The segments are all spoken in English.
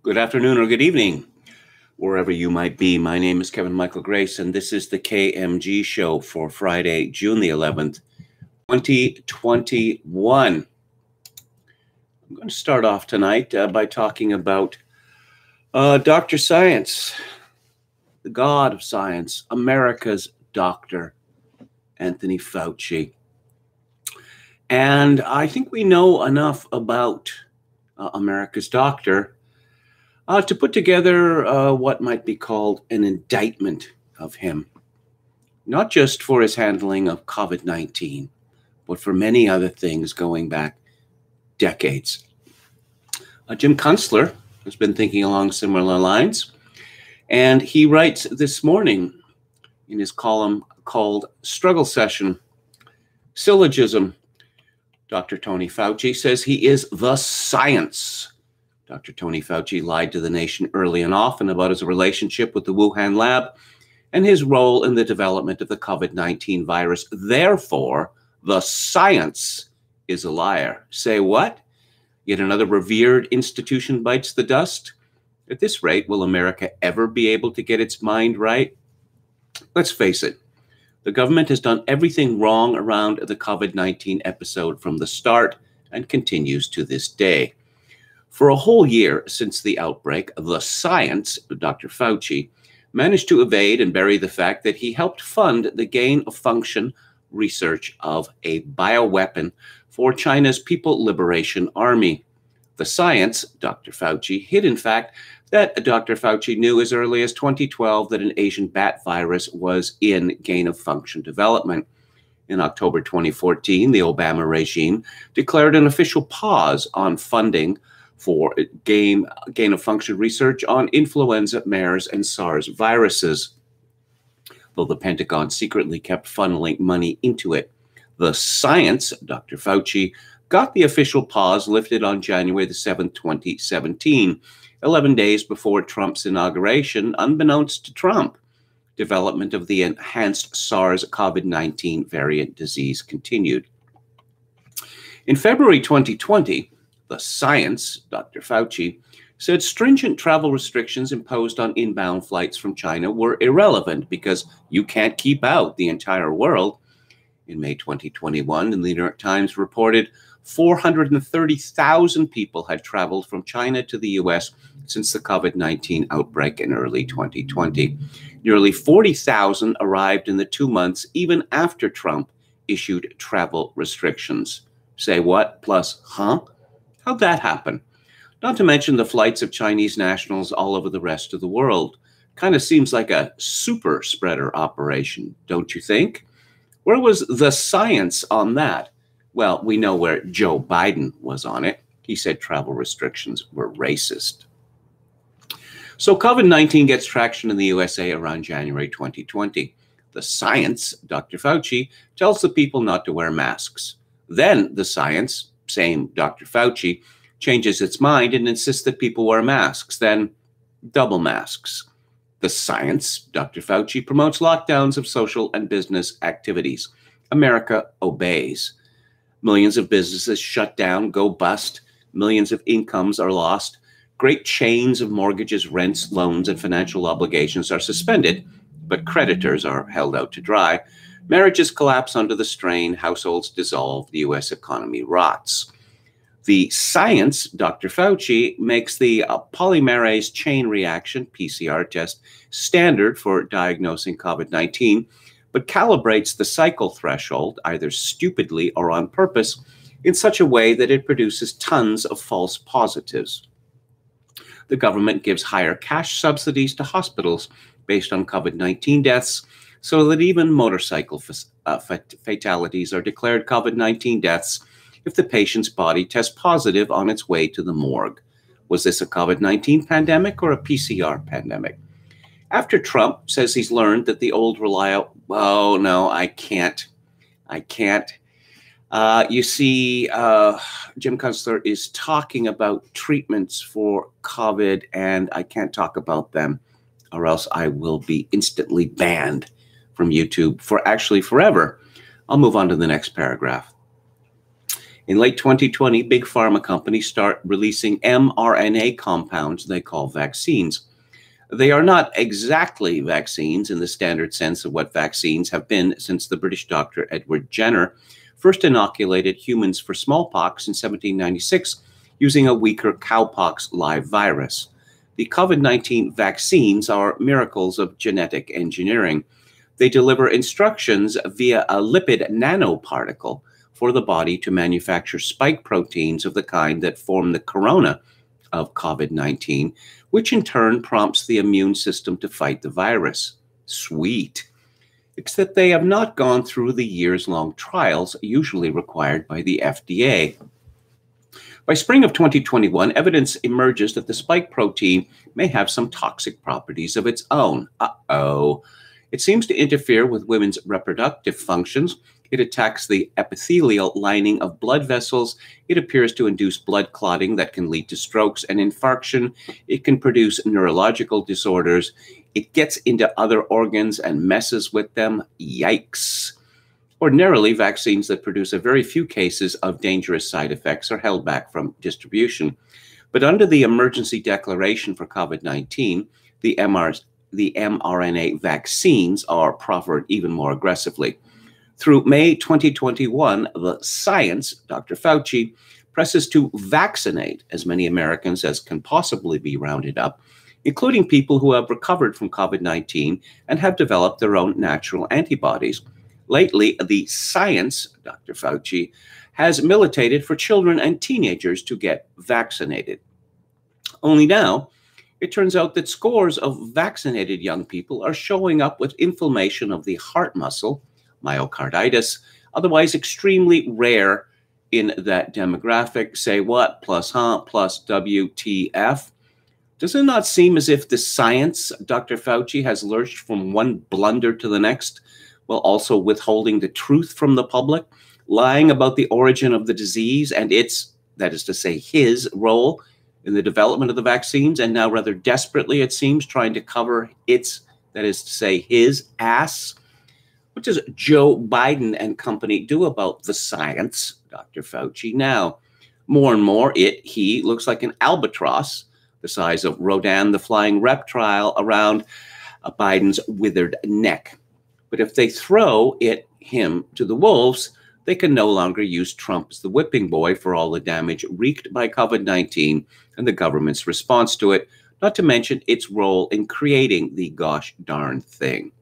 Good afternoon or good evening, wherever you might be. My name is Kevin Michael Grace, and this is the KMG Show for Friday, June the 11th, 2021. I'm going to start off tonight by talking about Dr. Science, the god of science, America's doctor, Anthony Fauci. And I think we know enough about America's doctor to put together what might be called an indictment of him, not just for his handling of COVID-19, but for many other things going back decades. Jim Kunstler has been thinking along similar lines, and he writes this morning in his column called Struggle Session, Syllogism. Dr. Tony Fauci says he is the science. Dr. Tony Fauci lied to the nation early and often about his relationship with the Wuhan lab and his role in the development of the COVID-19 virus. Therefore, the science is a liar. Say what? Yet another revered institution bites the dust? At this rate, will America ever be able to get its mind right? Let's face it. The government has done everything wrong around the COVID-19 episode from the start and continues to this day. For a whole year since the outbreak, the science, Dr. Fauci, managed to evade and bury the fact that he helped fund the gain-of-function research of a bioweapon for China's People Liberation Army. The science, Dr. Fauci, hid in fact that Dr. Fauci knew as early as 2012 that an Asian bat virus was in gain-of-function development. In October 2014, the Obama regime declared an official pause on funding for gain-of-function research on influenza, MERS, and SARS viruses, though the Pentagon secretly kept funneling money into it. The science, Dr. Fauci, got the official pause lifted on January the 7th, 2017, 11 days before Trump's inauguration, unbeknownst to Trump. Development of the enhanced SARS-CoV-19 variant disease continued. In February 2020, the science, Dr. Fauci, said stringent travel restrictions imposed on inbound flights from China were irrelevant because you can't keep out the entire world. In May 2021, the New York Times reported 430,000 people had traveled from China to the U.S. since the COVID-19 outbreak in early 2020. Nearly 40,000 arrived in the 2 months even after Trump issued travel restrictions. Say what? Plus, huh? How'd that happen? Not to mention the flights of Chinese nationals all over the rest of the world. Kind of seems like a super spreader operation, don't you think? Where was the science on that? Well, we know where Joe Biden was on it. He said travel restrictions were racist. So COVID-19 gets traction in the USA around January 2020. The science, Dr. Fauci, tells the people not to wear masks. Then the science, same Dr. Fauci, changes its mind and insists that people wear masks, then double masks. The science, Dr. Fauci, promotes lockdowns of social and business activities. America obeys. Millions of businesses shut down, go bust. Millions of incomes are lost. Great chains of mortgages, rents, loans, and financial obligations are suspended, but creditors are held out to dry. Marriages collapse under the strain. Households dissolve. The U.S. economy rots. The science, Dr. Fauci, makes the polymerase chain reaction, PCR test, standard for diagnosing COVID-19, but calibrates the cycle threshold, either stupidly or on purpose, in such a way that it produces tons of false positives. The government gives higher cash subsidies to hospitals based on COVID-19 deaths, so that even motorcycle fatalities are declared COVID-19 deaths if the patient's body tests positive on its way to the morgue. Was this a COVID-19 pandemic or a PCR pandemic? After Trump says he's learned that the old oh, no, I can't. You see, Jim Kunstler is talking about treatments for COVID, and I can't talk about them, or else I will be instantly banned from YouTube for actually forever. I'll move on to the next paragraph. In late 2020, big pharma companies start releasing mRNA compounds they call vaccines. They are not exactly vaccines in the standard sense of what vaccines have been since the British doctor Edward Jenner first inoculated humans for smallpox in 1796 using a weaker cowpox live virus. The COVID-19 vaccines are miracles of genetic engineering. They deliver instructions via a lipid nanoparticle for the body to manufacture spike proteins of the kind that form the corona of COVID-19, which in turn prompts the immune system to fight the virus. Sweet. Except they have not gone through the years-long trials usually required by the FDA. By spring of 2021, evidence emerges that the spike protein may have some toxic properties of its own. Uh-oh. It seems to interfere with women's reproductive functions. It attacks the epithelial lining of blood vessels. It appears to induce blood clotting that can lead to strokes and infarction. It can produce neurological disorders. It gets into other organs and messes with them. Yikes. Ordinarily, vaccines that produce a very few cases of dangerous side effects are held back from distribution. But under the emergency declaration for COVID-19, the mRNA vaccines are proffered even more aggressively. Through May 2021, the science, Dr. Fauci, presses to vaccinate as many Americans as can possibly be rounded up, including people who have recovered from COVID-19 and have developed their own natural antibodies. Lately, the science, Dr. Fauci, has militated for children and teenagers to get vaccinated. Only now, it turns out that scores of vaccinated young people are showing up with inflammation of the heart muscle, myocarditis, otherwise extremely rare in that demographic. Say what? Plus plus WTF. Does it not seem as if the science, Dr. Fauci, has lurched from one blunder to the next, while also withholding the truth from the public, lying about the origin of the disease and its, that is to say, his role in the development of the vaccines, and now rather desperately, it seems, trying to cover its, that is to say, his ass? What does Joe Biden and company do about the science, Dr. Fauci? Now, more and more, he looks like an albatross, the size of Rodan the flying reptile, around Biden's withered neck. But if they throw him to the wolves, they can no longer use Trump as the whipping boy for all the damage wreaked by COVID-19 and the government's response to it, not to mention its role in creating the gosh darn thing.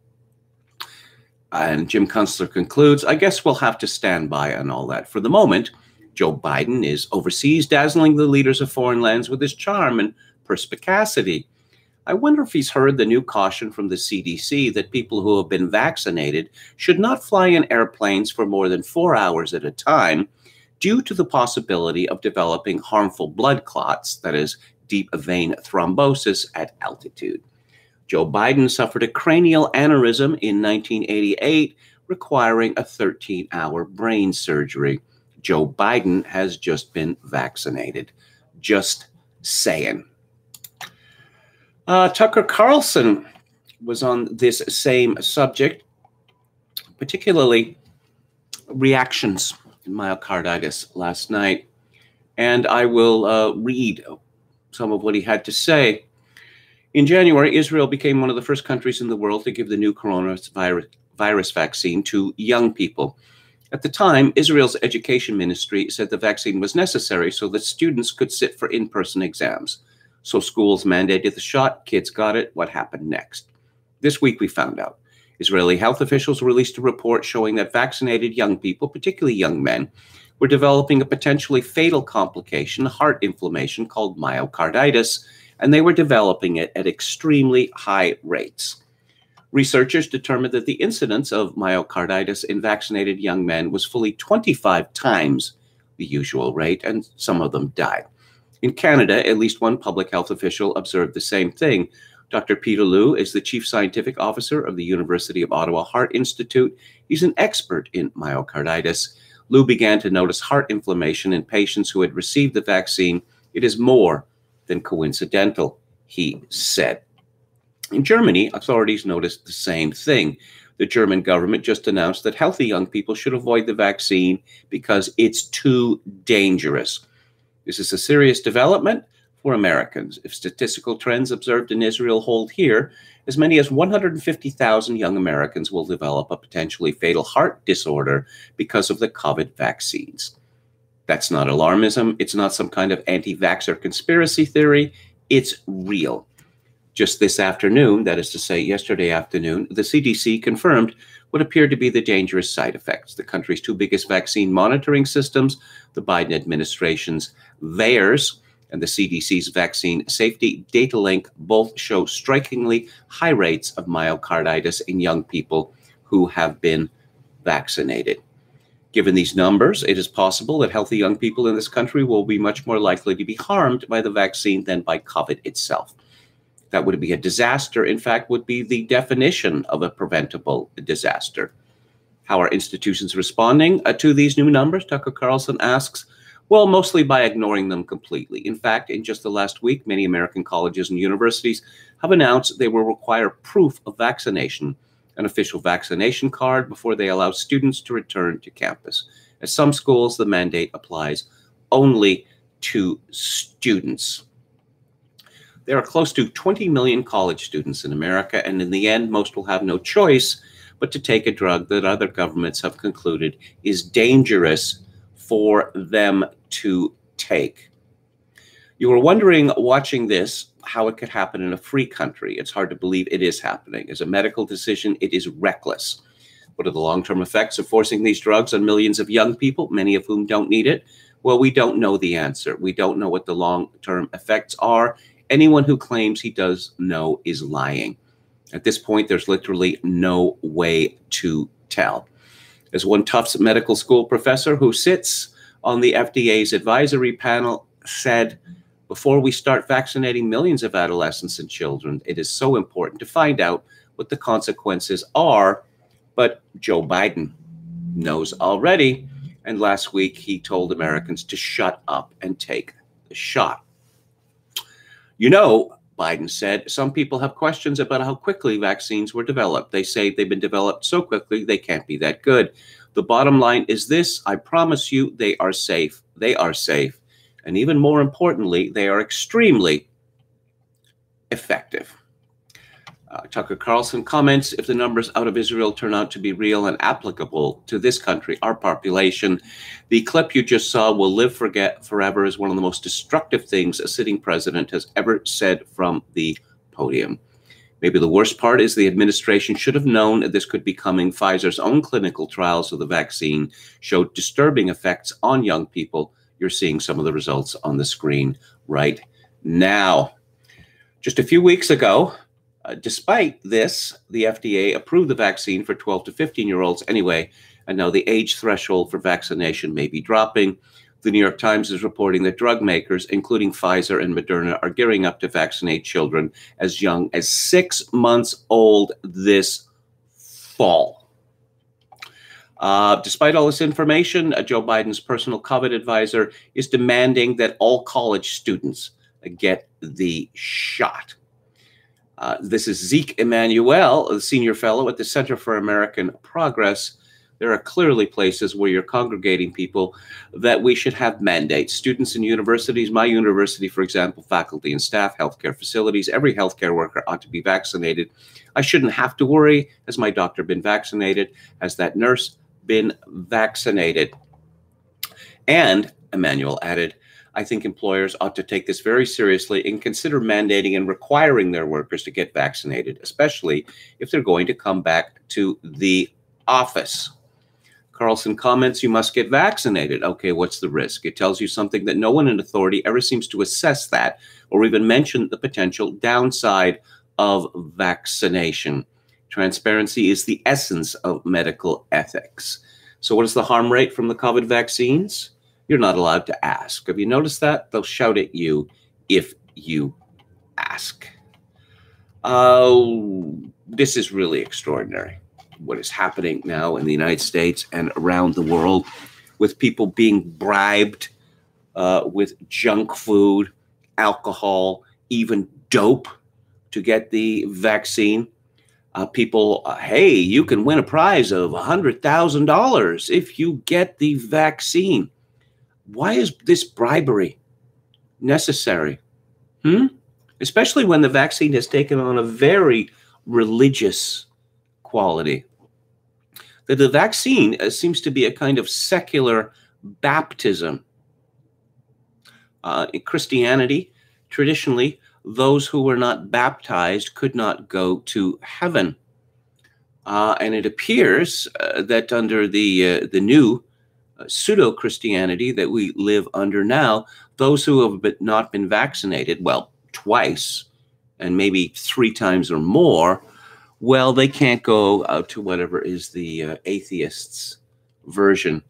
And Jim Kunstler concludes, I guess we'll have to stand by on all that. For the moment, Joe Biden is overseas dazzling the leaders of foreign lands with his charm and perspicacity. I wonder if he's heard the new caution from the CDC that people who have been vaccinated should not fly in airplanes for more than 4 hours at a time due to the possibility of developing harmful blood clots, that is, deep vein thrombosis at altitude. Joe Biden suffered a cranial aneurysm in 1988, requiring a 13-hour brain surgery. Joe Biden has just been vaccinated. Just saying. Tucker Carlson was on this same subject, particularly reactions in myocarditis last night. And I will read some of what he had to say. In January, Israel became one of the first countries in the world to give the new coronavirus vaccine to young people. At the time, Israel's education ministry said the vaccine was necessary so that students could sit for in-person exams. So schools mandated the shot, kids got it. What happened next? This week we found out. Israeli health officials released a report showing that vaccinated young people, particularly young men, were developing a potentially fatal complication, heart inflammation called myocarditis, and they were developing it at extremely high rates. Researchers determined that the incidence of myocarditis in vaccinated young men was fully 25 times the usual rate, and some of them died. In Canada, at least one public health official observed the same thing. Dr. Peter Liu is the chief scientific officer of the University of Ottawa Heart Institute. He's an expert in myocarditis. Liu began to notice heart inflammation in patients who had received the vaccine. It is more than coincidental, he said. In Germany, authorities noticed the same thing. The German government just announced that healthy young people should avoid the vaccine because it's too dangerous. This is a serious development for Americans. If statistical trends observed in Israel hold here, as many as 150,000 young Americans will develop a potentially fatal heart disorder because of the COVID vaccines. That's not alarmism. It's not some kind of anti-vaxxer conspiracy theory. It's real. Just this afternoon, that is to say yesterday afternoon, the CDC confirmed what appeared to be the dangerous side effects. The country's two biggest vaccine monitoring systems, the Biden administration's VAERS and the CDC's vaccine safety data link, both show strikingly high rates of myocarditis in young people who have been vaccinated. Given these numbers, it is possible that healthy young people in this country will be much more likely to be harmed by the vaccine than by COVID itself. That would be a disaster, in fact, would be the definition of a preventable disaster. How are institutions responding to these new numbers? Tucker Carlson asks. Well, mostly by ignoring them completely. In fact, in just the last week, many American colleges and universities have announced they will require proof of vaccination, an official vaccination card, before they allow students to return to campus. At some schools, the mandate applies only to students. There are close to 20 million college students in America, and in the end, most will have no choice but to take a drug that other governments have concluded is dangerous for them to take. You were wondering, watching this, how it could happen in a free country. It's hard to believe it is happening. As a medical decision, it is reckless. What are the long-term effects of forcing these drugs on millions of young people, many of whom don't need it? Well, we don't know the answer. We don't know what the long-term effects are. Anyone who claims he does know is lying. At this point, there's literally no way to tell. As one Tufts Medical School professor who sits on the FDA's advisory panel said, before we start vaccinating millions of adolescents and children, it is so important to find out what the consequences are. But Joe Biden knows already. And last week, he told Americans to shut up and take the shot. You know, Biden said, some people have questions about how quickly vaccines were developed. They say they've been developed so quickly, they can't be that good. The bottom line is this: I promise you, they are safe. They are safe. And even more importantly, they are extremely effective. Tucker Carlson comments, if the numbers out of Israel turn out to be real and applicable to this country, our population, the clip you just saw will live forever as one of the most destructive things a sitting president has ever said from the podium. Maybe the worst part is the administration should have known that this could be coming. Pfizer's own clinical trials of the vaccine showed disturbing effects on young people. You're seeing some of the results on the screen right now. Just a few weeks ago, despite this, the FDA approved the vaccine for 12 to 15-year-olds anyway, and now the age threshold for vaccination may be dropping. The New York Times is reporting that drug makers, including Pfizer and Moderna, are gearing up to vaccinate children as young as 6 months old this fall. Despite all this information, Joe Biden's personal COVID advisor is demanding that all college students get the shot. This is Zeke Emanuel, a senior fellow at the Center for American Progress. There are clearly places where you're congregating people that we should have mandates. Students in universities, my university, for example, faculty and staff, healthcare facilities, every healthcare worker ought to be vaccinated. I shouldn't have to worry. Has my doctor been vaccinated? Has that nurse been vaccinated? And, Emanuel added, I think employers ought to take this very seriously and consider mandating and requiring their workers to get vaccinated, especially if they're going to come back to the office. Carlson comments, you must get vaccinated. Okay, what's the risk? It tells you something that no one in authority ever seems to assess that or even mention the potential downside of vaccination. Transparency is the essence of medical ethics. So what is the harm rate from the COVID vaccines? You're not allowed to ask. Have you noticed that? They'll shout at you if you ask. This is really extraordinary. What is happening now in the United States and around the world with people being bribed with junk food, alcohol, even dope to get the vaccine. Hey, you can win a prize of $100,000 if you get the vaccine. Why is this bribery necessary? Especially when the vaccine has taken on a very religious quality. That the vaccine seems to be a kind of secular baptism. In Christianity, traditionally, those who were not baptized could not go to heaven. And it appears that under the new pseudo-Christianity that we live under now, those who have not been vaccinated, well, twice, and maybe 3 times or more, well, they can't go out to whatever is the atheists' version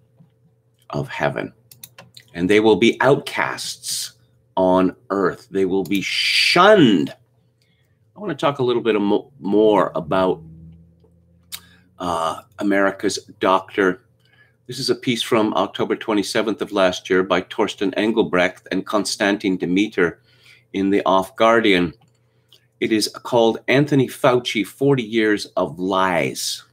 of heaven. And they will be outcasts on earth. They will be shunned. I want to talk a little bit more about America's doctor. This is a piece from October 27th of last year by Torsten Engelbrecht and Konstantin Demeter in the Off Guardian. It is called Anthony Fauci, 40 Years of Lies.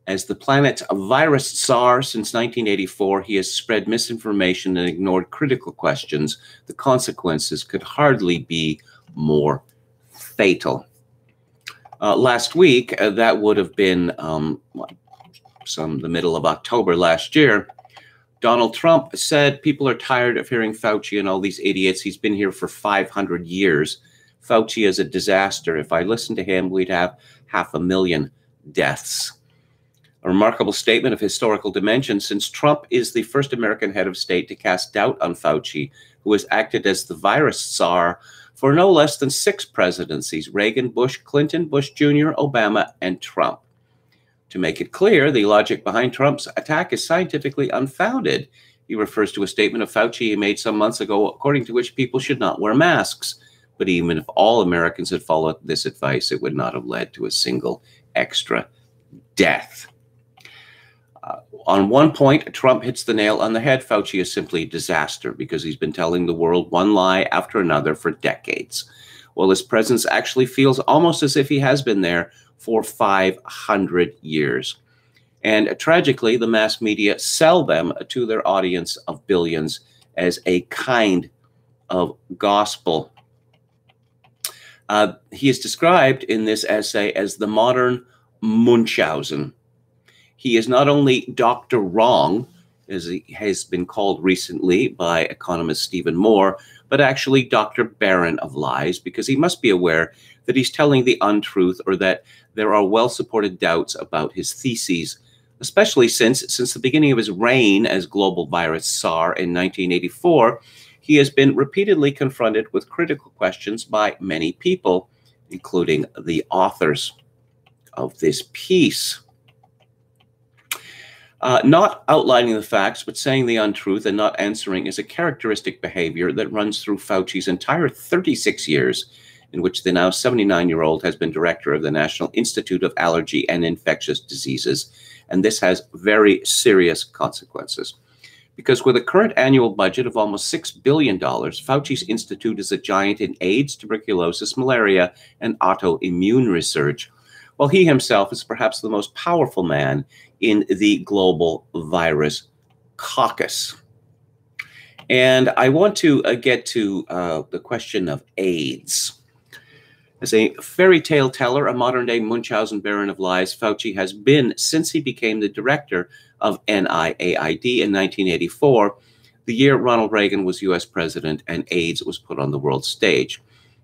As the planet's virus czar since 1984, he has spread misinformation and ignored critical questions. The consequences could hardly be more fatal. Last week, that would have been the middle of October last year, Donald Trump said people are tired of hearing Fauci and all these idiots. He's been here for 500 years. Fauci is a disaster. If I listened to him, we'd have 500,000 deaths. A remarkable statement of historical dimension, since Trump is the first American head of state to cast doubt on Fauci, who has acted as the virus czar for no less than 6 presidencies: Reagan, Bush, Clinton, Bush Jr., Obama, and Trump. To make it clear, the logic behind Trump's attack is scientifically unfounded. He refers to a statement of Fauci he made some months ago, according to which people should not wear masks. But even if all Americans had followed this advice, it would not have led to a single extra death. On one point, Trump hits the nail on the head. Fauci is simply a disaster because he's been telling the world one lie after another for decades. Well, his presence actually feels almost as if he has been there for 500 years. And tragically, the mass media sell them to their audience of billions as a kind of gospel. He is described in this essay as the modern Munchausen. He is not only Dr. Wrong, as he has been called recently by economist Stephen Moore, but actually Dr. Baron of Lies, because he must be aware that he's telling the untruth or that there are well-supported doubts about his theses, especially since the beginning of his reign as global virus czar in 1984, he has been repeatedly confronted with critical questions by many people, including the authors of this piece. Not outlining the facts, but saying the untruth and not answering is a characteristic behavior that runs through Fauci's entire 36 years, in which the now 79-year-old has been director of the National Institute of Allergy and Infectious Diseases. And this has very serious consequences. Because with a current annual budget of almost $6 billion, Fauci's institute is a giant in AIDS, tuberculosis, malaria, and autoimmune research, while he himself is perhaps the most powerful man in the global virus caucus. And I want to get to the question of AIDS. As a fairy tale teller, a modern-day Munchausen Baron of Lies, Fauci has been since he became the director of NIAID in 1984, the year Ronald Reagan was U.S. president and AIDS was put on the world stage.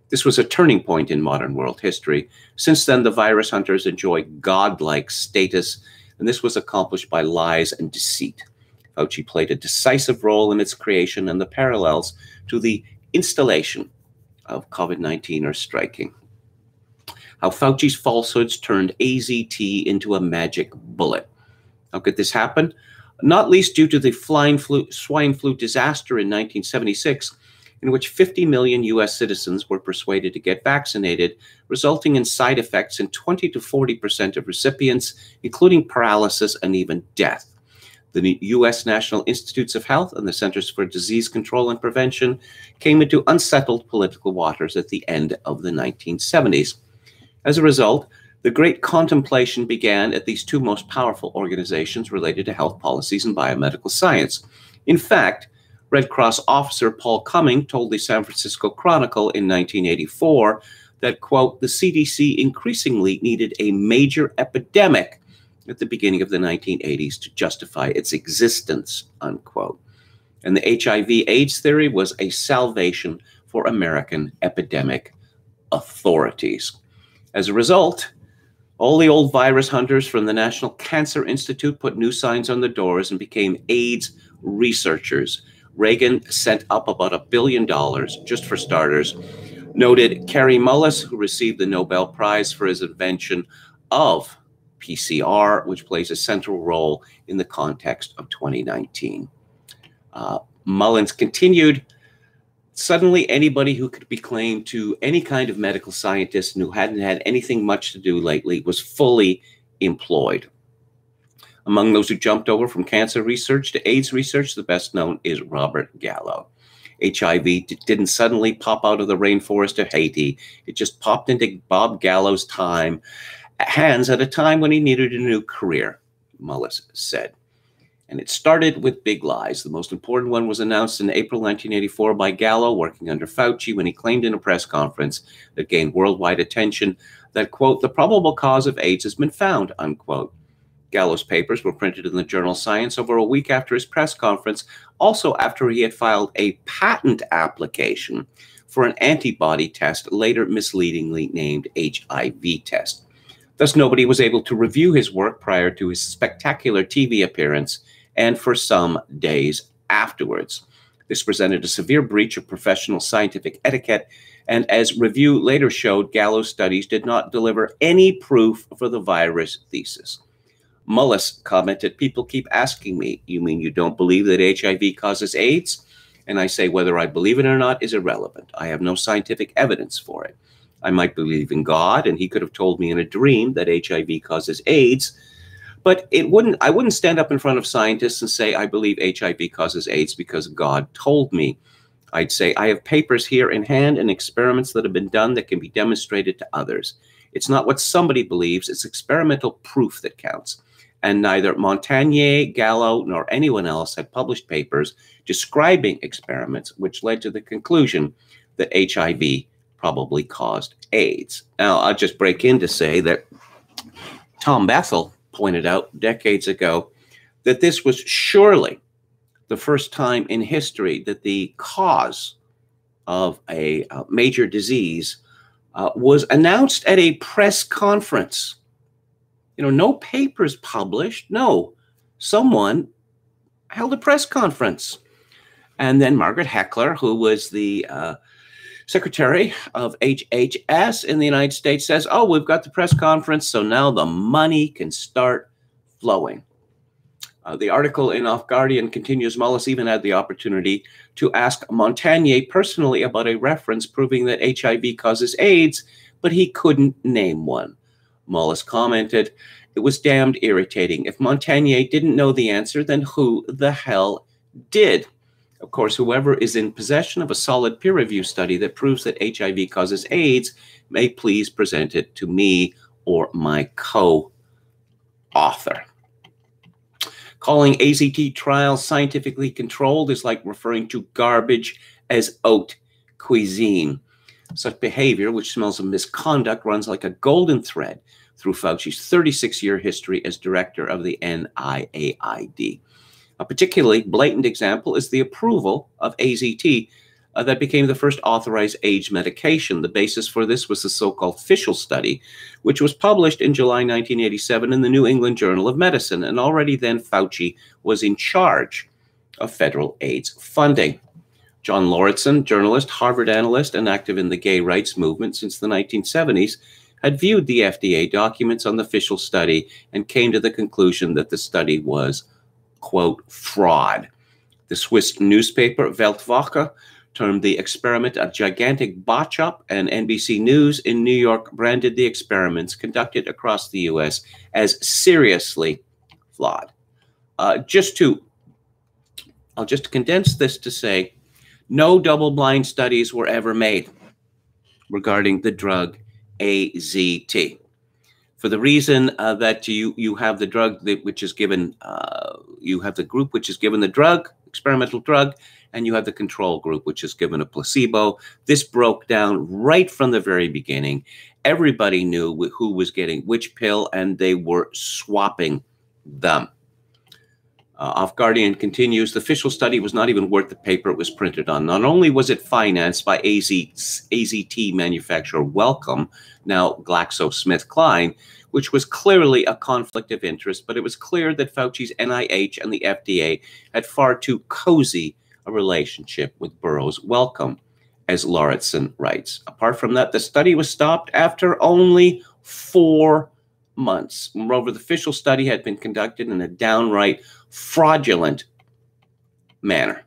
This was a turning point in modern world history. Since then, the virus hunters enjoy godlike status, and this was accomplished by lies and deceit. Fauci played a decisive role in its creation, and the parallels to the installation of COVID-19 are striking. How Fauci's falsehoods turned AZT into a magic bullet. How could this happen? Not least due to the swine flu disaster in 1976, in which 50 million U.S. citizens were persuaded to get vaccinated, resulting in side effects in 20 to 40% of recipients, including paralysis and even death. The U.S. National Institutes of Health and the Centers for Disease Control and Prevention came into unsettled political waters at the end of the 1970s. As a result, The great contemplation began at these two most powerful organizations related to health policies and biomedical science. In fact, Red Cross officer Paul Cumming told the San Francisco Chronicle in 1984 that, quote, the CDC increasingly needed a major epidemic at the beginning of the 1980s to justify its existence, unquote. And the HIV/AIDS theory was a salvation for American epidemic authorities. As a result, all the old virus hunters from the National Cancer Institute put new signs on the doors and became AIDS researchers. Reagan sent up about $1 billion, just for starters. Noted Kary Mullis, who received the Nobel Prize for his invention of PCR, which plays a central role in the context of 2019. Mullins continued, suddenly anybody who could be claimed to any kind of medical scientist and who hadn't had anything much to do lately was fully employed. Among those who jumped over from cancer research to AIDS research, the best known is Robert Gallo. HIV didn't suddenly pop out of the rainforest of Haiti. It just popped into Bob Gallo's hands at a time when he needed a new career, Mullis said. And it started with big lies. The most important one was announced in April 1984 by Gallo, working under Fauci, when he claimed in a press conference that gained worldwide attention that, quote, the probable cause of AIDS has been found, unquote. Gallo's papers were printed in the journal Science over a week after his press conference, also after he had filed a patent application for an antibody test, later misleadingly named HIV test. Thus, nobody was able to review his work prior to his spectacular TV appearance and for some days afterwards. This presented a severe breach of professional scientific etiquette, and as review later showed, Gallo's studies did not deliver any proof for the virus thesis. Mullis commented, people keep asking me, you mean you don't believe that HIV causes AIDS? And I say whether I believe it or not is irrelevant. I have no scientific evidence for it. I might believe in God, and he could have told me in a dream that HIV causes AIDS, but I wouldn't stand up in front of scientists and say I believe HIV causes AIDS because God told me. I'd say I have papers here in hand and experiments that have been done that can be demonstrated to others. It's not what somebody believes, it's experimental proof that counts. And neither Montagnier, Gallo, nor anyone else had published papers describing experiments which led to the conclusion that HIV probably caused AIDS. Now, I'll just break in to say that Tom Bethel pointed out decades ago that this was surely the first time in history that the cause of a major disease was announced at a press conference. You know, no papers published. No, someone held a press conference. And then Margaret Heckler, who was the Secretary of HHS in the United States, says, oh, we've got the press conference, so now the money can start flowing. The article in Off Guardian continues, Mullis even had the opportunity to ask Montagnier personally about a reference proving that HIV causes AIDS, but he couldn't name one. Mullis commented, it was damned irritating. If Montagnier didn't know the answer, then who the hell did? Of course, whoever is in possession of a solid peer review study that proves that HIV causes AIDS may please present it to me or my co-author. Calling AZT trials scientifically controlled is like referring to garbage as haute cuisine. Such behavior, which smells of misconduct, runs like a golden thread through Fauci's 36-year history as director of the NIAID. A particularly blatant example is the approval of AZT that became the first authorized AIDS medication. The basis for this was the so-called Fischl study, which was published in July 1987 in the New England Journal of Medicine, and already then Fauci was in charge of federal AIDS funding. John Lauritsen, journalist, Harvard analyst, and active in the gay rights movement since the 1970s, had viewed the FDA documents on the Fischl study and came to the conclusion that the study was, quote, fraud. The Swiss newspaper Weltwoche termed the experiment a gigantic botch-up, and NBC News in New York branded the experiments conducted across the U.S. as seriously flawed. I'll just condense this to say, no double-blind studies were ever made regarding the drug AZT. for the reason that you have the drug which is given, you have the group which is given the drug, experimental drug, and you have the control group which is given a placebo. This broke down right from the very beginning. Everybody knew who was getting which pill, and they were swapping them. Off Guardian continues, the official study was not even worth the paper it was printed on. Not only was it financed by AZT manufacturer Wellcome, now GlaxoSmithKline, which was clearly a conflict of interest, but it was clear that Fauci's NIH and the FDA had far too cozy a relationship with Burroughs Wellcome, as Lauritsen writes. Apart from that, the study was stopped after only 4 months. Moreover, the official study had been conducted in a downright fraudulent manner.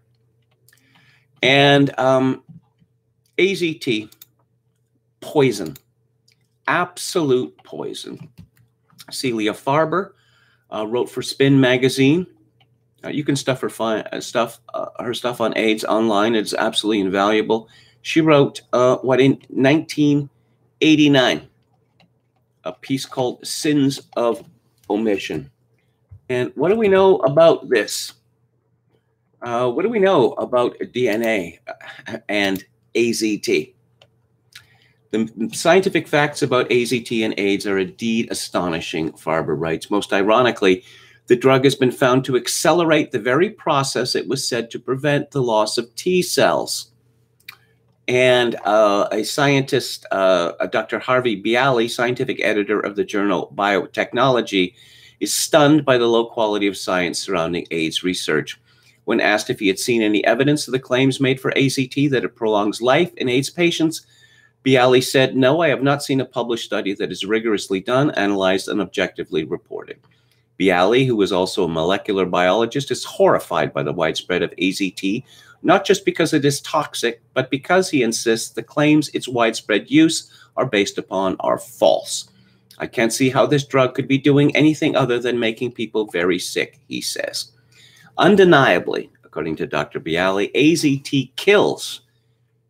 And AZT, poison, absolute poison. Celia Farber wrote for Spin magazine. You can stuff her stuff on AIDS online. It's absolutely invaluable. She wrote in 1989, a piece called Sins of Omission. And what do we know about this? What do we know about DNA and AZT? The scientific facts about AZT and AIDS are indeed astonishing, Farber writes. Most ironically, the drug has been found to accelerate the very process it was said to prevent the loss of T cells. And a scientist, Dr. Harvey Bialy, scientific editor of the journal Biotechnology, is stunned by the low quality of science surrounding AIDS research. When asked if he had seen any evidence of the claims made for AZT that it prolongs life in AIDS patients, Bialy said, "No, I have not seen a published study that is rigorously done, analyzed, and objectively reported." Bialy, who is also a molecular biologist, is horrified by the widespread of AZT, not just because it is toxic, but because he insists the claims its widespread use are based upon are false. "I can't see how this drug could be doing anything other than making people very sick," he says. Undeniably, according to Dr. Bialy, AZT kills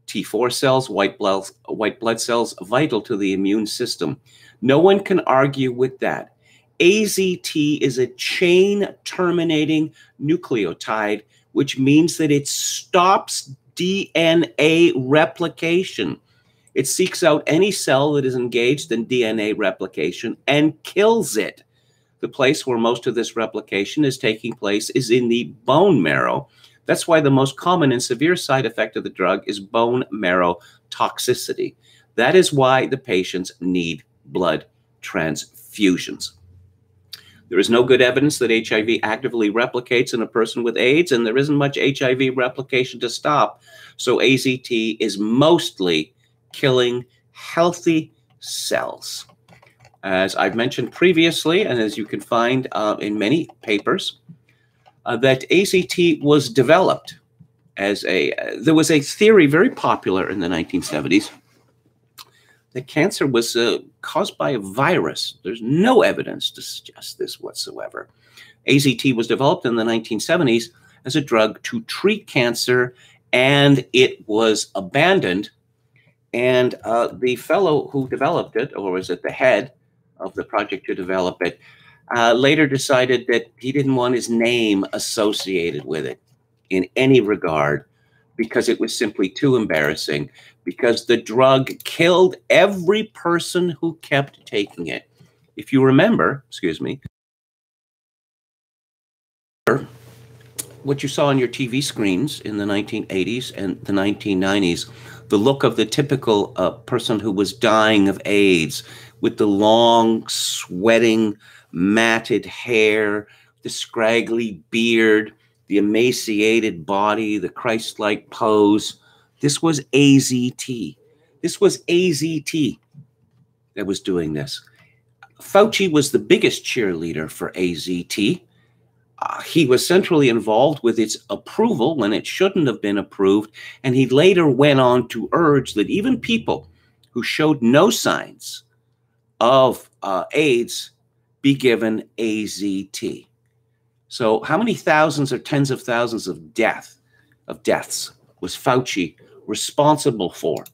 T4 cells, white blood cells, vital to the immune system. No one can argue with that. AZT is a chain-terminating nucleotide, which means that it stops DNA replication. It seeks out any cell that is engaged in DNA replication and kills it. The place where most of this replication is taking place is in the bone marrow. That's why the most common and severe side effect of the drug is bone marrow toxicity. That is why the patients need blood transfusions. There is no good evidence that HIV actively replicates in a person with AIDS, and there isn't much HIV replication to stop. So AZT is mostly killing healthy cells. As I've mentioned previously, and as you can find in many papers, that AZT was developed as there was a theory very popular in the 1970s that cancer was caused by a virus. There's no evidence to suggest this whatsoever. AZT was developed in the 1970s as a drug to treat cancer, and it was abandoned. And the fellow who developed it, or was at the head of the project to develop it, later decided that he didn't want his name associated with it in any regard because it was simply too embarrassing, because the drug killed every person who kept taking it. If you remember, what you saw on your TV screens in the 1980s and the 1990s, the look of the typical person who was dying of AIDS, with the long, sweating, matted hair, the scraggly beard, the emaciated body, the Christ-like pose. This was AZT. This was AZT that was doing this. Fauci was the biggest cheerleader for AZT. He was centrally involved with its approval when it shouldn't have been approved, and he later went on to urge that even people who showed no signs of AIDS be given AZT. So how many thousands or tens of thousands of deaths was Fauci responsible for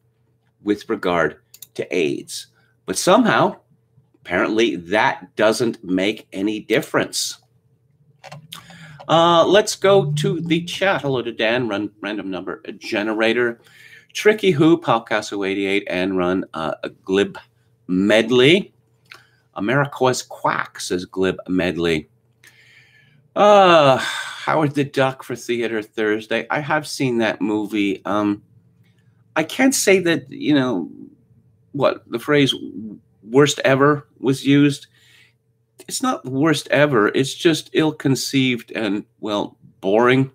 with regard to AIDS? But somehow apparently that doesn't make any difference. Let's go to the chat. Hello to Dan, run random number generator. Tricky Who, Palcasso88, and run a Glib Medley. Americois Quack, says Glib Medley. Howard the Duck for Theater Thursday. I have seen that movie. I can't say that, you know, what the phrase worst ever was used. It's not the worst ever. It's just ill-conceived and, well, boring.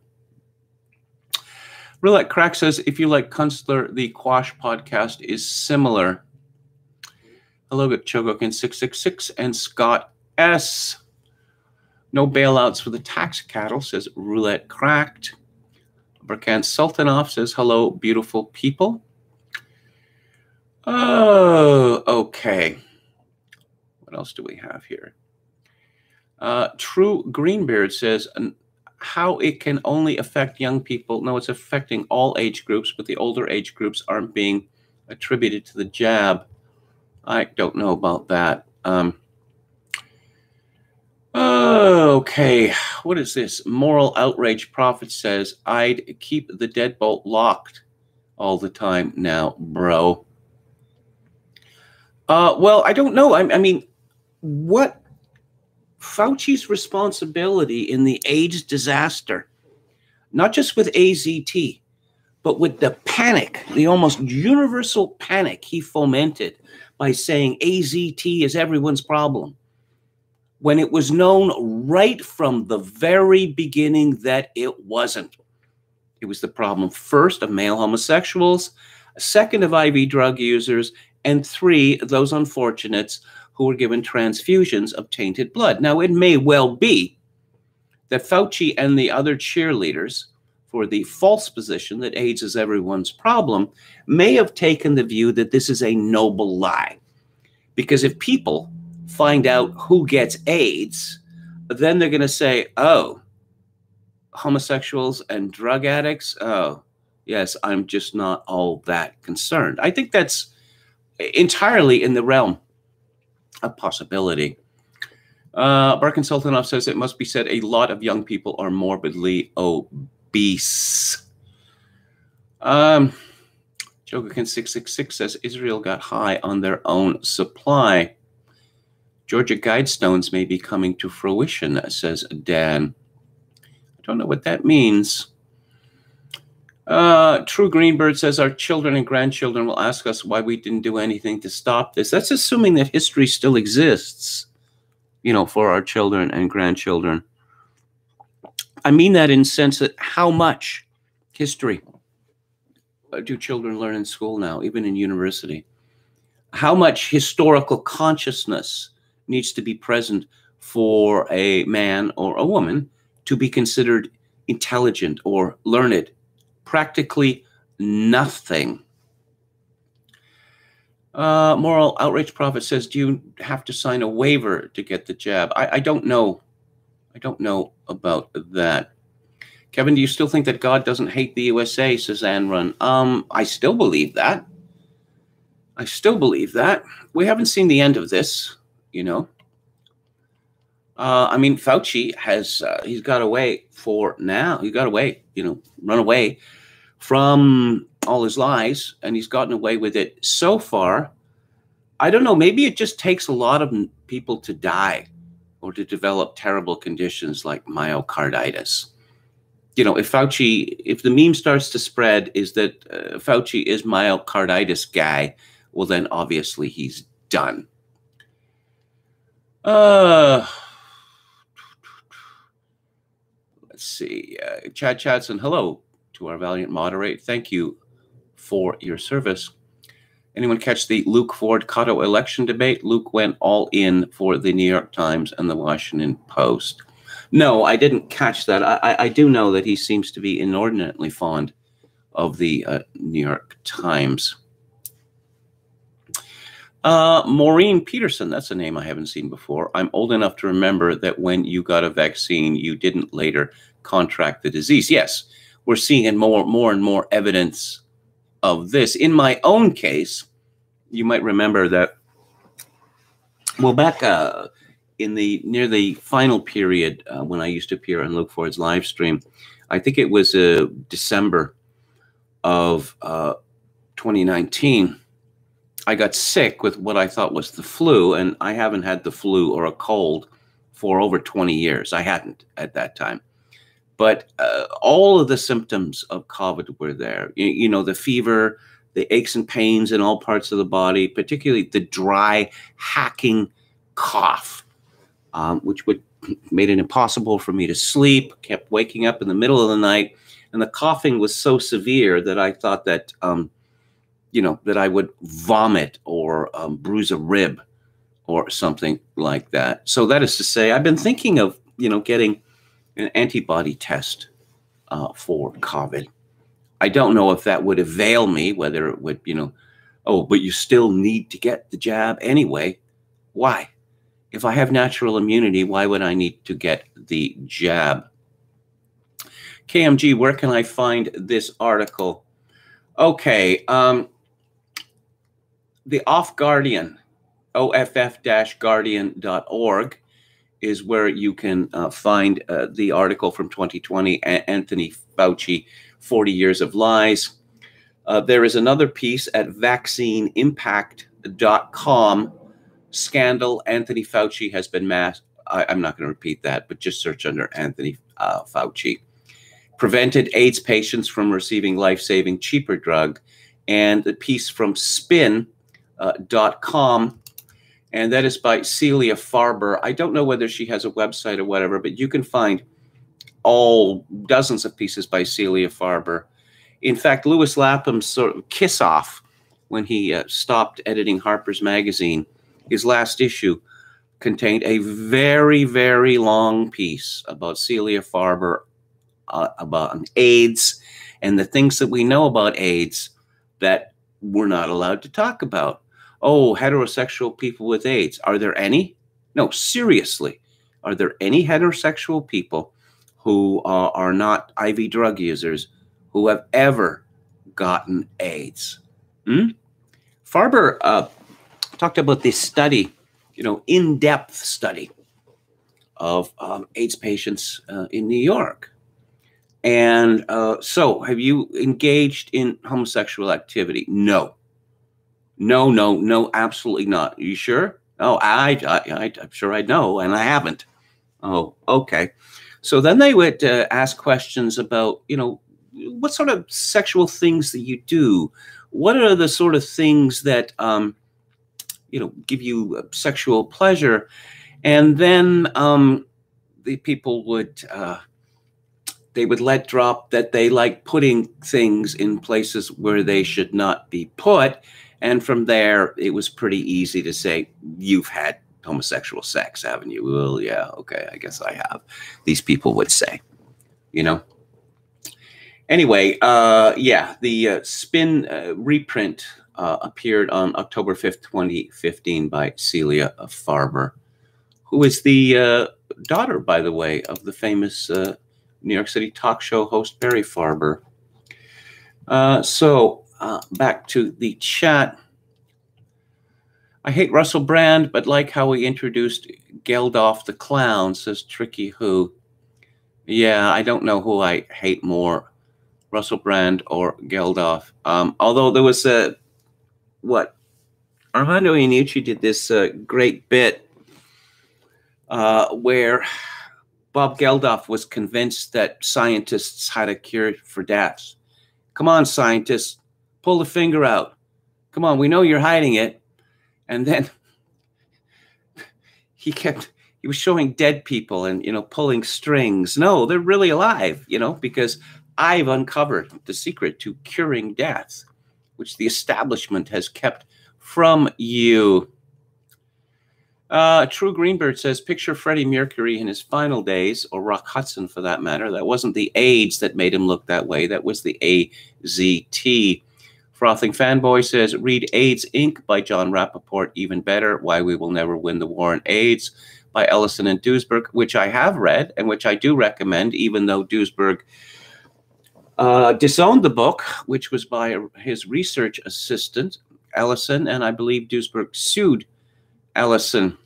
Roulette Crack says, if you like Kunstler, the Quash podcast is similar. Hello, Chogokin 666 and Scott S. No bailouts for the tax cattle, says Roulette Cracked. Burkan Sultanov says, hello, beautiful people. Oh, okay. What else do we have here? True Greenbeard says, how it can only affect young people. No, it's affecting all age groups, but the older age groups aren't being attributed to the jab. I don't know about that. Okay, what is this? Moral Outrage Prophet says, I'd keep the deadbolt locked all the time now, bro. Well, I don't know. I mean, what Fauci's responsibility in the AIDS disaster, not just with AZT, but with the panic, the almost universal panic he fomented by saying AZT is everyone's problem, when it was known right from the very beginning that it wasn't. It was the problem, first, of male homosexuals, second, of IV drug users, and three, those unfortunates who were given transfusions of tainted blood. Now, it may well be that Fauci and the other cheerleaders for the false position that AIDS is everyone's problem may have taken the view that this is a noble lie. Because if people find out who gets AIDS, then they're going to say, oh, homosexuals and drug addicts? Oh, yes, I'm just not all that concerned. I think that's entirely in the realm of possibility. Barkin Sultanov says, it must be said a lot of young people are morbidly obese. Jokerkin 666 says, Israel got high on their own supply. Georgia Guidestones may be coming to fruition, says Dan. I don't know what that means. True Greenbird says, our children and grandchildren will ask us why we didn't do anything to stop this. That's assuming that history still exists, you know, for our children and grandchildren. I mean that in the sense that how much history do children learn in school now, even in university? How much historical consciousness needs to be present for a man or a woman to be considered intelligent or learned? Practically nothing. Moral Outrage Prophet says, do you have to sign a waiver to get the jab? I don't know. I don't know about that. Kevin, do you still think that God doesn't hate the USA, says Ann Run? I still believe that. I still believe that. We haven't seen the end of this, you know. I mean, Fauci has, he's got away for now. He got away, you know, run away from all his lies, and he's gotten away with it so far. I don't know, maybe it just takes a lot of people to die or to develop terrible conditions like myocarditis. You know, if the meme starts to spread is that Fauci is myocarditis guy, well, then obviously he's done. Let's see. Chad Chadson, hello to our valiant moderate. Thank you for your service. Anyone catch the Luke Ford Cotto election debate? Luke went all in for the New York Times and the Washington Post. No, I didn't catch that. I do know that he seems to be inordinately fond of the New York Times. Maureen Peterson, that's a name I haven't seen before. I'm old enough to remember that when you got a vaccine, you didn't later contract the disease. Yes, we're seeing more and more evidence of this. In my own case, you might remember that Well, back in the near the final period when I used to appear on Luke Ford's live stream, I think it was December of 2019. I got sick with what I thought was the flu, and I haven't had the flu or a cold for over 20 years. I hadn't at that time. But all of the symptoms of COVID were there. You know, the fever, the aches and pains in all parts of the body, particularly the dry, hacking cough, which made it impossible for me to sleep, kept waking up in the middle of the night. And the coughing was so severe that I thought that, you know, that I would vomit or bruise a rib or something like that. So that is to say, I've been thinking of, you know, getting an antibody test for COVID. I don't know if that would avail me, whether it would, you know, oh, but you still need to get the jab anyway. Why? If I have natural immunity, why would I need to get the jab? KMG, where can I find this article? Okay, the Off Guardian, off-guardian.org, is where you can find the article from 2020, Anthony Fauci, 40 Years of Lies. There is another piece at vaccineimpact.com, Scandal, Anthony Fauci has been masked. I'm not going to repeat that, but just search under Anthony Fauci. Prevented AIDS patients from receiving life-saving cheaper drug. And the piece from spin.com, and that is by Celia Farber. I don't know whether she has a website or whatever, but you can find all dozens of pieces by Celia Farber. In fact, Lewis Lapham's sort of kiss-off when he stopped editing Harper's Magazine, his last issue contained a very, very long piece about Celia Farber, about AIDS, and the things that we know about AIDS that we're not allowed to talk about. Oh, heterosexual people with AIDS. Are there any? No, seriously. Are there any heterosexual people who are not IV drug users who have ever gotten AIDS? Farber talked about this study, you know, in-depth study of AIDS patients in New York. And so have you engaged in homosexual activity? No. No, absolutely not. Are you sure? Oh, I'm sure I know, and I haven't. Oh, okay. So then they would ask questions about, you know, what sort of sexual things that you do? What are the sort of things that, you know, give you sexual pleasure? And then the people would, they would let drop that they like putting things in places where they should not be put. And from there, it was pretty easy to say, you've had homosexual sex, haven't you? Well, yeah, okay, I guess I have. These people would say, you know. Anyway, yeah, the Spin reprint appeared on October 5th, 2015 by Celia Farber, who is the daughter, by the way, of the famous New York City talk show host Barry Farber. So back to the chat. I hate Russell Brand, but like how he introduced Geldof the Clown, says Tricky Who. Yeah, I don't know who I hate more, Russell Brand or Geldof. Although there was Armando Iannucci did this great bit where Bob Geldof was convinced that scientists had a cure for death. Come on, scientists, pull the finger out. Come on, we know you're hiding it. And then he was showing dead people and, you know, pulling strings. No, they're really alive, you know, because I've uncovered the secret to curing death, which the establishment has kept from you. True Greenbird says, picture Freddie Mercury in his final days, or Rock Hudson for that matter. That wasn't the AIDS that made him look that way. That was the AZT. Frothing Fanboy says, read AIDS Inc. by John Rappaport, even better. Why We Will Never Win the War on AIDS by Ellison and Duesberg, which I have read and which I do recommend, even though Duesberg disowned the book, which was by his research assistant, Ellison, and I believe Duesberg sued Ellison.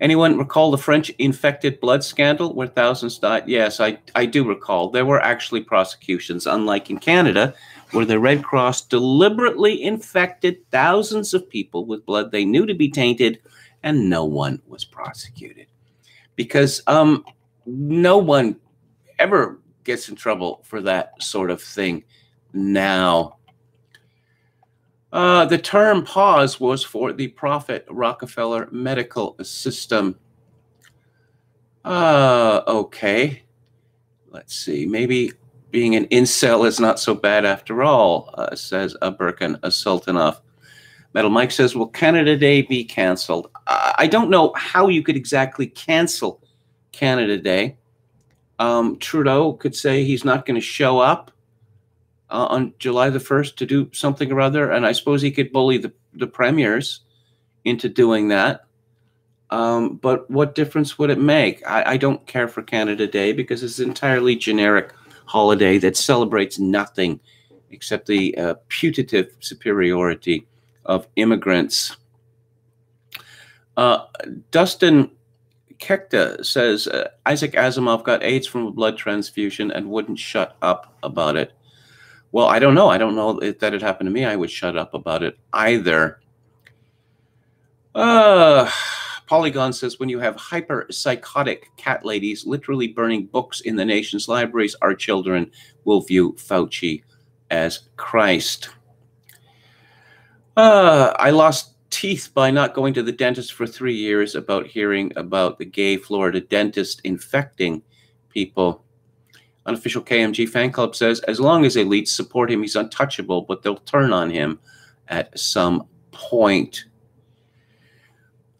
Anyone recall the French infected blood scandal where thousands died? Yes, I do recall. There were actually prosecutions, unlike in Canada, where the Red Cross deliberately infected thousands of people with blood they knew to be tainted, and no one was prosecuted. Because no one ever gets in trouble for that sort of thing now. The term pause was for the profit Rockefeller medical system. Okay. Let's see. Maybe being an incel is not so bad after all, says Birkin Sultanov. Metal Mike says, will Canada Day be canceled? I don't know how you could exactly cancel Canada Day. Trudeau could say he's not going to show up on July the 1st to do something or other, and I suppose he could bully the premiers into doing that. But what difference would it make? I don't care for Canada Day because it's an entirely generic holiday that celebrates nothing except the putative superiority of immigrants. Dustin Kekta says, Isaac Asimov got AIDS from a blood transfusion and wouldn't shut up about it. Well, I don't know. I don't know if that had happened to me. I would shut up about it either. Polygon says, when you have hyper-psychotic cat ladies literally burning books in the nation's libraries, our children will view Fauci as Christ. I lost teeth by not going to the dentist for 3 years about hearing about the gay Florida dentist infecting people. Unofficial KMG fan club says, as long as elites support him, he's untouchable, but they'll turn on him at some point.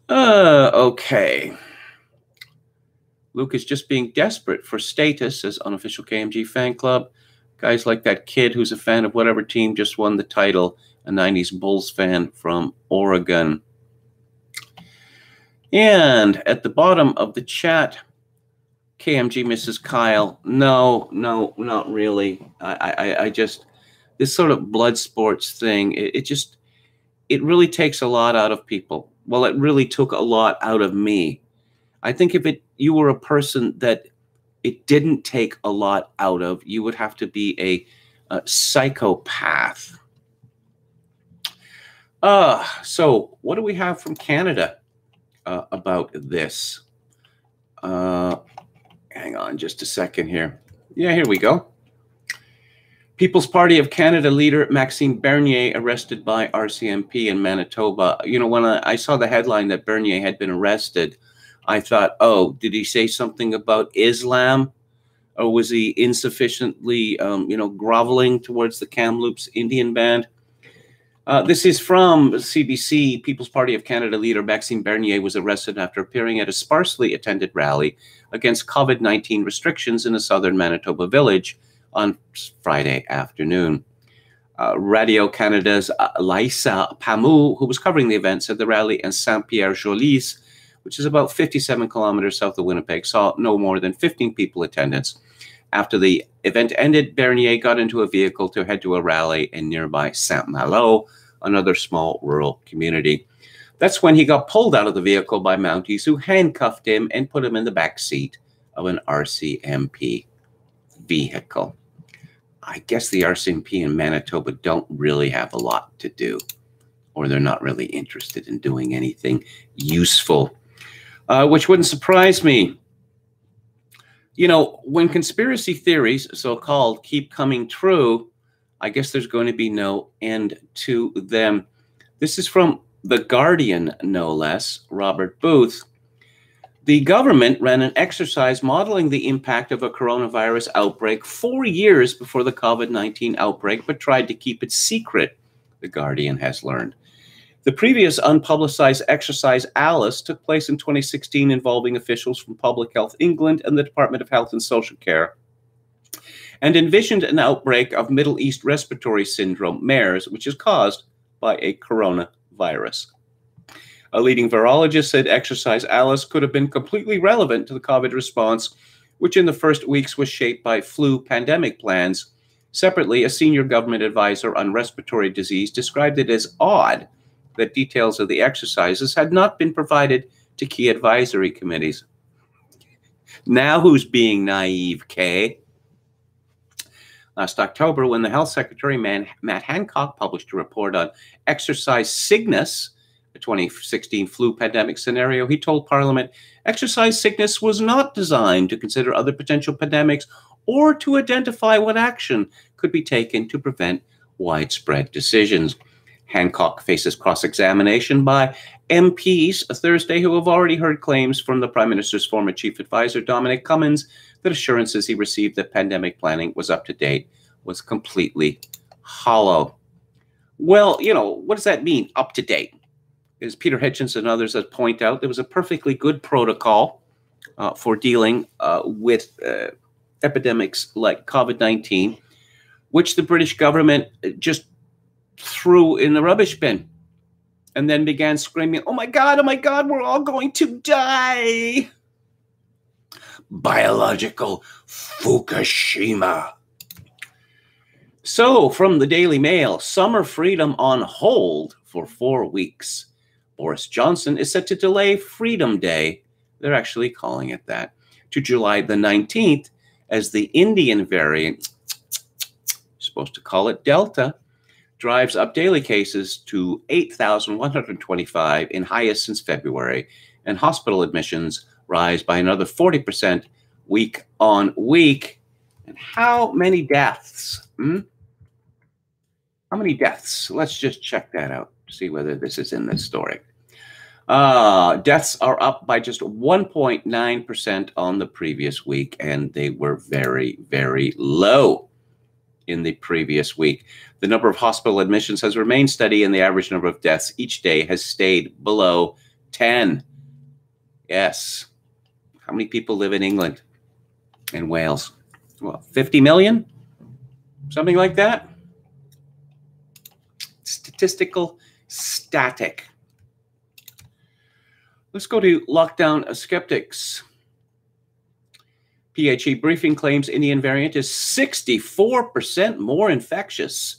Okay. Luke is just being desperate for status, says unofficial KMG fan club. Guys like that kid who's a fan of whatever team just won the title, a 90s Bulls fan from Oregon. And at the bottom of the chat, KMG Mrs. Kyle, no, not really. I just, this sort of blood sports thing, it really takes a lot out of people. Well, it really took a lot out of me. I think if you were a person that it didn't take a lot out of, you would have to be a psychopath. So what do we have from Canada about this? Hang on just a second here. Yeah, here we go. People's Party of Canada leader Maxime Bernier arrested by RCMP in Manitoba. You know, when I saw the headline that Bernier had been arrested, I thought, oh, did he say something about Islam? Or was he insufficiently, groveling towards the Kamloops Indian band? This is from CBC. People's Party of Canada leader Maxime Bernier was arrested after appearing at a sparsely attended rally against COVID-19 restrictions in a southern Manitoba village on Friday afternoon. Radio-Canada's Laïsa Pamou, who was covering the event, said the rally in Saint-Pierre-Jolis, which is about 57 kilometers south of Winnipeg, saw no more than 15 people attendance. After the event ended, Bernier got into a vehicle to head to a rally in nearby Saint-Malo, another small rural community. That's when he got pulled out of the vehicle by Mounties, who handcuffed him and put him in the back seat of an RCMP vehicle. I guess the RCMP in Manitoba don't really have a lot to do, or they're not really interested in doing anything useful, which wouldn't surprise me. You know, when conspiracy theories, so-called, keep coming true, I guess there's going to be no end to them. This is from The Guardian, no less, Robert Booth. The government ran an exercise modeling the impact of a coronavirus outbreak 4 years before the COVID-19 outbreak, but tried to keep it secret, The Guardian has learned. The previous unpublicized exercise, Alice, took place in 2016 involving officials from Public Health England and the Department of Health and Social Care, and envisioned an outbreak of Middle East respiratory syndrome, MERS, which is caused by a coronavirus. A leading virologist said exercise Alice could have been completely relevant to the COVID response, which in the first weeks was shaped by flu pandemic plans. Separately, a senior government advisor on respiratory disease described it as odd that details of the exercises had not been provided to key advisory committees. Now who's being naive, Kay? Last October, when the Health Secretary, Matt Hancock, published a report on exercise sickness, the 2016 flu pandemic scenario, he told Parliament exercise sickness was not designed to consider other potential pandemics or to identify what action could be taken to prevent widespread decisions. Hancock faces cross-examination by MPs Thursday who have already heard claims from the Prime Minister's former chief advisor, Dominic Cummings, that assurances he received that pandemic planning was up to date was completely hollow. Well, you know, what does that mean, up to date? As Peter Hitchens and others have pointed out, there was a perfectly good protocol for dealing with epidemics like COVID-19, which the British government just threw in the rubbish bin and then began screaming, oh my God, we're all going to die. Biological Fukushima. So, from the Daily Mail, summer freedom on hold for 4 weeks. Boris Johnson is set to delay Freedom Day, they're actually calling it that, to July the 19th as the Indian variant, supposed to call it Delta, drives up daily cases to 8,125 in highest since February, and hospital admissions rise by another 40% week on week. And how many deaths? How many deaths? Let's just check that out, see whether this is in this story. Deaths are up by just 1.9% on the previous week, and they were very, very low in the previous week. The number of hospital admissions has remained steady, and the average number of deaths each day has stayed below 10. Yes. How many people live in England and Wales? Well, 50 million? Something like that? Statistical static. Let's go to lockdown skeptics. PHE briefing claims Indian variant is 64% more infectious,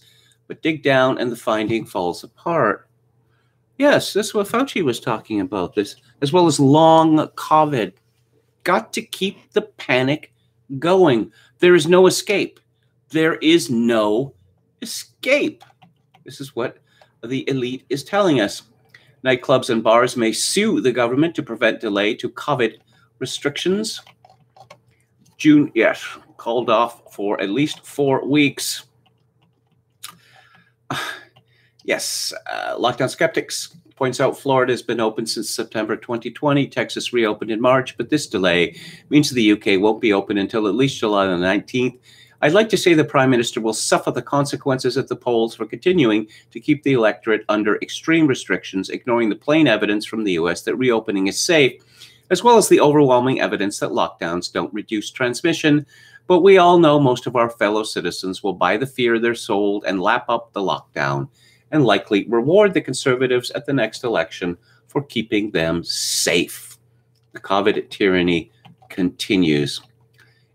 but dig down and the finding falls apart. Yes, this is what Fauci was talking about, this, as well as long COVID. Got to keep the panic going. There is no escape. There is no escape. This is what the elite is telling us. Nightclubs and bars may sue the government to prevent delay to COVID restrictions. June, yes, called off for at least 4 weeks. Yes, lockdown skeptics points out Florida has been open since September 2020. Texas reopened in March, but this delay means the UK won't be open until at least July the 19th. I'd like to say the Prime Minister will suffer the consequences at the polls for continuing to keep the electorate under extreme restrictions, ignoring the plain evidence from the US that reopening is safe, as well as the overwhelming evidence that lockdowns don't reduce transmission. But we all know most of our fellow citizens will buy the fear they're sold and lap up the lockdown, and likely reward the Conservatives at the next election for keeping them safe. The COVID tyranny continues.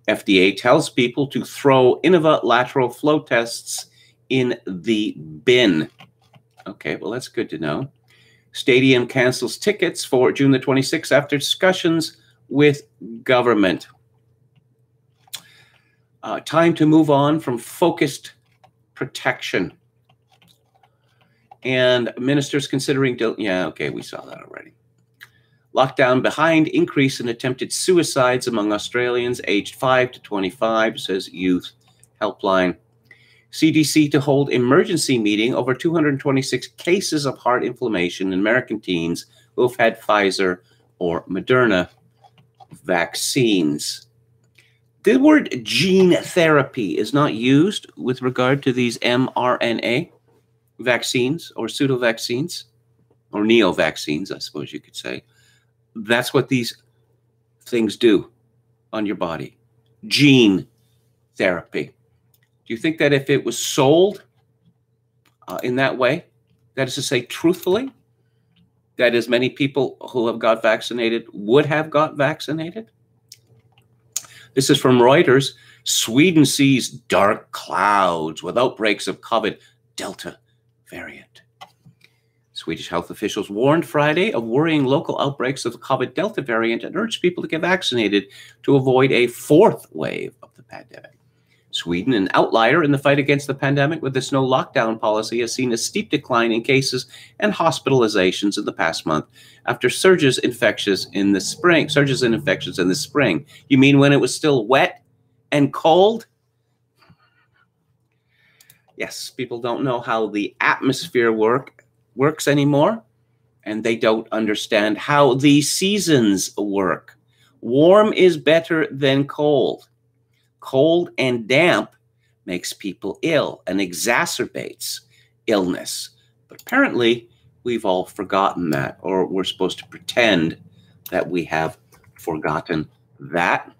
FDA tells people to throw Innova lateral flow tests in the bin. Okay, well, that's good to know. Stadium cancels tickets for June the 26th after discussions with government. Time to move on from focused protection. And ministers considering, yeah, okay, we saw that already. Lockdown behind increase in attempted suicides among Australians aged 5 to 25, says Youth Helpline. CDC to hold emergency meeting over 226 cases of heart inflammation in American teens who have had Pfizer or Moderna vaccines. The word gene therapy is not used with regard to these mRNA vaccines or pseudo-vaccines or neo-vaccines, I suppose you could say. That's what these things do on your body. Gene therapy. Do you think that if it was sold in that way, that is to say, truthfully, that as many people who have got vaccinated would have got vaccinated? This is from Reuters. Sweden sees dark clouds with outbreaks of COVID Delta variant. Swedish health officials warned Friday of worrying local outbreaks of the COVID Delta variant and urged people to get vaccinated to avoid a fourth wave of the pandemic. Sweden, an outlier in the fight against the pandemic with its no lockdown policy, has seen a steep decline in cases and hospitalizations in the past month after surges in infections in the spring. You mean when it was still wet and cold? Yes, people don't know how the atmosphere works anymore, and they don't understand how the seasons work. Warm is better than cold. Cold and damp makes people ill and exacerbates illness. But apparently, we've all forgotten that, or we're supposed to pretend that we have forgotten that.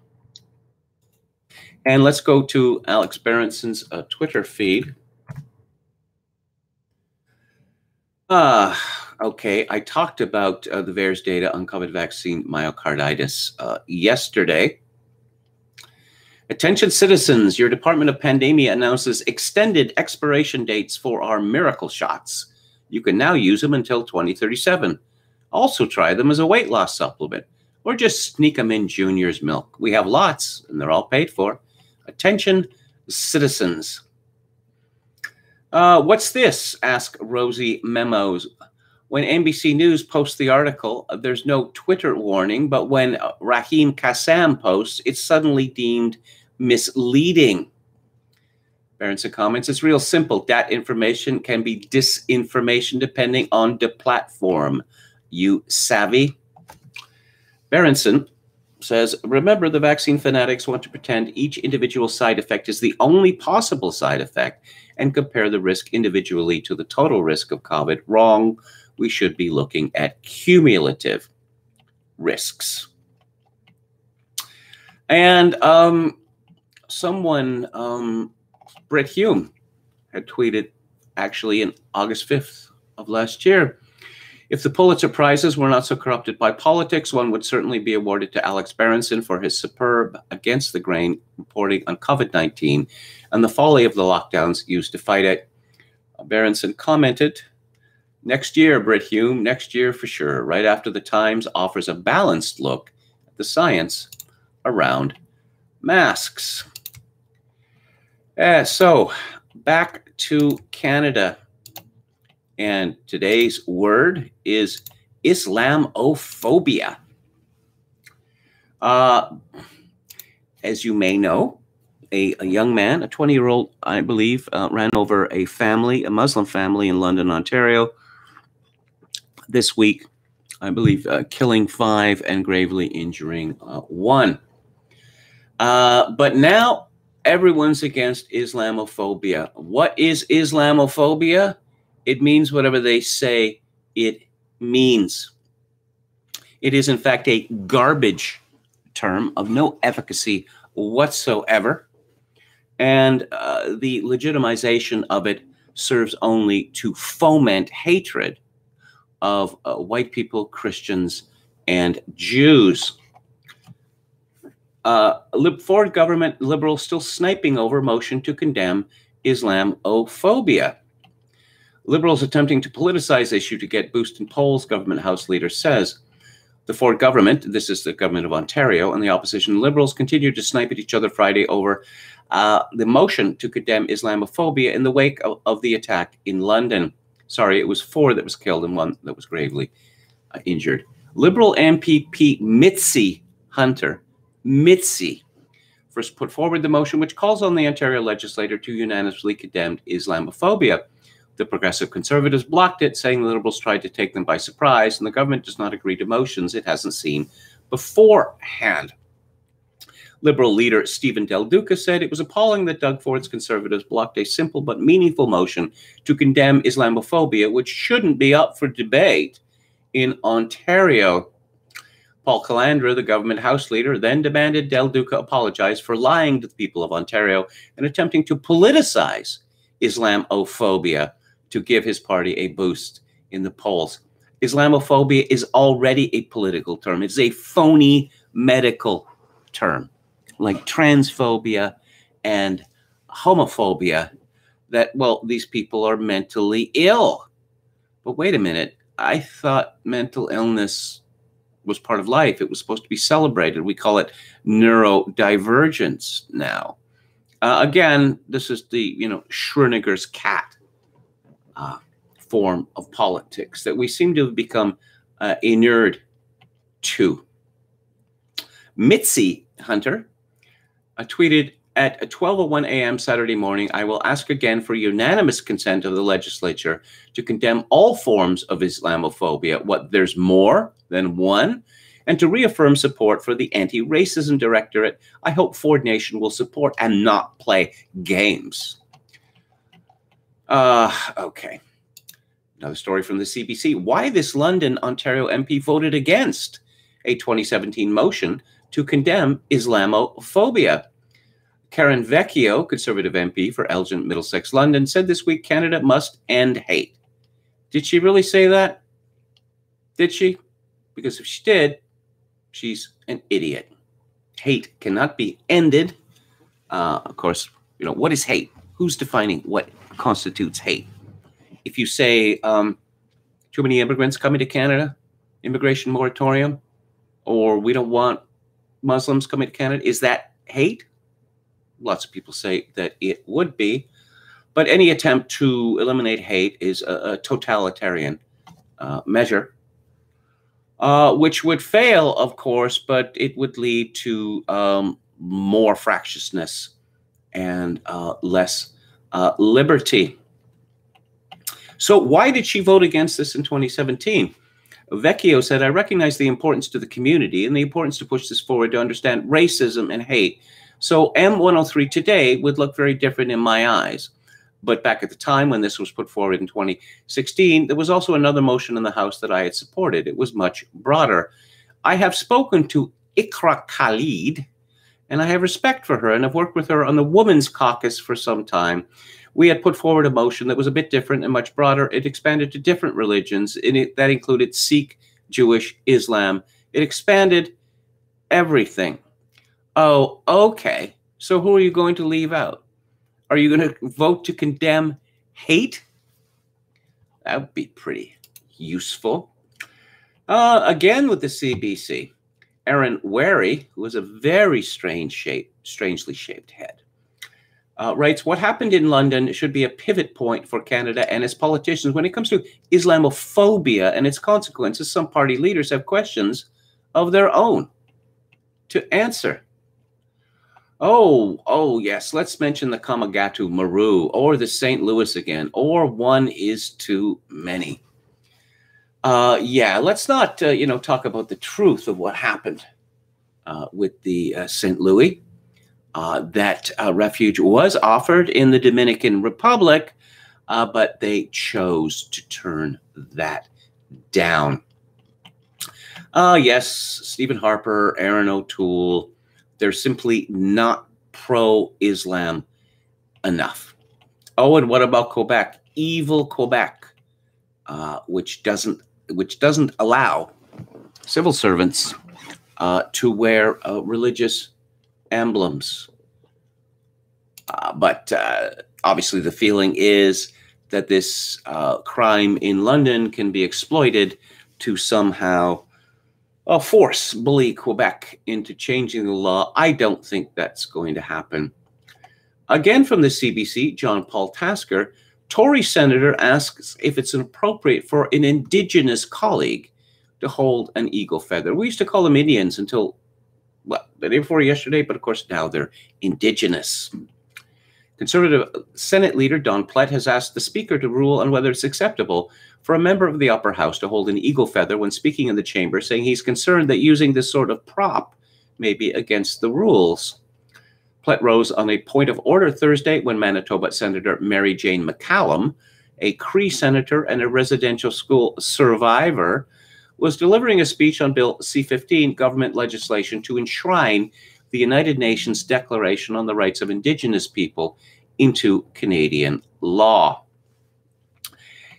And let's go to Alex Berenson's Twitter feed. Okay, I talked about the VAERS data on COVID vaccine myocarditis yesterday. Attention citizens, your Department of Pandemia announces extended expiration dates for our miracle shots. You can now use them until 2037. Also try them as a weight loss supplement, or just sneak them in Junior's milk. We have lots, and they're all paid for. Attention citizens. What's this? Ask Rosie Memos. When NBC News posts the article, there's no Twitter warning, but when Rahim Kassam posts, it's suddenly deemed misleading. Berenson comments, it's real simple. That information can be disinformation depending on the platform. You savvy? Berenson says, remember, the vaccine fanatics want to pretend each individual side effect is the only possible side effect and compare the risk individually to the total risk of COVID. Wrong. We should be looking at cumulative risks. And someone, Brett Hume, had tweeted actually in August 5th of last year, if the Pulitzer Prizes were not so corrupted by politics, one would certainly be awarded to Alex Berenson for his superb against-the-grain reporting on COVID-19 and the folly of the lockdowns used to fight it. Berenson commented, next year, Brett Hume, next year for sure, right after the Times offers a balanced look at the science around masks. So, back to Canada. And today's word is Islamophobia. As you may know, a young man, a 20-year-old, I believe, ran over a family, a Muslim family in London, Ontario, this week, I believe, killing 5 and gravely injuring 1. But now everyone's against Islamophobia. What is Islamophobia? It means whatever they say it means. It is, in fact, a garbage term of no efficacy whatsoever. And the legitimization of it serves only to foment hatred of white people, Christians, and Jews. Ford government liberals still sniping over motion to condemn Islamophobia. Liberals attempting to politicize issue to get boost in polls, government House leader says. The Ford government, this is the government of Ontario, and the opposition Liberals continued to snipe at each other Friday over the motion to condemn Islamophobia in the wake of the attack in London. Sorry, it was 4 that was killed and 1 that was gravely injured. Liberal MPP Mitzi Hunter, first put forward the motion which calls on the Ontario legislature to unanimously condemn Islamophobia. The Progressive Conservatives blocked it, saying the Liberals tried to take them by surprise, and the government does not agree to motions it hasn't seen beforehand. Liberal leader Stephen Del Duca said it was appalling that Doug Ford's Conservatives blocked a simple but meaningful motion to condemn Islamophobia, which shouldn't be up for debate in Ontario. Paul Calandra, the government House leader, then demanded Del Duca apologize for lying to the people of Ontario and attempting to politicize Islamophobia to give his party a boost in the polls. Islamophobia is already a political term. It's a phony medical term, like transphobia and homophobia, that, well, these people are mentally ill. But wait a minute. I thought mental illness was part of life. It was supposed to be celebrated. We call it neurodivergence now. Again, this is the, Schrodinger's cat form of politics that we seem to have become inured to. Mitzi Hunter tweeted, at 12:01 a.m. Saturday morning, I will ask again for unanimous consent of the legislature to condemn all forms of Islamophobia. There's more than one, and to reaffirm support for the Anti-Racism Directorate. I hope Ford Nation will support and not play games. Okay. Another story from the CBC. Why this London, Ontario MP voted against a 2017 motion to condemn Islamophobia. Karen Vecchio, Conservative MP for Elgin, Middlesex, London, said this week Canada must end hate. Did she really say that? Did she? Because if she did, she's an idiot. Hate cannot be ended. Of course, what is hate? Who's defining what constitutes hate? If you say too many immigrants coming to Canada, immigration moratorium, or we don't want Muslims coming to Canada, is that hate? Lots of people say that it would be, but any attempt to eliminate hate is a totalitarian measure, which would fail, of course, but it would lead to more fractiousness and less liberty. So why did she vote against this in 2017? Vecchio said, I recognize the importance to the community and the importance to push this forward to understand racism and hate. So M103 today would look very different in my eyes. But back at the time when this was put forward in 2016, there was also another motion in the House that I had supported. It was much broader. I have spoken to Ikra Khalid, and I have respect for her, and I've worked with her on the Women's Caucus for some time. We had put forward a motion that was a bit different and much broader. It expanded to different religions. That included Sikh, Jewish, Islam. It expanded everything. Oh, okay. So who are you going to leave out? Are you going to vote to condemn hate? That would be pretty useful. Again with the CBC, Aaron Wary, who has a very strangely shaped head, writes, what happened in London should be a pivot point for Canada and its politicians. When it comes to Islamophobia and its consequences, some party leaders have questions of their own to answer. Oh, yes. Let's mention the Kamagatu Maru or the St. Louis again, or one is too many. Yeah, let's not, talk about the truth of what happened with the St. Louis. That refuge was offered in the Dominican Republic, but they chose to turn that down. Yes, Stephen Harper, Aaron O'Toole, they're simply not pro-Islam enough. Oh, and what about Quebec? Evil Quebec, which doesn't allow civil servants to wear religious emblems. But obviously the feeling is that this crime in London can be exploited to somehow bully Quebec into changing the law. I don't think that's going to happen. Again from the CBC, John Paul Tasker, Tory senator asks if it's appropriate for an Indigenous colleague to hold an eagle feather. We used to call them Indians until, the day before yesterday, but of course now they're Indigenous. Conservative Senate leader Don Plett has asked the Speaker to rule on whether it's acceptable for a member of the upper house to hold an eagle feather when speaking in the chamber, saying he's concerned that using this sort of prop may be against the rules. Plett rose on a point of order Thursday when Manitoba Senator Mary Jane McCallum, a Cree senator and a residential school survivor, was delivering a speech on Bill C-15, government legislation to enshrine the United Nations Declaration on the Rights of Indigenous People into Canadian law.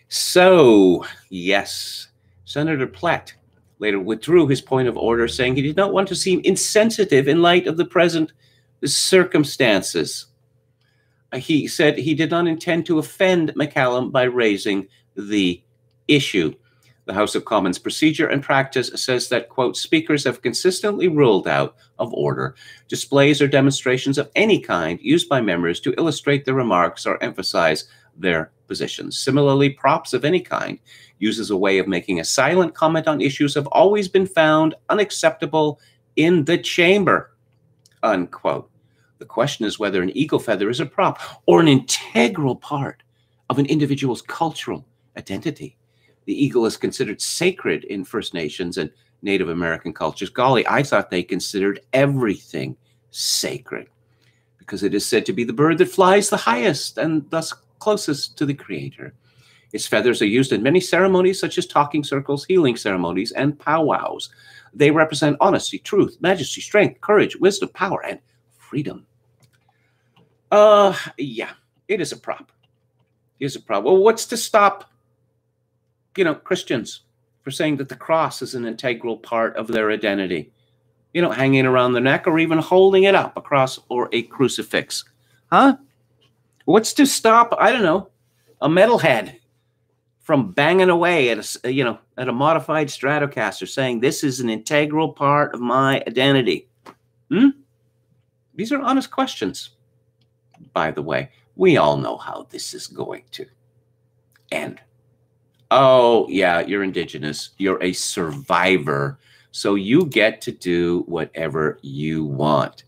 So, yes, Senator Plett later withdrew his point of order, saying he did not want to seem insensitive in light of the present circumstances. He said he did not intend to offend McCallum by raising the issue. The House of Commons procedure and practice says that, quote, speakers have consistently ruled out of order displays or demonstrations of any kind used by members to illustrate their remarks or emphasize their positions. Similarly, props of any kind used as a way of making a silent comment on issues have always been found unacceptable in the chamber, unquote. The question is whether an eagle feather is a prop or an integral part of an individual's cultural identity. The eagle is considered sacred in First Nations and Native American cultures. Golly, I thought they considered everything sacred because it is said to be the bird that flies the highest and thus closest to the Creator. Its feathers are used in many ceremonies such as talking circles, healing ceremonies, and powwows. They represent honesty, truth, majesty, strength, courage, wisdom, power, and freedom. Yeah, it is a prop. It is a prop. Well, what's to stop Christians for saying that the cross is an integral part of their identity, hanging around the neck or even holding it up, a cross or a crucifix? Huh? What's to stop, I don't know, a metalhead from banging away at a modified Stratocaster saying this is an integral part of my identity? These are honest questions. By the way, we all know how this is going to end. Oh, yeah, you're Indigenous. You're a survivor. So you get to do whatever you want.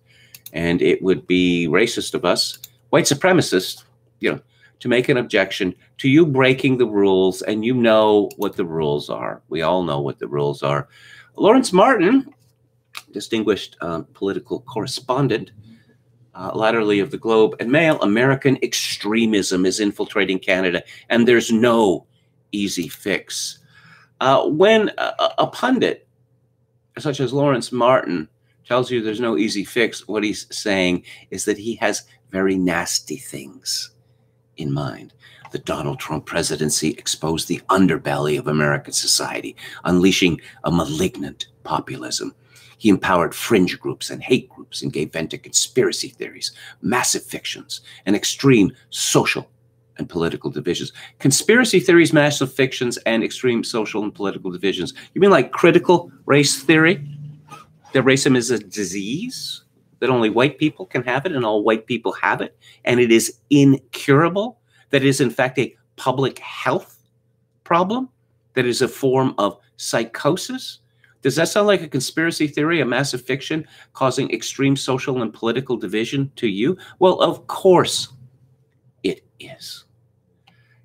And it would be racist of us, white supremacist, to make an objection to you breaking the rules. And you know what the rules are. We all know what the rules are. Lawrence Martin, distinguished political correspondent, latterly of the Globe and Mail, American extremism is infiltrating Canada, and there's no easy fix. When a pundit such as Lawrence Martin tells you there's no easy fix, what he's saying is that he has very nasty things in mind. The Donald Trump presidency exposed the underbelly of American society, unleashing a malignant populism. He empowered fringe groups and hate groups and gave vent to conspiracy theories, massive fictions, and extreme social and political divisions. Conspiracy theories, massive fictions, and extreme social and political divisions. You mean like critical race theory? That racism is a disease? That only white people can have it and all white people have it? And it is incurable? That it is in fact a public health problem? That is a form of psychosis? Does that sound like a conspiracy theory, a massive fiction causing extreme social and political division to you? Well, of course it is.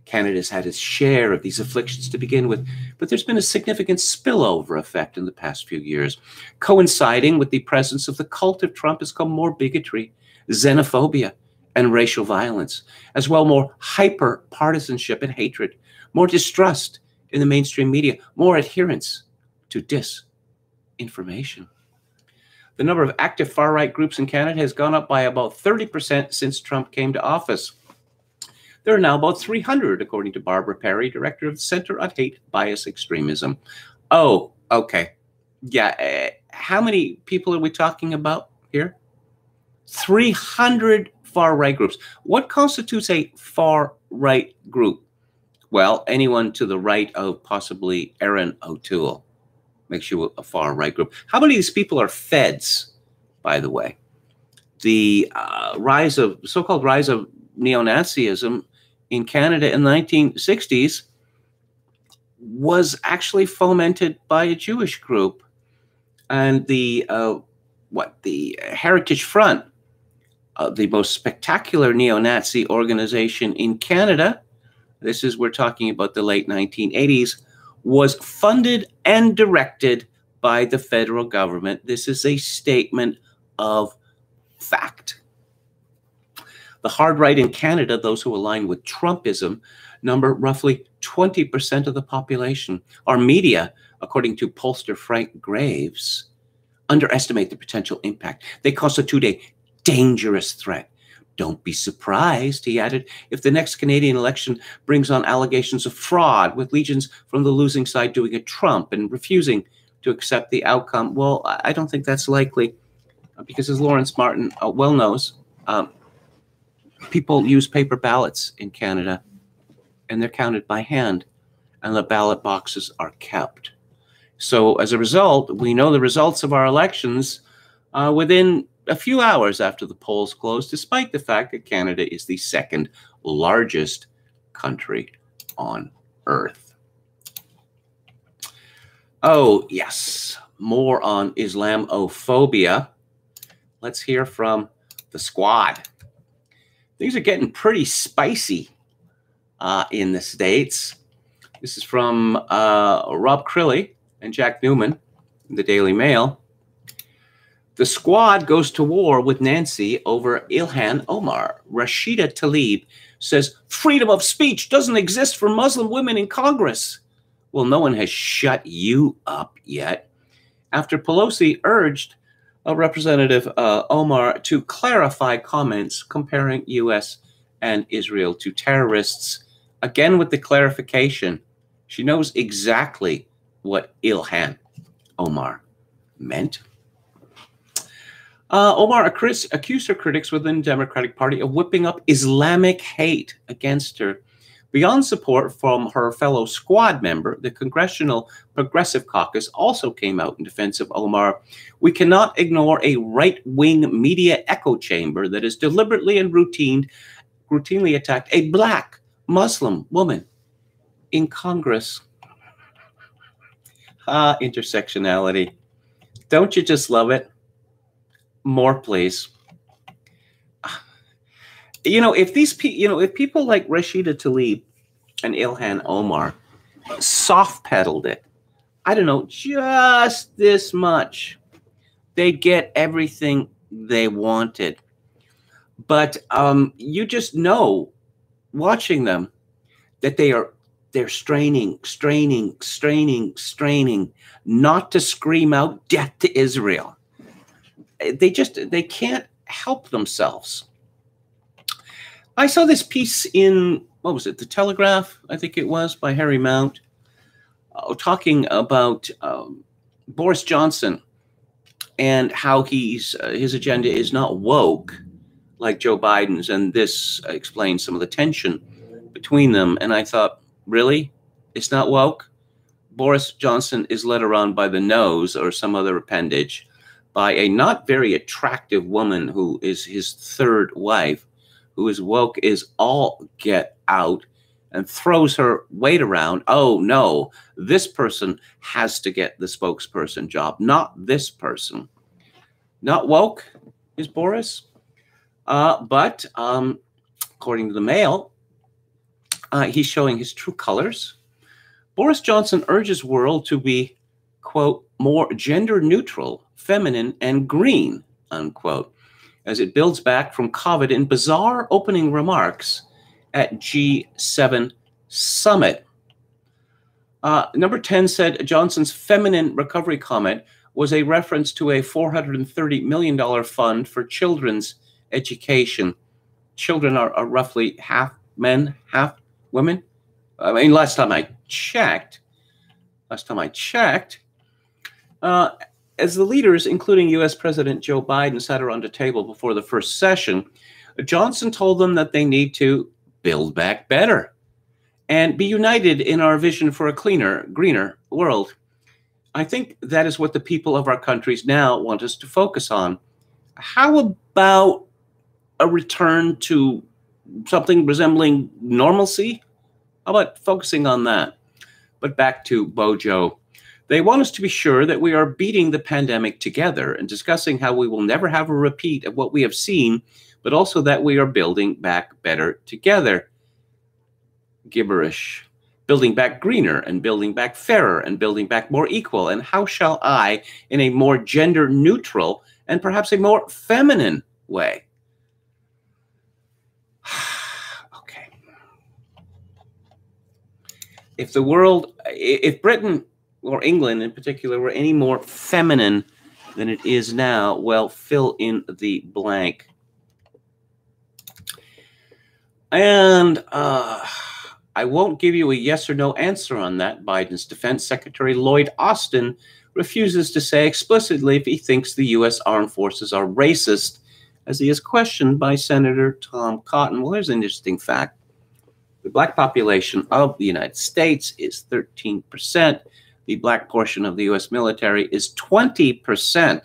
Canada's had its share of these afflictions to begin with, but there's been a significant spillover effect in the past few years. Coinciding with the presence of the cult of Trump has come more bigotry, xenophobia, and racial violence, as well more hyper-partisanship and hatred, more distrust in the mainstream media, more adherence to disinformation. The number of active far-right groups in Canada has gone up by about 30% since Trump came to office. There are now about 300, according to Barbara Perry, director of the Center on Hate, Bias, Extremism. Oh, okay. Yeah, how many people are we talking about here? 300 far-right groups. What constitutes a far-right group? Well, anyone to the right of possibly Erin O'Toole makes you a far-right group. How many of these people are feds, by the way? The so-called rise of neo-Nazism in Canada in the 1960s was actually fomented by a Jewish group. And the Heritage Front, the most spectacular neo-Nazi organization in Canada, we're talking about the late 1980s, was funded and directed by the federal government. This is a statement of fact. The hard right in Canada, those who align with Trumpism, number roughly 20% of the population. Our media, according to pollster Frank Graves, underestimate the potential impact. They constitute a dangerous threat. Don't be surprised, he added, if the next Canadian election brings on allegations of fraud, with legions from the losing side doing a Trump and refusing to accept the outcome. Well, I don't think that's likely, because as Lawrence Martin well knows, people use paper ballots in Canada, and they're counted by hand. and the ballot boxes are kept. So as a result, we know the results of our elections within a few hours after the polls close, despite the fact that Canada is the second largest country on Earth. Oh, yes, more on Islamophobia. Let's hear from the squad. Things are getting pretty spicy in the States. This is from Rob Crilly and Jack Newman in the Daily Mail. The squad goes to war with Nancy over Ilhan Omar. Rashida Tlaib says freedom of speech doesn't exist for Muslim women in Congress. Well, no one has shut you up yet. After Pelosi urged Representative Omar to clarify comments comparing U.S. and Israel to terrorists, again with the clarification, she knows exactly what Ilhan Omar meant. Omar accused her critics within the Democratic Party of whipping up Islamic hate against her. Beyond support from her fellow squad member, the Congressional Progressive Caucus also came out in defense of Omar. We cannot ignore a right-wing media echo chamber that has deliberately and routinely attacked a black Muslim woman in Congress. Intersectionality. Don't you just love it? More, please. If if people like Rashida Tlaib and Ilhan Omar soft pedaled it, I don't know, just this much, they'd get everything they wanted. But you just know, watching them, that they're straining not to scream out death to Israel. They can't help themselves. I saw this piece in, what was it, The Telegraph, I think it was, by Harry Mount, talking about Boris Johnson and how his agenda is not woke like Joe Biden's, and this explains some of the tension between them. And I thought, really? It's not woke? Boris Johnson is led around by the nose or some other appendage by a not very attractive woman who is his third wife, who is woke is all get out and throws her weight around. Oh, no, this person has to get the spokesperson job, not this person. Not woke is Boris. But according to the Mail, he's showing his true colors. Boris Johnson urges world to be, quote, more gender neutral, feminine, and green, unquote, as it builds back from COVID in bizarre opening remarks at G7 summit. Number 10 said Johnson's feminine recovery comment was a reference to a $430 million fund for children's education. Children are roughly half men, half women. I mean, last time I checked, as the leaders, including U.S. President Joe Biden, sat around a table before the first session, Johnson told them that they need to build back better and be united in our vision for a cleaner, greener world. I think that is what the people of our countries now want us to focus on. How about a return to something resembling normalcy? How about focusing on that? But back to Bojo. They want us to be sure that we are beating the pandemic together and discussing how we will never have a repeat of what we have seen, but also that we are building back better together. Gibberish. Building back greener and building back fairer and building back more equal. And how shall I, in a more gender neutral and perhaps a more feminine way? Okay. If Britain or England in particular were any more feminine than it is now, well, fill in the blank. And I won't give you a yes or no answer on that. Biden's Defense Secretary Lloyd Austin refuses to say explicitly if he thinks the U.S. armed forces are racist, as he is questioned by Senator Tom Cotton. Well, here's an interesting fact. The black population of the United States is 13%. The black portion of the U.S. military is 20%,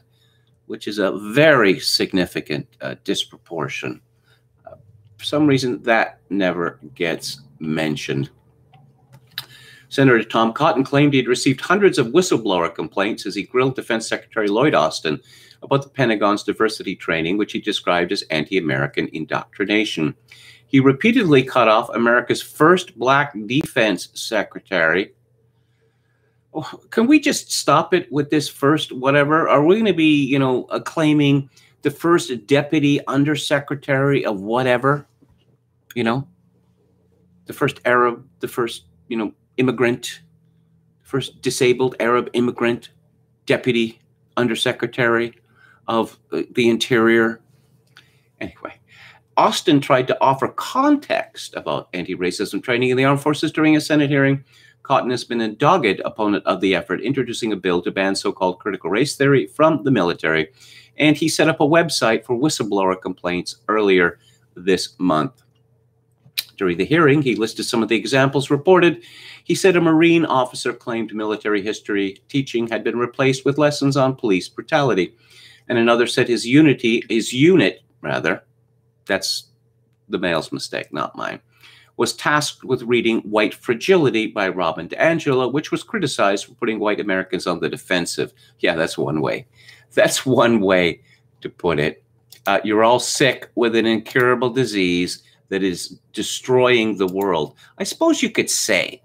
which is a very significant disproportion. For some reason, that never gets mentioned. Senator Tom Cotton claimed he'd received hundreds of whistleblower complaints as he grilled Defense Secretary Lloyd Austin about the Pentagon's diversity training, which he described as anti-American indoctrination. He repeatedly cut off America's first black defense secretary. Oh, can we just stop it with this first whatever? Are we going to be, acclaiming the first deputy undersecretary of whatever? The first Arab, the first, immigrant, first disabled Arab immigrant deputy undersecretary of the Interior. Anyway, Austin tried to offer context about anti-racism training in the armed forces during a Senate hearing. Cotton has been a dogged opponent of the effort, introducing a bill to ban so-called critical race theory from the military. And he set up a website for whistleblower complaints earlier this month. During the hearing, he listed some of the examples reported. He said a Marine officer claimed military history teaching had been replaced with lessons on police brutality. And another said his unit, that's the male's mistake, not mine, was tasked with reading White Fragility by Robin DiAngelo, which was criticized for putting white Americans on the defensive. Yeah, that's one way. That's one way to put it. You're all sick with an incurable disease that is destroying the world. I suppose you could say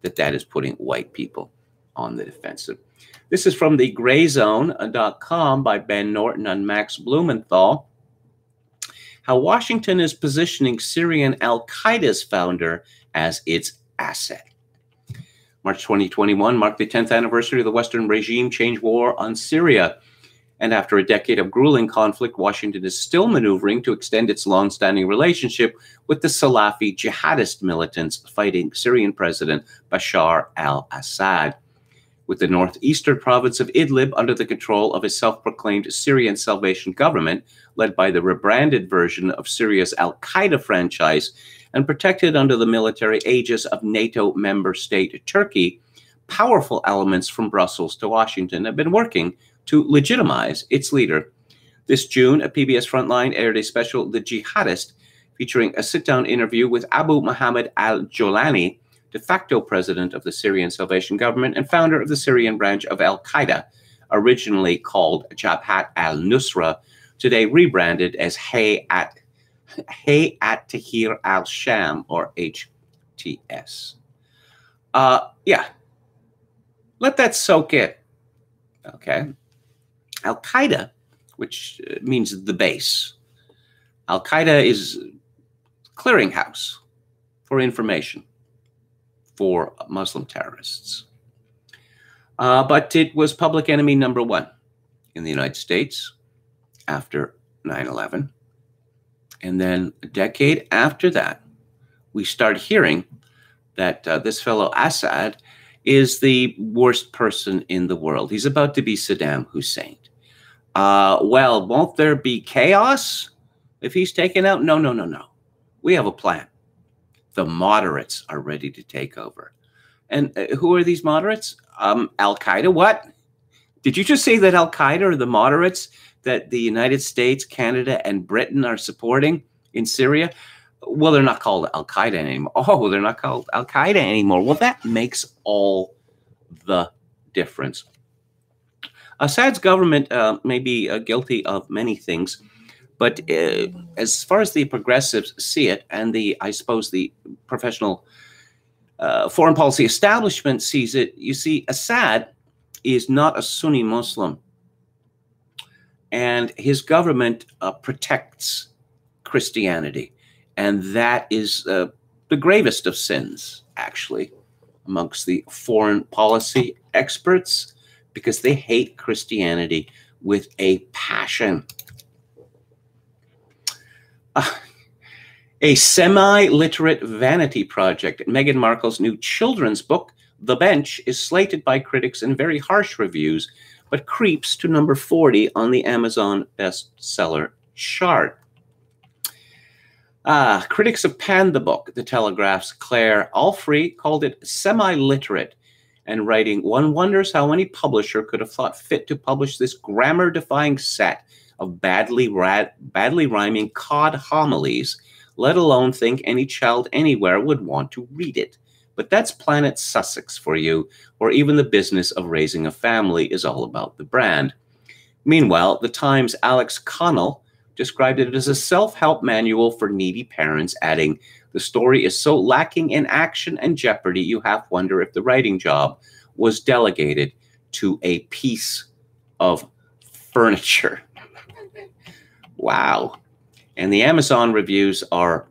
that that is putting white people on the defensive. This is from the grayzone.com by Ben Norton and Max Blumenthal. How Washington is positioning Syrian al-Qaeda's founder as its asset. March 2021 marked the 10th anniversary of the Western regime change war on Syria. And after a decade of grueling conflict, Washington is still maneuvering to extend its long-standing relationship with the Salafi jihadist militants fighting Syrian President Bashar al-Assad. With the northeastern province of Idlib under the control of a self-proclaimed Syrian Salvation Government, led by the rebranded version of Syria's al-Qaeda franchise, and protected under the military aegis of NATO member state Turkey, powerful elements from Brussels to Washington have been working to legitimize its leader. This June, a PBS Frontline aired a special The Jihadist, featuring a sit-down interview with Abu Muhammad al-Jolani, de facto president of the Syrian Salvation Government and founder of the Syrian branch of al-Qaeda, originally called Jabhat al-Nusra, today rebranded as Hayat Tahrir al-Sham, or HTS. Yeah, let that soak in, okay? Al-Qaeda, which means the base. Al-Qaeda is clearinghouse for information for Muslim terrorists. But it was public enemy number one in the United States after 9/11. And then a decade after that, we start hearing that this fellow Assad is the worst person in the world. He's about to be Saddam Hussein. Well, won't there be chaos if he's taken out? No. We have a plan. The moderates are ready to take over. And who are these moderates? Al-Qaeda. What? Did you just say that Al-Qaeda are the moderates that the United States, Canada, and Britain are supporting in Syria? Well, they're not called Al-Qaeda anymore. Oh, they're not called Al-Qaeda anymore. Well, that makes all the difference. Assad's government may be guilty of many things, but as far as the progressives see it, and I suppose the professional foreign policy establishment sees it, you see, Assad is not a Sunni Muslim, and his government protects Christianity, and that is the gravest of sins, actually, amongst the foreign policy experts, because they hate Christianity with a passion. A semi-literate vanity project, Meghan Markle's new children's book, The Bench, is slated by critics in very harsh reviews, but creeps to number 40 on the Amazon bestseller chart. Critics of Pan the Book, The Telegraph's Claire Alfrey, called it semi-literate, and writing, "One wonders how any publisher could have thought fit to publish this grammar-defying set of badly rhyming cod homilies, let alone think any child anywhere would want to read it. But that's Planet Sussex for you, or even the business of raising a family is all about the brand." Meanwhile, The Times' Alex Connell described it as a self-help manual for needy parents, adding, "The story is so lacking in action and jeopardy, you half wonder if the writing job was delegated to a piece of furniture." Wow. And the Amazon reviews are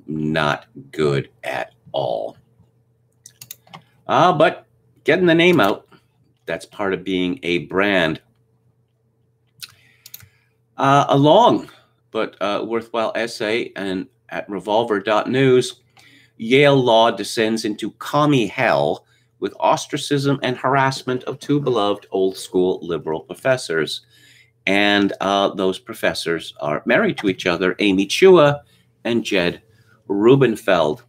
not good at all. But getting the name out, that's part of being a brand. A long but worthwhile essay and at revolver.news, Yale law descends into commie hell with ostracism and harassment of two beloved old school liberal professors. And those professors are married to each other, Amy Chua and Jed Rubenfeld.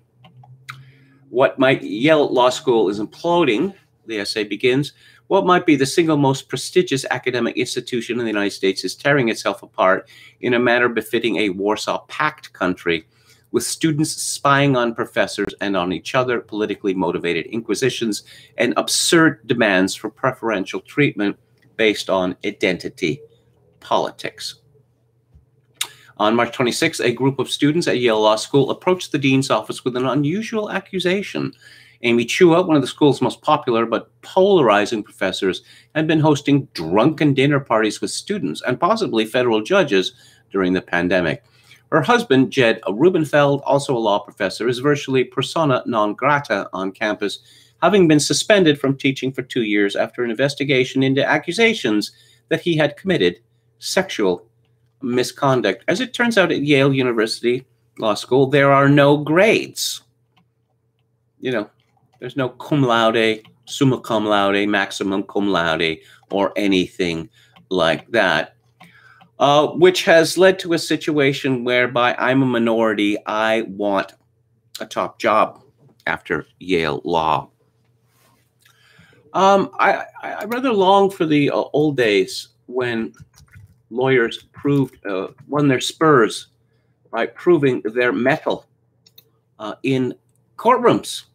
Yale Law School is imploding, the essay begins. What might be the single most prestigious academic institution in the United States is tearing itself apart in a manner befitting a Warsaw Pact country, with students spying on professors and on each other, politically motivated inquisitions, and absurd demands for preferential treatment based on identity politics. On March 26, a group of students at Yale Law School approached the dean's office with an unusual accusation. Amy Chua, one of the school's most popular but polarizing professors, had been hosting drunken dinner parties with students and possibly federal judges during the pandemic. Her husband, Jed Rubenfeld, also a law professor, is virtually persona non grata on campus, having been suspended from teaching for 2 years after an investigation into accusations that he had committed sexual misconduct. As it turns out, at Yale University Law School, there are no grades. You know, there's no cum laude, summa cum laude, maximum cum laude, or anything like that, which has led to a situation whereby I'm a minority. I want a top job after Yale Law. I rather long for the old days when lawyers won their spurs by proving their mettle in courtrooms.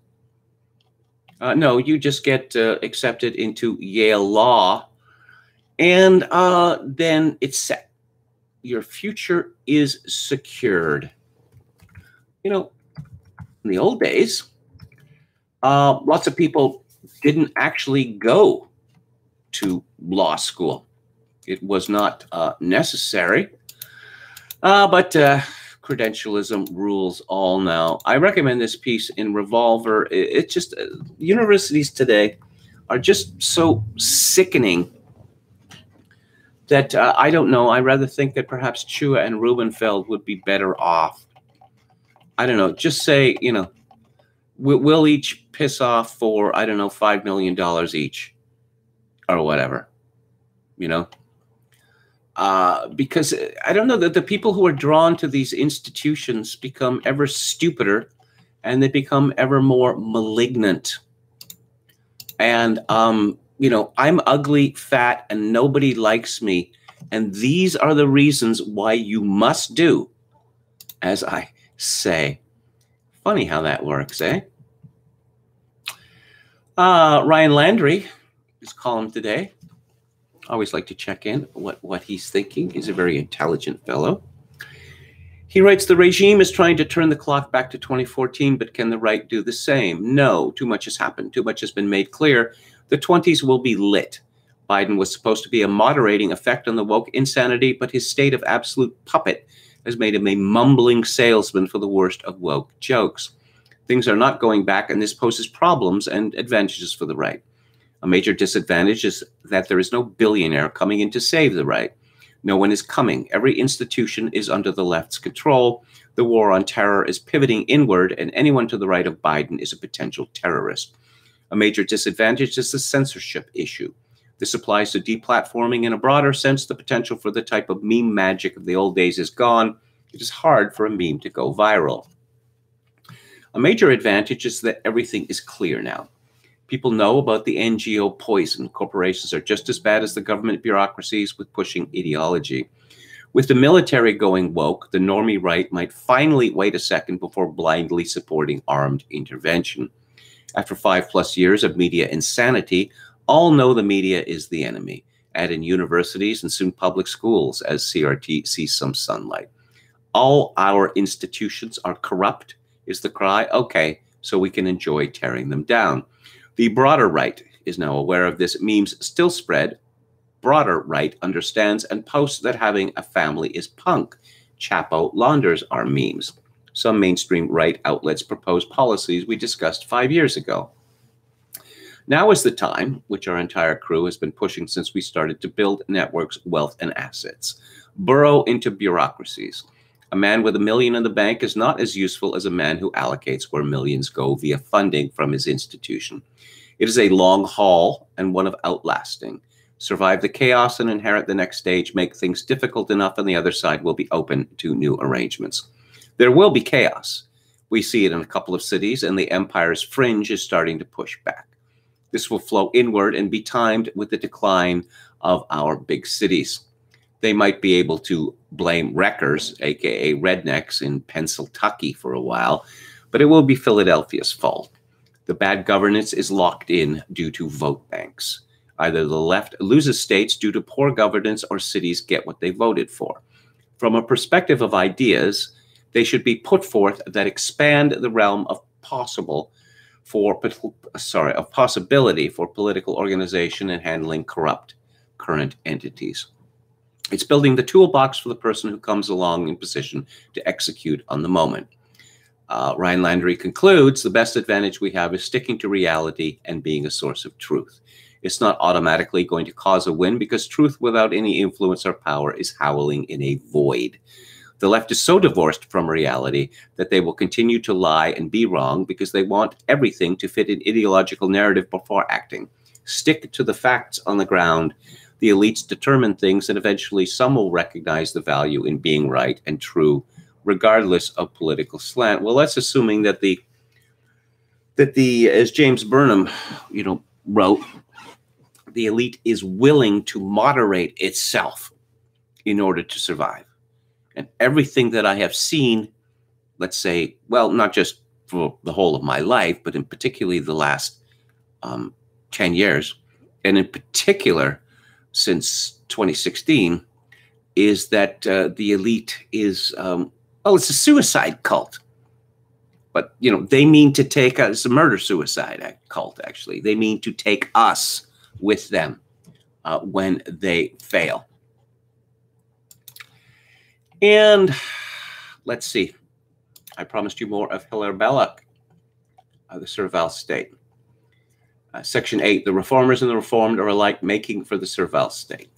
No, you just get accepted into Yale Law, and then it's set. Your future is secured. You know, in the old days, lots of people didn't actually go to law school. It was not necessary, but credentialism rules all now. I recommend this piece in Revolver. It's just universities today are just so sickening that I don't know. I rather think that perhaps Chua and Rubenfeld would be better off. I don't know. Just say, you know, we'll each piss off for, I don't know, $5 million each or whatever, you know. Because I don't know, that the people who are drawn to these institutions become ever stupider and they become ever more malignant. And, you know, I'm ugly, fat, and nobody likes me. And these are the reasons why you must do as I say. Funny how that works, eh? Ryan Landry, his column today. Always like to check in what he's thinking. He's a very intelligent fellow. He writes, the regime is trying to turn the clock back to 2014, but can the right do the same? No, too much has happened. Too much has been made clear. The 20s will be lit. Biden was supposed to be a moderating effect on the woke insanity, but his state of absolute puppet has made him a mumbling salesman for the worst of woke jokes. Things are not going back, and this poses problems and advantages for the right. A major disadvantage is that there is no billionaire coming in to save the right. No one is coming. Every institution is under the left's control. The war on terror is pivoting inward, and anyone to the right of Biden is a potential terrorist. A major disadvantage is the censorship issue. This applies to deplatforming in a broader sense. The potential for the type of meme magic of the old days is gone. It is hard for a meme to go viral. A major advantage is that everything is clear now. People know about the NGO poison. Corporations are just as bad as the government bureaucracies with pushing ideology. With the military going woke, the normie right might finally wait a second before blindly supporting armed intervention. After 5+ years of media insanity, all know the media is the enemy. Add in universities and soon public schools as CRT sees some sunlight. All our institutions are corrupt, is the cry. Okay, so we can enjoy tearing them down. The broader right is now aware of this. Memes still spread. Broader right understands and posts that having a family is punk. Chapo launders are memes. Some mainstream right outlets propose policies we discussed 5 years ago. Now is the time, which our entire crew has been pushing since we started, to build networks, wealth, and assets. Burrow into bureaucracies. A man with $1 million in the bank is not as useful as a man who allocates where millions go via funding from his institution. It is a long haul and one of outlasting. Survive the chaos and inherit the next stage. Make things difficult enough, and the other side will be open to new arrangements. There will be chaos. We see it in a couple of cities, and the empire's fringe is starting to push back. This will flow inward and be timed with the decline of our big cities. They might be able to blame wreckers, aka rednecks, in Pennsylvania for a while, but it will be Philadelphia's fault. The bad governance is locked in due to vote banks. Either the left loses states due to poor governance, or cities get what they voted for. From a perspective of ideas, they should be put forth that expand the realm of possibility for political organization and handling corrupt current entities. It's building the toolbox for the person who comes along in position to execute on the moment. Ryan Landry concludes, the best advantage we have is sticking to reality and being a source of truth. It's not automatically going to cause a win, because truth without any influence or power is howling in a void. The left is so divorced from reality that they will continue to lie and be wrong because they want everything to fit an ideological narrative before acting. Stick to the facts on the ground. The elites determine things, and eventually some will recognize the value in being right and true, regardless of political slant. Well, that's assuming that as James Burnham, wrote, the elite is willing to moderate itself in order to survive. And everything that I have seen, let's say, well, not just for the whole of my life, but in particularly the last 10 years, and in particular since 2016, is that the elite is, it's a suicide cult. But, they mean to take us, it's a murder-suicide cult, actually. They mean to take us with them when they fail. And let's see. I promised you more of Hilaire Belloc, the servile state. Section 8, the reformers and the reformed are alike making for the servile state.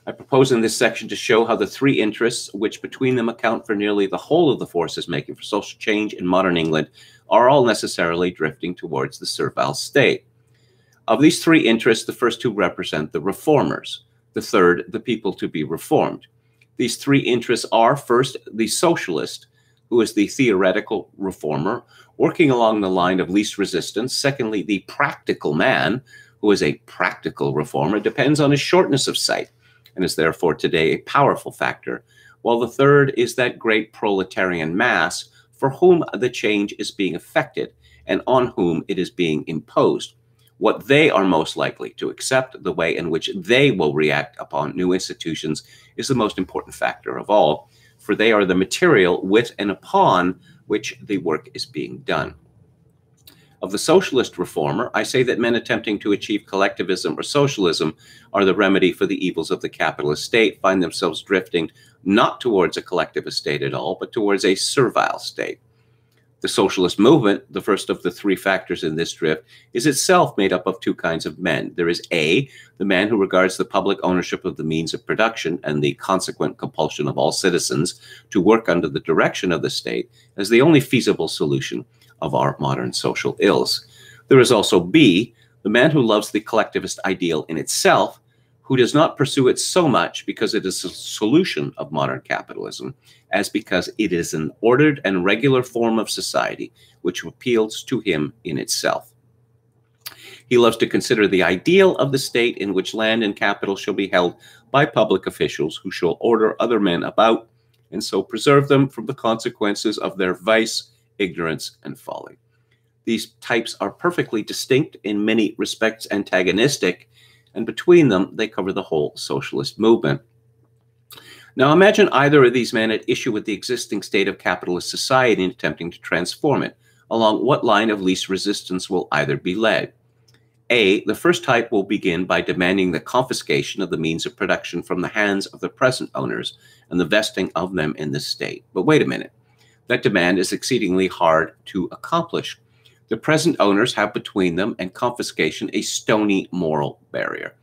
I propose in this section to show how the three interests, which between them account for nearly the whole of the forces making for social change in modern England, are all necessarily drifting towards the servile state. Of these three interests, the first two represent the reformers, the third, the people to be reformed. These three interests are, first, the socialist, who is the theoretical reformer, working along the line of least resistance. Secondly, the practical man, who is a practical reformer, depends on his shortness of sight, and is therefore today a powerful factor. While the third is that great proletarian mass for whom the change is being effected and on whom it is being imposed. What they are most likely to accept, the way in which they will react upon new institutions, is the most important factor of all, for they are the material with and upon which the work is being done. Of the socialist reformer, I say that men attempting to achieve collectivism or socialism are the remedy for the evils of the capitalist state, find themselves drifting not towards a collectivist state at all, but towards a servile state. The socialist movement, the first of the three factors in this drift, is itself made up of two kinds of men. There is A, the man who regards the public ownership of the means of production and the consequent compulsion of all citizens to work under the direction of the state as the only feasible solution of our modern social ills. There is also B, the man who loves the collectivist ideal in itself, who does not pursue it so much because it is a solution of modern capitalism as because it is an ordered and regular form of society which appeals to him in itself. He loves to consider the ideal of the state in which land and capital shall be held by public officials who shall order other men about and so preserve them from the consequences of their vice, ignorance, and folly. These types are perfectly distinct, in many respects antagonistic, and between them they cover the whole socialist movement. Now imagine either of these men at issue with the existing state of capitalist society and attempting to transform it. Along what line of least resistance will either be led? A, the first type will begin by demanding the confiscation of the means of production from the hands of the present owners and the vesting of them in the state. But wait a minute. That demand is exceedingly hard to accomplish. The present owners have between them and confiscation a stony moral barrier.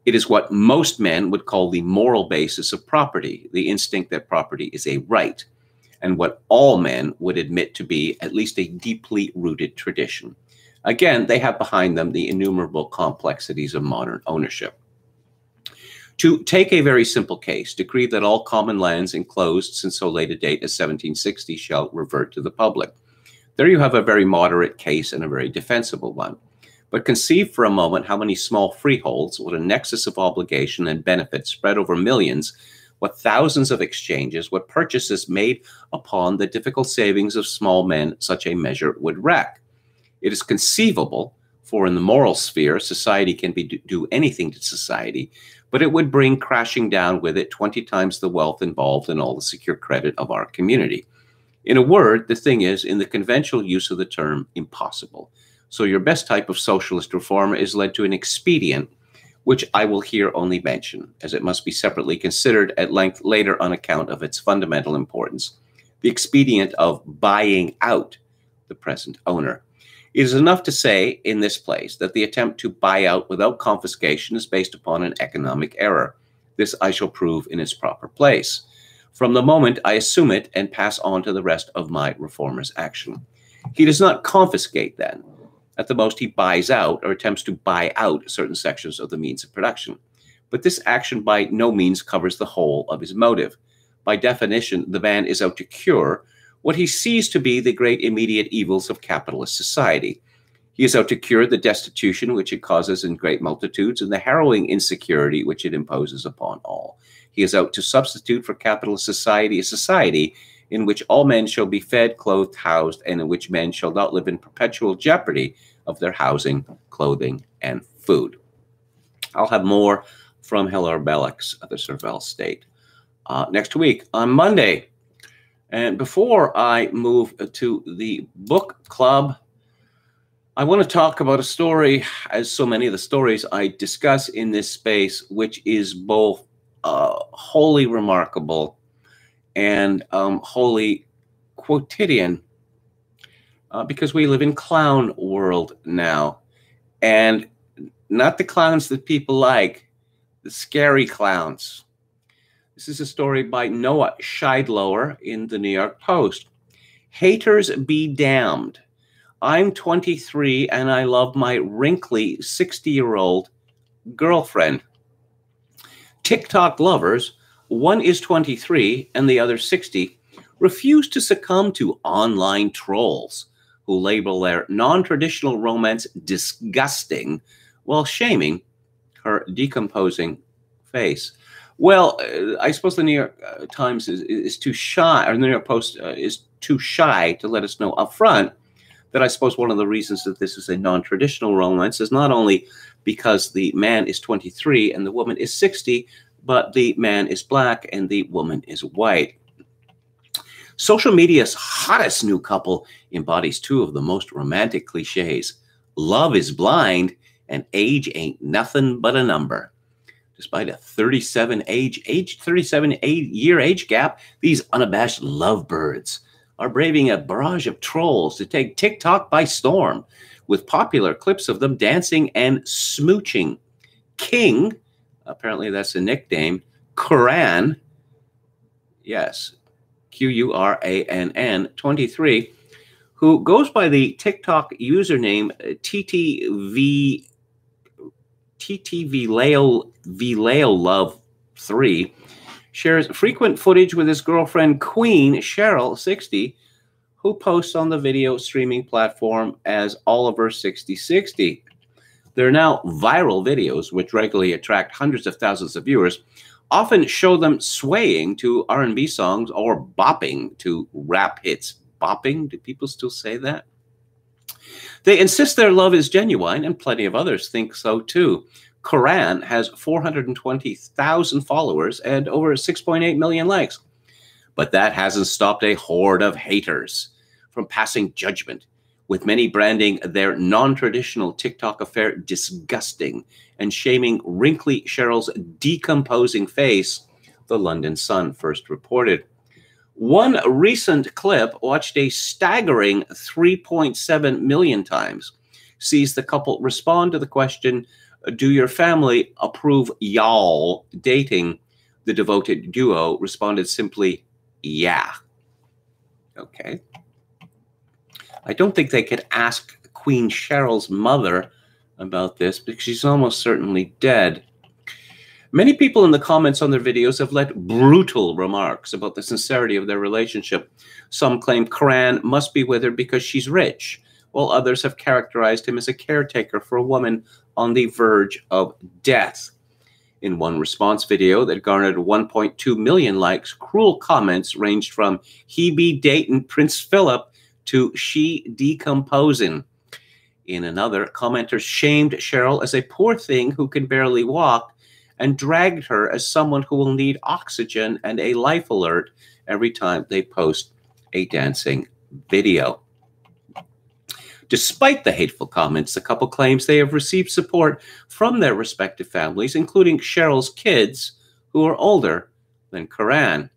It is what most men would call the moral basis of property, the instinct that property is a right, and what all men would admit to be at least a deeply rooted tradition. Again, they have behind them the innumerable complexities of modern ownership. To take a very simple case, decree that all common lands enclosed since so late a date as 1760 shall revert to the public. There you have a very moderate case and a very defensible one. But conceive for a moment how many small freeholds, what a nexus of obligation and benefit spread over millions, what thousands of exchanges, what purchases made upon the difficult savings of small men such a measure would wreck. It is conceivable, for in the moral sphere, society can do anything to society, but it would bring crashing down with it 20 times the wealth involved in all the secure credit of our community. In a word, the thing is, in the conventional use of the term, impossible. So your best type of socialist reformer is led to an expedient, which I will here only mention, as it must be separately considered at length later on account of its fundamental importance. The expedient of buying out the present owner. It is enough to say in this place that the attempt to buy out without confiscation is based upon an economic error. This I shall prove in its proper place. From the moment I assume it and pass on to the rest of my reformer's action. He does not confiscate then. At the most, he buys out or attempts to buy out certain sections of the means of production. But this action by no means covers the whole of his motive. By definition, the man is out to cure what he sees to be the great immediate evils of capitalist society. He is out to cure the destitution which it causes in great multitudes and the harrowing insecurity which it imposes upon all. He is out to substitute for capitalist society a society in which all men shall be fed, clothed, housed, and in which men shall not live in perpetual jeopardy of their housing, clothing, and food. I'll have more from Hilaire Belloc's The Serval State next week on Monday. And before I move to the book club, I want to talk about a story, as so many of the stories I discuss in this space, which is both wholly remarkable and wholly quotidian, because we live in clown world now. And not the clowns that people like, the scary clowns. This is a story by Noah Scheidlower in the New York Post. Haters be damned. I'm 23 and I love my wrinkly 60-year-old girlfriend. TikTok lovers, one is 23 and the other 60, refuse to succumb to online trolls who label their non-traditional romance disgusting while shaming her decomposing face. Well, I suppose the New York Times is too shy, or the New York Post is too shy to let us know up front that I suppose one of the reasons that this is a non-traditional romance is not only because the man is 23 and the woman is 60, but the man is black and the woman is white. Social media's hottest new couple embodies two of the most romantic cliches. Love is blind and age ain't nothing but a number. Despite a 37-year age gap, these unabashed lovebirds are braving a barrage of trolls to take TikTok by storm, with popular clips of them dancing and smooching. King, apparently that's a nickname, Quran, yes, Qurann 23, who goes by the TikTok username TTV Leo Love 3 shares frequent footage with his girlfriend Queen Cheryl, 60, who posts on the video streaming platform as Oliver6060. They're now viral videos, which regularly attract hundreds of thousands of viewers, often show them swaying to R&B songs or bopping to rap hits. Bopping? Do people still say that? They insist their love is genuine, and plenty of others think so too. Karan has 420,000 followers and over 6.8 million likes. But that hasn't stopped a horde of haters from passing judgment, with many branding their non-traditional TikTok affair disgusting and shaming wrinkly Cheryl's decomposing face, the London Sun first reported. One recent clip, watched a staggering 3.7 million times, sees the couple respond to the question, "Do your family approve y'all dating?" The devoted duo responded simply, "Yeah." Okay. I don't think they could ask Queen Cheryl's mother about this because she's almost certainly dead. Many people in the comments on their videos have left brutal remarks about the sincerity of their relationship. Some claim Karan must be with her because she's rich, while others have characterized him as a caretaker for a woman on the verge of death. In one response video that garnered 1.2 million likes, cruel comments ranged from "he be dating Prince Philip" to "she decomposing." In another, commenters shamed Cheryl as a poor thing who can barely walk and dragged her as someone who will need oxygen and a life alert every time they post a dancing video. Despite the hateful comments, the couple claims they have received support from their respective families, including Cheryl's kids, who are older than Karan.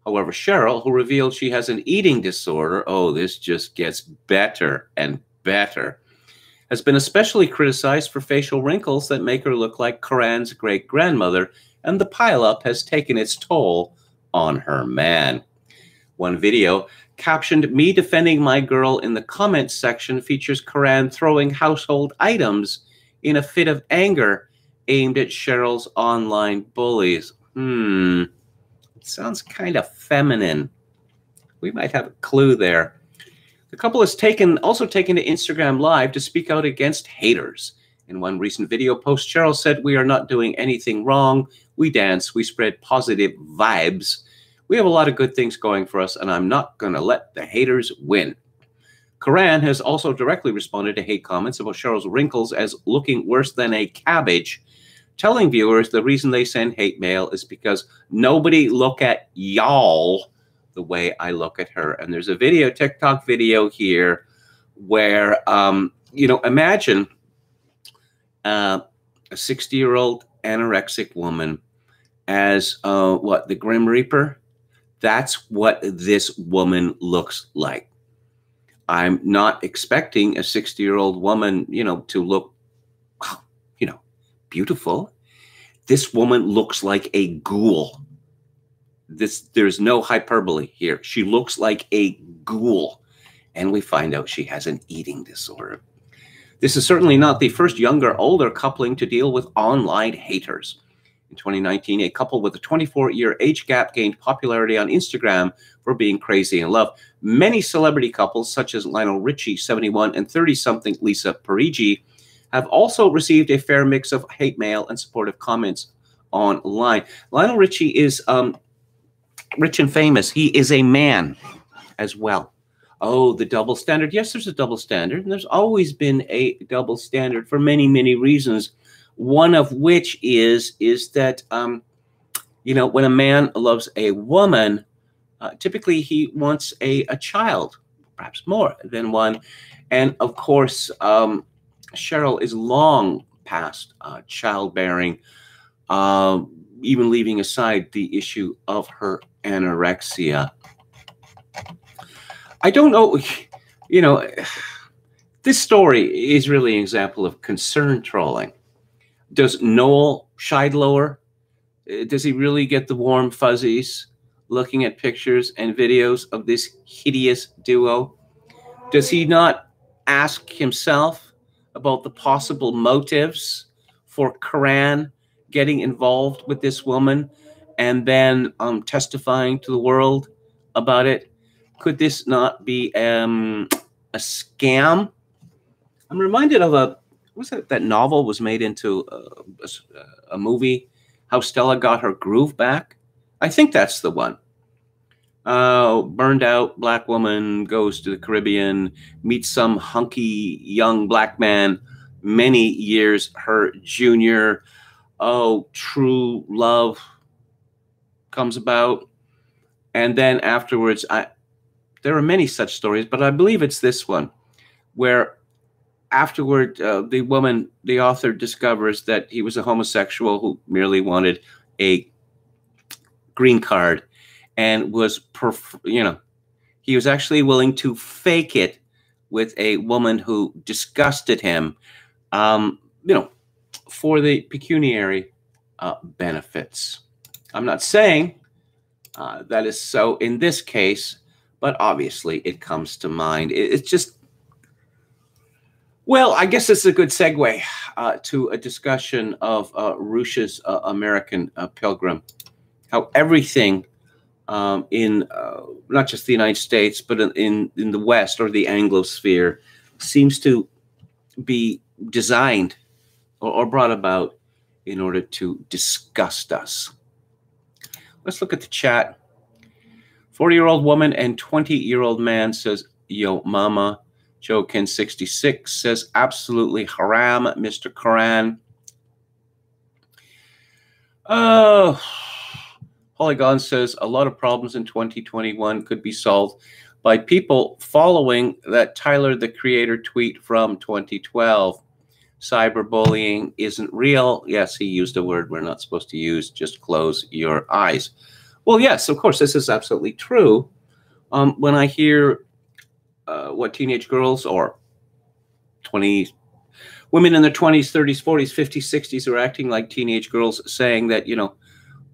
However, Cheryl, who revealed she has an eating disorder, oh, this just gets better and better, has been especially criticized for facial wrinkles that make her look like Karan's great-grandmother, and the pileup has taken its toll on her man. One video, captioned "Me defending my girl" in the comments section, features Karan throwing household items in a fit of anger aimed at Cheryl's online bullies. It sounds kind of feminine. We might have a clue there. The couple has also taken to Instagram Live to speak out against haters. In one recent video post, Cheryl said, "We are not doing anything wrong. We dance. We spread positive vibes. We have a lot of good things going for us, and I'm not going to let the haters win." Karan has also directly responded to hate comments about Cheryl's wrinkles as looking worse than a cabbage, telling viewers the reason they send hate mail is because nobody look at y'all the way I look at her. And there's a video, TikTok video here, where, imagine a 60-year-old anorexic woman as, the Grim Reaper? That's what this woman looks like. I'm not expecting a 60-year-old woman, to look, beautiful. This woman looks like a ghoul. There's no hyperbole here. She looks like a ghoul. And we find out she has an eating disorder. This is certainly not the first younger, older coupling to deal with online haters. In 2019, a couple with a 24-year age gap gained popularity on Instagram for being crazy in love. Many celebrity couples, such as Lionel Richie, 71, and 30-something Lisa Parigi, have also received a fair mix of hate mail and supportive comments online. Lionel Richie is rich and famous. He is a man as well. Oh, the double standard. Yes, there's a double standard, and there's always been a double standard for many, many reasons. One of which is that, when a man loves a woman, typically he wants a child, perhaps more than one. And of course, Cheryl is long past childbearing, even leaving aside the issue of her anorexia. I don't know, this story is really an example of concern trolling. Does Noel Scheidlower, does he really get the warm fuzzies looking at pictures and videos of this hideous duo? Does he not ask himself about the possible motives for Quran getting involved with this woman and then testifying to the world about it? Could this not be a scam? I'm reminded of that novel was made into a movie, How Stella Got Her Groove Back. I think that's the one. Burned out black woman goes to the Caribbean, meets some hunky young black man, many years her junior. Oh, true love comes about. And then afterwards, there are many such stories, but I believe it's this one, where afterward, the author discovers that he was a homosexual who merely wanted a green card and was, he was actually willing to fake it with a woman who disgusted him, for the pecuniary benefits. I'm not saying that is so in this case, but obviously it comes to mind. It's just, well, I guess it's a good segue to a discussion of Rush's American Pilgrim, how everything in not just the United States, but in the West or the Anglosphere seems to be designed or brought about in order to disgust us. Let's look at the chat. 40-year-old woman and 20-year-old man says, yo, mama. Joe Ken 66 says, absolutely haram, Mr. Quran. Polygon says, a lot of problems in 2021 could be solved by people following that Tyler, the Creator tweet from 2012. Cyberbullying isn't real. Yes, he used a word we're not supposed to use. Just close your eyes. Well, yes, of course, this is absolutely true. When I hear what teenage girls or women in their 20s, 30s, 40s, 50s, 60s are acting like teenage girls, saying that,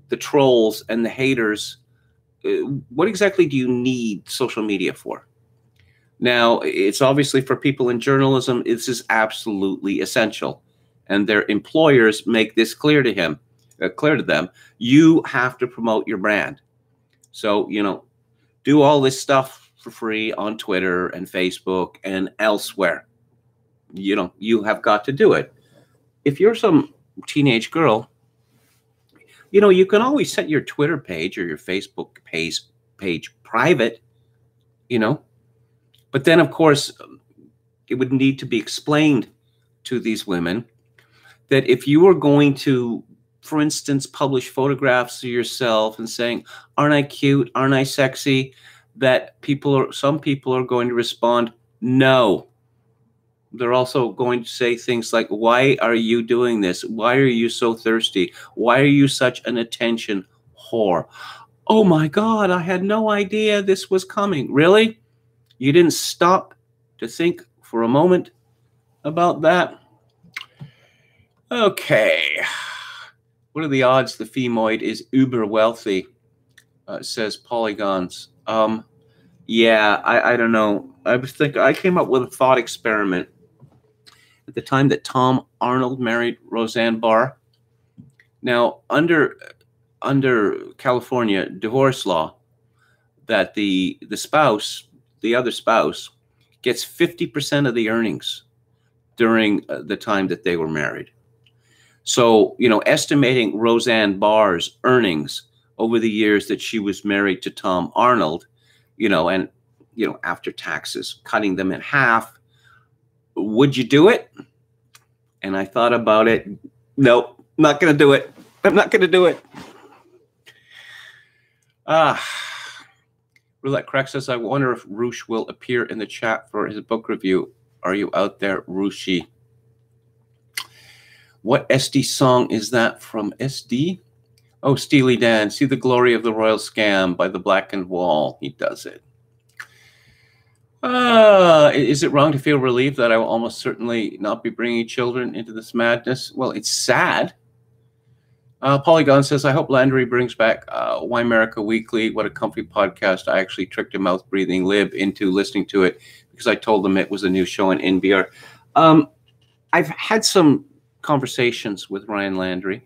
the trolls and the haters, what exactly do you need social media for? Now, it's obviously for people in journalism, this is absolutely essential. And their employers make this clear to them. You have to promote your brand. So, do all this stuff for free on Twitter and Facebook and elsewhere. You have got to do it. If you're some teenage girl, you can always set your Twitter page or your Facebook page private, But then, of course, it would need to be explained to these women that if you are going to, for instance, publish photographs of yourself and saying, aren't I cute? Aren't I sexy? That some people are going to respond, no. They're also going to say things like, why are you doing this? Why are you so thirsty? Why are you such an attention whore? Oh my God, I had no idea this was coming. Really? You didn't stop to think for a moment about that? Okay. What are the odds the femoid is uber wealthy? Says Polygons. Yeah, I don't know. I came up with a thought experiment at the time that Tom Arnold married Roseanne Barr. Now, under California divorce law, that the other spouse gets 50% of the earnings during the time that they were married. So, estimating Roseanne Barr's earnings over the years that she was married to Tom Arnold, and, after taxes, cutting them in half, would you do it? And I thought about it. Nope, not going to do it. I'm not going to do it. Roulette Crack says, I wonder if Roosh will appear in the chat for his book review. Are you out there, Rooshie? What SD song is that from? SD? Oh, Steely Dan. See the Glory of the Royal Scam by the Blackened Wall. He does it. Is it wrong to feel relieved that I will almost certainly not be bringing children into this madness? Well, it's sad. Polygon says, I hope Landry brings back Why America Weekly. What a comfy podcast. I actually tricked a mouth-breathing lib into listening to it because I told them it was a new show on NBR. I've had some conversations with Ryan Landry.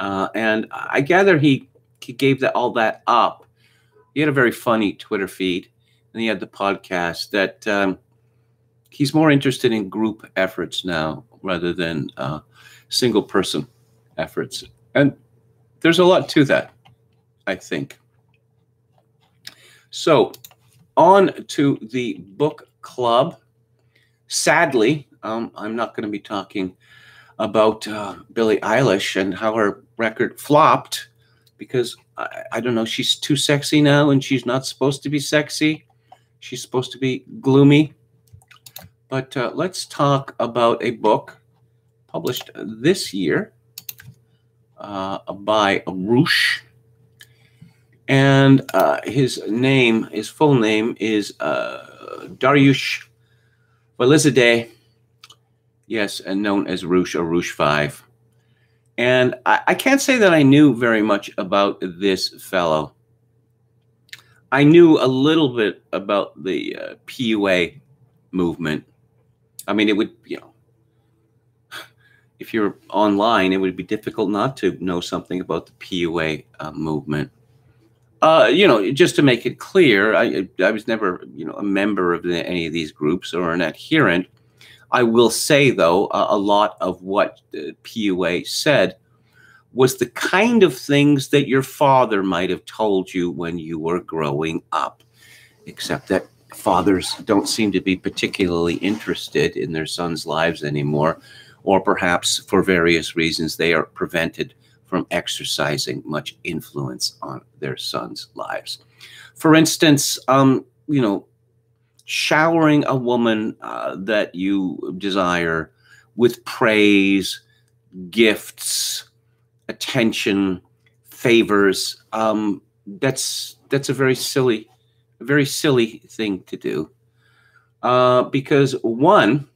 And I gather he gave all that up. He had a very funny Twitter feed, and he had the podcast that he's more interested in group efforts now rather than single person efforts. And there's a lot to that, I think. So on to the book club. Sadly, I'm not going to be talking about Billie Eilish and how her record flopped because, I don't know, she's too sexy now and she's not supposed to be sexy. She's supposed to be gloomy. But let's talk about a book published this year by Roosh. And his full name is Dariush Velizadeh. Yes, and known as Roosh or Roosh 5. And I can't say that I knew very much about this fellow. I knew a little bit about the PUA movement. I mean, it would, if you're online, it would be difficult not to know something about the PUA movement. Just to make it clear, I was never, a member of any of these groups or an adherent. I will say, though, a lot of what the PUA said was the kind of things that your father might have told you when you were growing up, except that fathers don't seem to be particularly interested in their sons' lives anymore, or perhaps for various reasons they are prevented from exercising much influence on their sons' lives. For instance, showering a woman that you desire with praise, gifts, attention, favors, that's a very silly thing to do. Because one,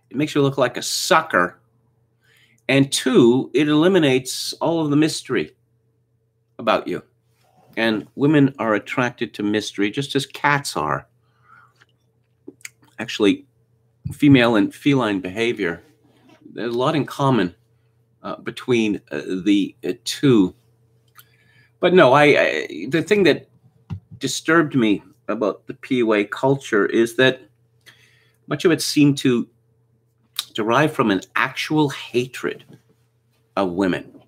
it makes you look like a sucker. And two, it eliminates all of the mystery about you. And women are attracted to mystery just as cats are. Actually, female and feline behavior, there's a lot in common between the two. But no, the thing that disturbed me about the PUA culture is that much of it seemed to derive from an actual hatred of women.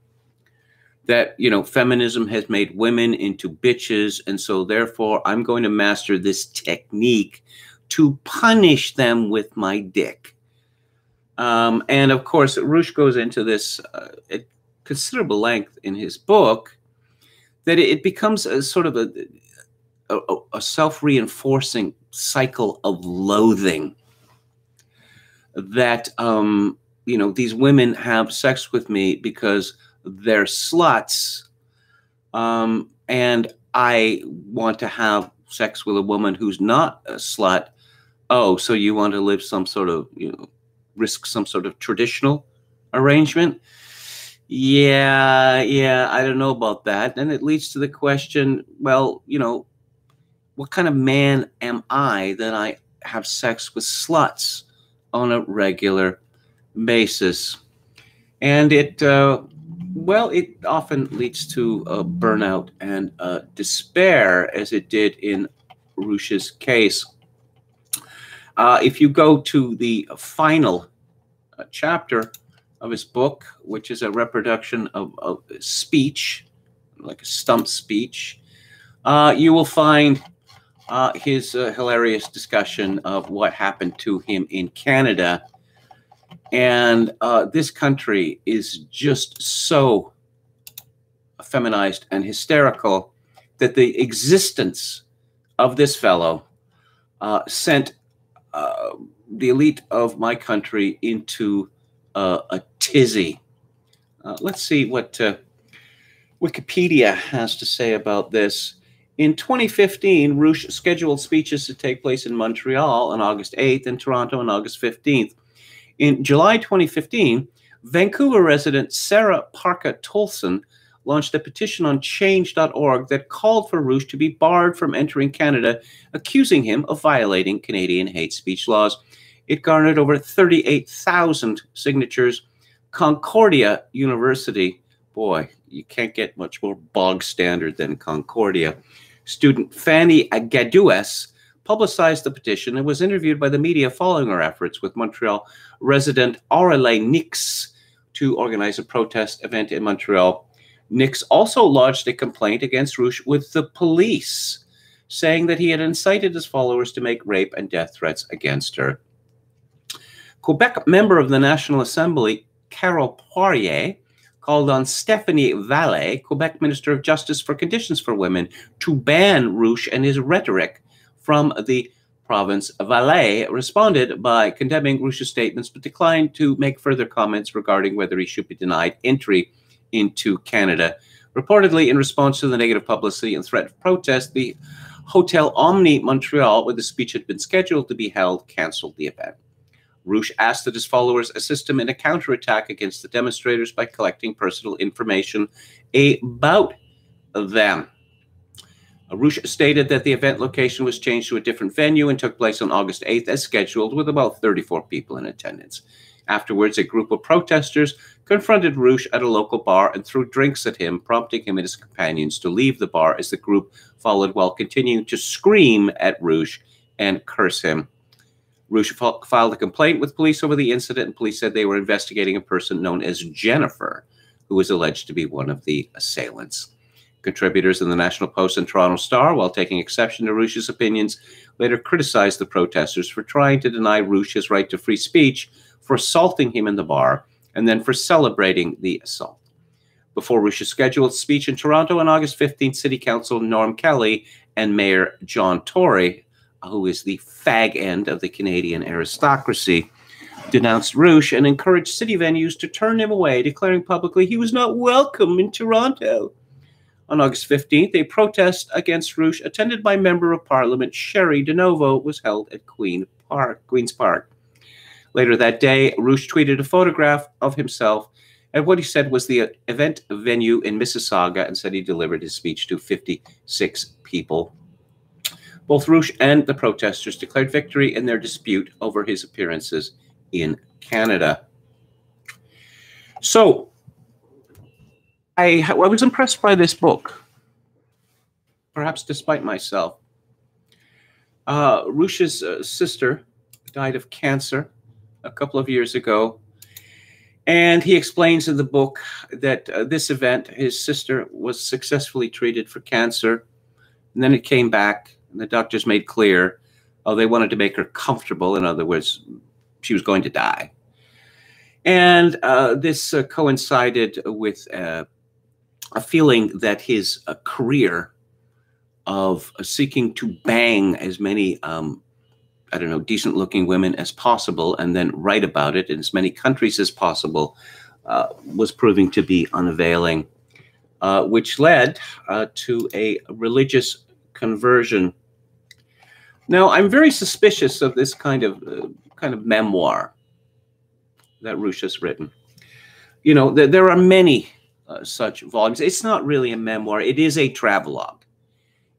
That, feminism has made women into bitches, and so therefore I'm going to master this technique to punish them with my dick. And of course, Roosh goes into this at considerable length in his book, that it becomes a sort of a self-reinforcing cycle of loathing. That, these women have sex with me because they're sluts, and I want to have sex with a woman who's not a slut. Oh, so you want to live risk some sort of traditional arrangement? Yeah, I don't know about that. And it leads to the question, well, what kind of man am I that I have sex with sluts on a regular basis? And it often leads to burnout and despair, as it did in Roosh's case. If you go to the final chapter of his book, which is a reproduction of speech, like a stump speech, you will find his hilarious discussion of what happened to him in Canada. And this country is just so feminized and hysterical that the existence of this fellow sent the elite of my country into a tizzy. Let's see what Wikipedia has to say about this. In 2015, Roosh scheduled speeches to take place in Montreal on August 8th and Toronto on August 15th. In July 2015, Vancouver resident Sarah Parka Tolson launched a petition on change.org that called for Roosh to be barred from entering Canada, accusing him of violating Canadian hate speech laws. It garnered over 38,000 signatures. Concordia University, boy, you can't get much more bog standard than Concordia. Student Fanny Gadues publicized the petition and was interviewed by the media following her efforts with Montreal resident Aurélie Nix to organize a protest event in Montreal. Nix also lodged a complaint against Rouche with the police, saying that he had incited his followers to make rape and death threats against her. Quebec member of the National Assembly, Carole Poirier, called on Stéphanie Vallée, Quebec Minister of Justice for Conditions for Women, to ban Rouche and his rhetoric from the province. Vallée responded by condemning Rouche's statements, but declined to make further comments regarding whether he should be denied entry into Canada. Reportedly, in response to the negative publicity and threat of protest, the Hotel Omni Montreal, where the speech had been scheduled to be held, canceled the event. Rouche asked that his followers assist him in a counterattack against the demonstrators by collecting personal information about them. Rouche stated that the event location was changed to a different venue and took place on August 8th as scheduled, with about 34 people in attendance. Afterwards, a group of protesters confronted Rouche at a local bar and threw drinks at him, prompting him and his companions to leave the bar as the group followed while continuing to scream at Rouche and curse him. Rouche filed a complaint with police over the incident, and police said they were investigating a person known as Jennifer, who was alleged to be one of the assailants. Contributors in the National Post and Toronto Star, while taking exception to Rouche's opinions, later criticized the protesters for trying to deny Rouche his right to free speech, for assaulting him in the bar, and then for celebrating the assault. Before Rouche's scheduled speech in Toronto on August 15th, City Council Norm Kelly and Mayor John Tory, who is the fag end of the Canadian aristocracy, denounced Rouche and encouraged city venues to turn him away, declaring publicly he was not welcome in Toronto. On August 15th, a protest against Rouche, attended by Member of Parliament Sherry DeNovo, was held at Queen's Park. Later that day, Rouche tweeted a photograph of himself at what he said was the event venue in Mississauga and said he delivered his speech to 56 people. Both Rouche and the protesters declared victory in their dispute over his appearances in Canada. So, I was impressed by this book, perhaps despite myself. Rouche's sister died of cancer a couple of years ago, and he explains in the book that this event, his sister was successfully treated for cancer, and then it came back, and the doctors made clear, they wanted to make her comfortable. In other words, she was going to die. And this coincided with a feeling that his career of seeking to bang as many, decent-looking women as possible and then write about it in as many countries as possible was proving to be unavailing, which led to a religious conversion. Now, I'm very suspicious of this kind of memoir that Rouche has written. You know, there are many such volumes. It's not really a memoir. It is a travelogue.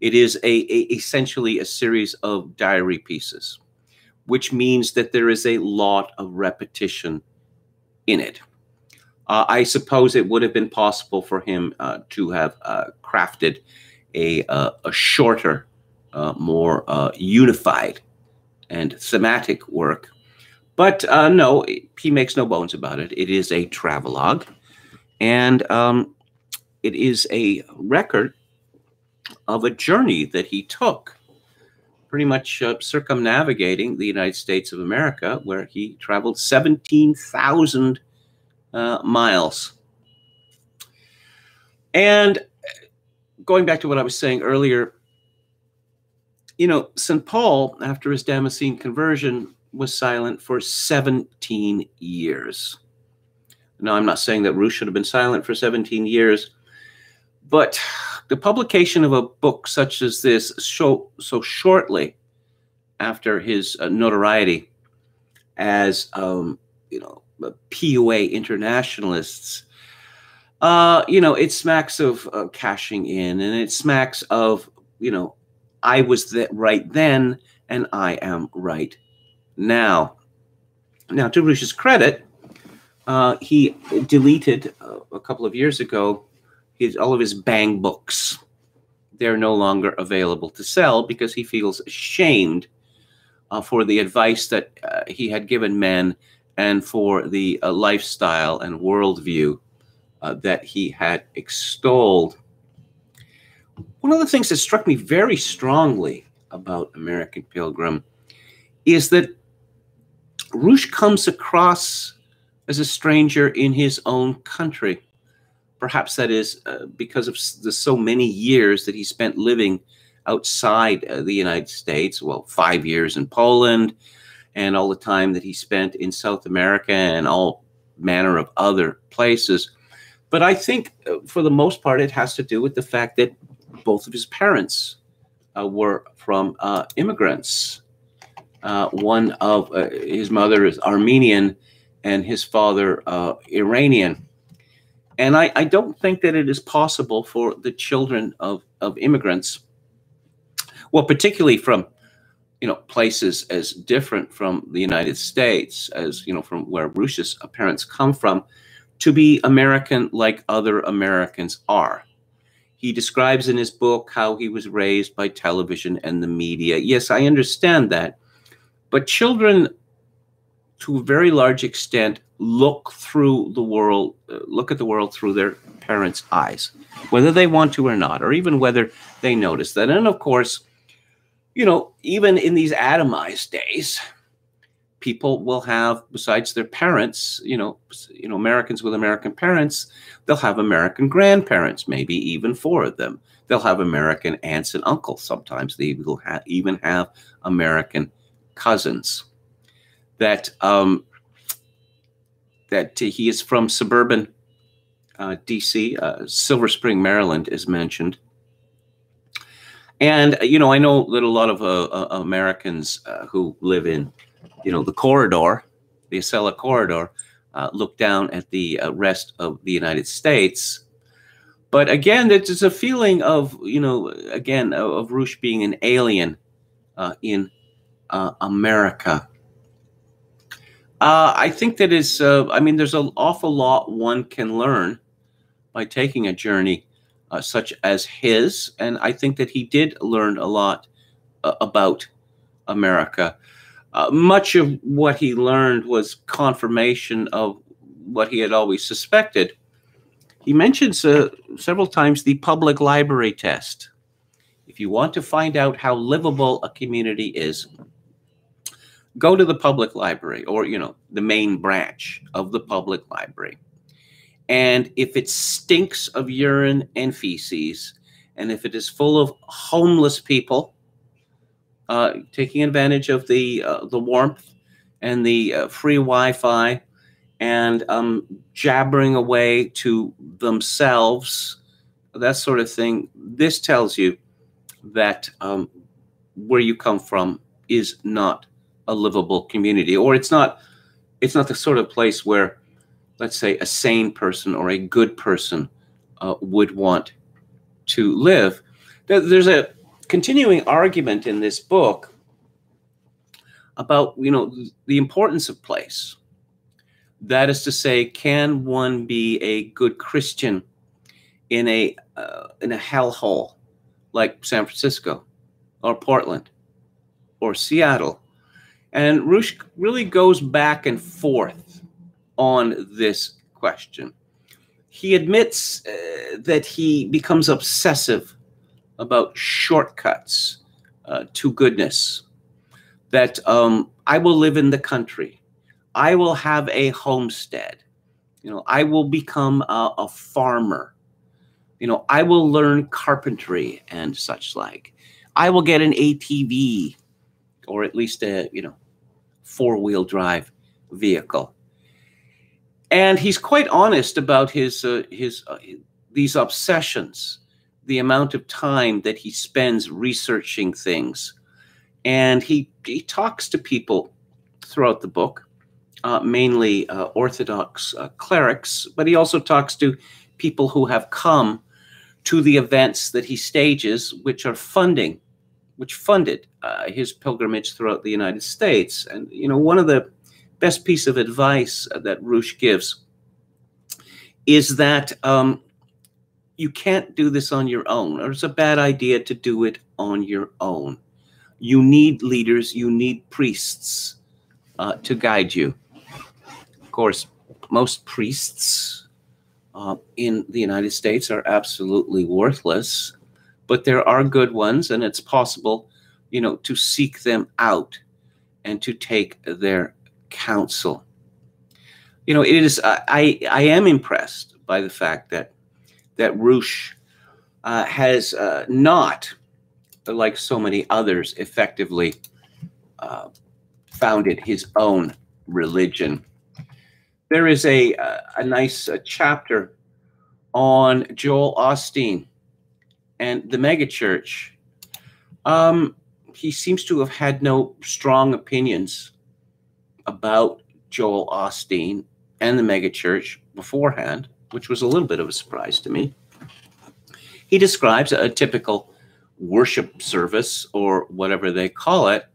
It is essentially a series of diary pieces, which means that there is a lot of repetition in it. I suppose it would have been possible for him to have crafted a shorter, more unified and thematic work. But no, he makes no bones about it. It is a travelogue, and it is a record of a journey that he took, pretty much circumnavigating the United States of America, where he traveled 17,000 miles. And going back to what I was saying earlier, you know, St. Paul, after his Damascene conversion, was silent for 17 years. Now, I'm not saying that Rouche should have been silent for 17 years, but the publication of a book such as this so shortly after his notoriety as, PUA internationalists, it smacks of cashing in, and it smacks of, I was right then and I am right now. Now, to Rush's credit, he deleted a couple of years ago all of his Bang books. They're no longer available to sell because he feels ashamed for the advice that he had given men and for the lifestyle and worldview that he had extolled. One of the things that struck me very strongly about American Pilgrim is that Rush comes across as a stranger in his own country. Perhaps that is because of the so many years that he spent living outside the United States. Well, 5 years in Poland, and all the time that he spent in South America and all manner of other places. But I think for the most part, it has to do with the fact that both of his parents were from immigrants. One of his mother is Armenian and his father Iranian. And I don't think that it is possible for the children of immigrants, well, particularly from, places as different from the United States as, from where Rush's parents come from, to be American like other Americans are. He describes in his book how he was raised by television and the media. Yes, I understand that. But children, to a very large extent, look at the world through their parents' eyes, whether they want to or not, or even whether they notice that. And of course, even in these atomized days, people will have, besides their parents, Americans with American parents, they'll have American grandparents, maybe even 4 of them. They'll have American aunts and uncles. Sometimes they will even have American cousins. That he is from suburban D.C., Silver Spring, Maryland is mentioned. And, I know that a lot of Americans who live in, the corridor, the Acela corridor, look down at the rest of the United States. But again, there's a feeling of, of Rush being an alien in America. I think that is, there's an awful lot one can learn by taking a journey such as his. And I think that he did learn a lot about America. Much of what he learned was confirmation of what he had always suspected. He mentions several times the public library test. If you want to find out how livable a community is, go to the public library or, the main branch of the public library. And if it stinks of urine and feces, and if it is full of homeless people taking advantage of the warmth and the free Wi-Fi and jabbering away to themselves, that sort of thing, this tells you that where you come from is not a livable community, or it's not the sort of place where, let's say, a sane person or a good person would want to live. There's a continuing argument in this book about, the importance of place. That is to say, can one be a good Christian in a hellhole like San Francisco or Portland or Seattle? And Rush really goes back and forth on this question. He admits that he becomes obsessive about shortcuts to goodness, that I will live in the country. I will have a homestead. I will become a farmer. I will learn carpentry and such like. I will get an ATV, or at least a, 4-wheel drive vehicle. And he's quite honest about these obsessions, the amount of time that he spends researching things. And he talks to people throughout the book, mainly Orthodox clerics, but he also talks to people who have come to the events that he stages, which funded his pilgrimage throughout the United States. And, one of the best piece of advice that Roosh gives is that you can't do this on your own, or it's a bad idea to do it on your own. You need leaders, you need priests to guide you. Of course, most priests in the United States are absolutely worthless, but there are good ones, and it's possible, to seek them out and to take their counsel. It is. I am impressed by the fact that Roosh has not, like so many others, effectively founded his own religion. There is a nice chapter on Joel Osteen and the megachurch. He seems to have had no strong opinions about Joel Osteen and the megachurch beforehand, which was a little bit of a surprise to me. He describes a typical worship service, or whatever they call it.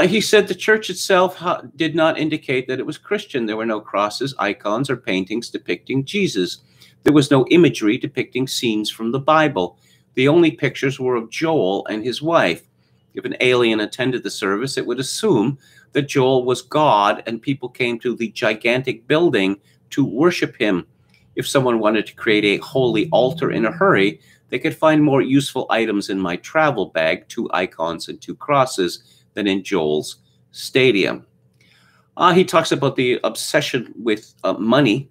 He said the church itself did not indicate that it was Christian. There were no crosses, icons, or paintings depicting Jesus. There was no imagery depicting scenes from the Bible. The only pictures were of Joel and his wife. If an alien attended the service, it would assume that Joel was God and people came to the gigantic building to worship him. If someone wanted to create a holy altar in a hurry, they could find more useful items in my travel bag, 2 icons and 2 crosses, than in Joel's stadium. He talks about the obsession with money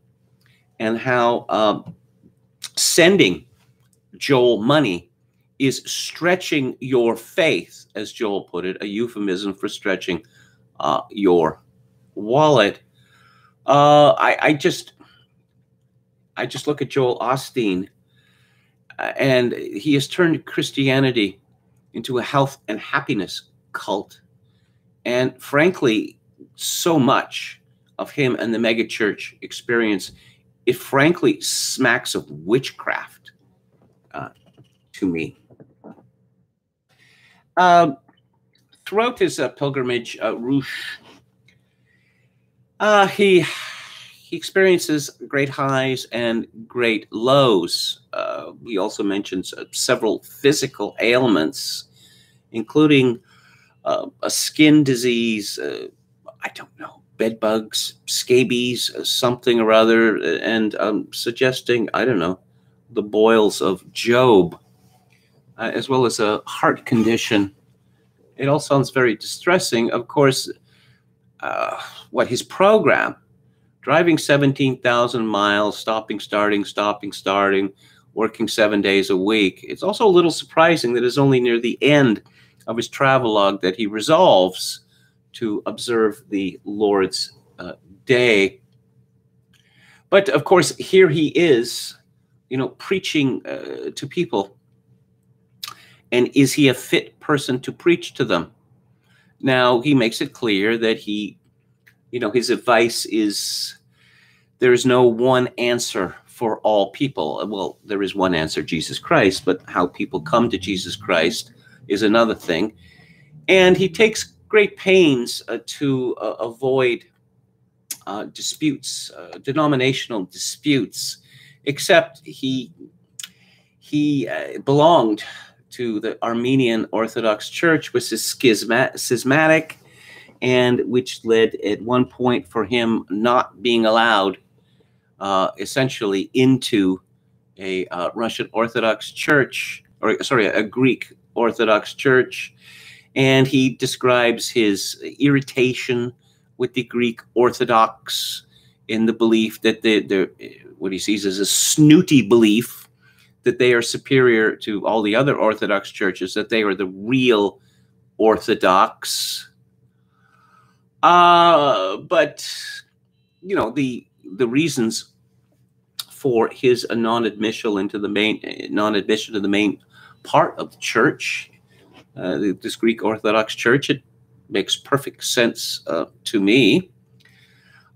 and how sending Joel money is stretching your faith, as Joel put it, a euphemism for stretching your wallet. I just look at Joel Osteen, and he has turned Christianity into a health and happiness cult. And frankly, so much of him and the megachurch experience, it frankly smacks of witchcraft to me. Throughout his pilgrimage, Roosh, he experiences great highs and great lows. He also mentions several physical ailments, including a skin disease, I don't know, bed bugs, scabies, something or other, and suggesting, I don't know, the boils of Job, as well as a heart condition. It all sounds very distressing. Of course, his program, driving 17,000 miles, stopping, starting, working 7 days a week. It's also a little surprising that it's only near the end of his travelogue that he resolves to observe the Lord's Day. But of course, here he is, preaching to people. And is he a fit person to preach to them? Now, he makes it clear that his advice is there is no one answer for all people. Well, there is one answer, Jesus Christ, but how people come to Jesus Christ is another thing. And he takes great pains to avoid disputes, denominational disputes, except he belonged to the Armenian Orthodox Church, which is schismatic, and which led at one point for him not being allowed essentially into a Russian Orthodox Church, a Greek Orthodox Church. And he describes his irritation with the Greek Orthodox in the belief that what he sees as a snooty belief that they are superior to all the other Orthodox churches, that they are the real Orthodox. But the reasons for his non-admission into the main part of the church, this Greek Orthodox Church, it makes perfect sense to me.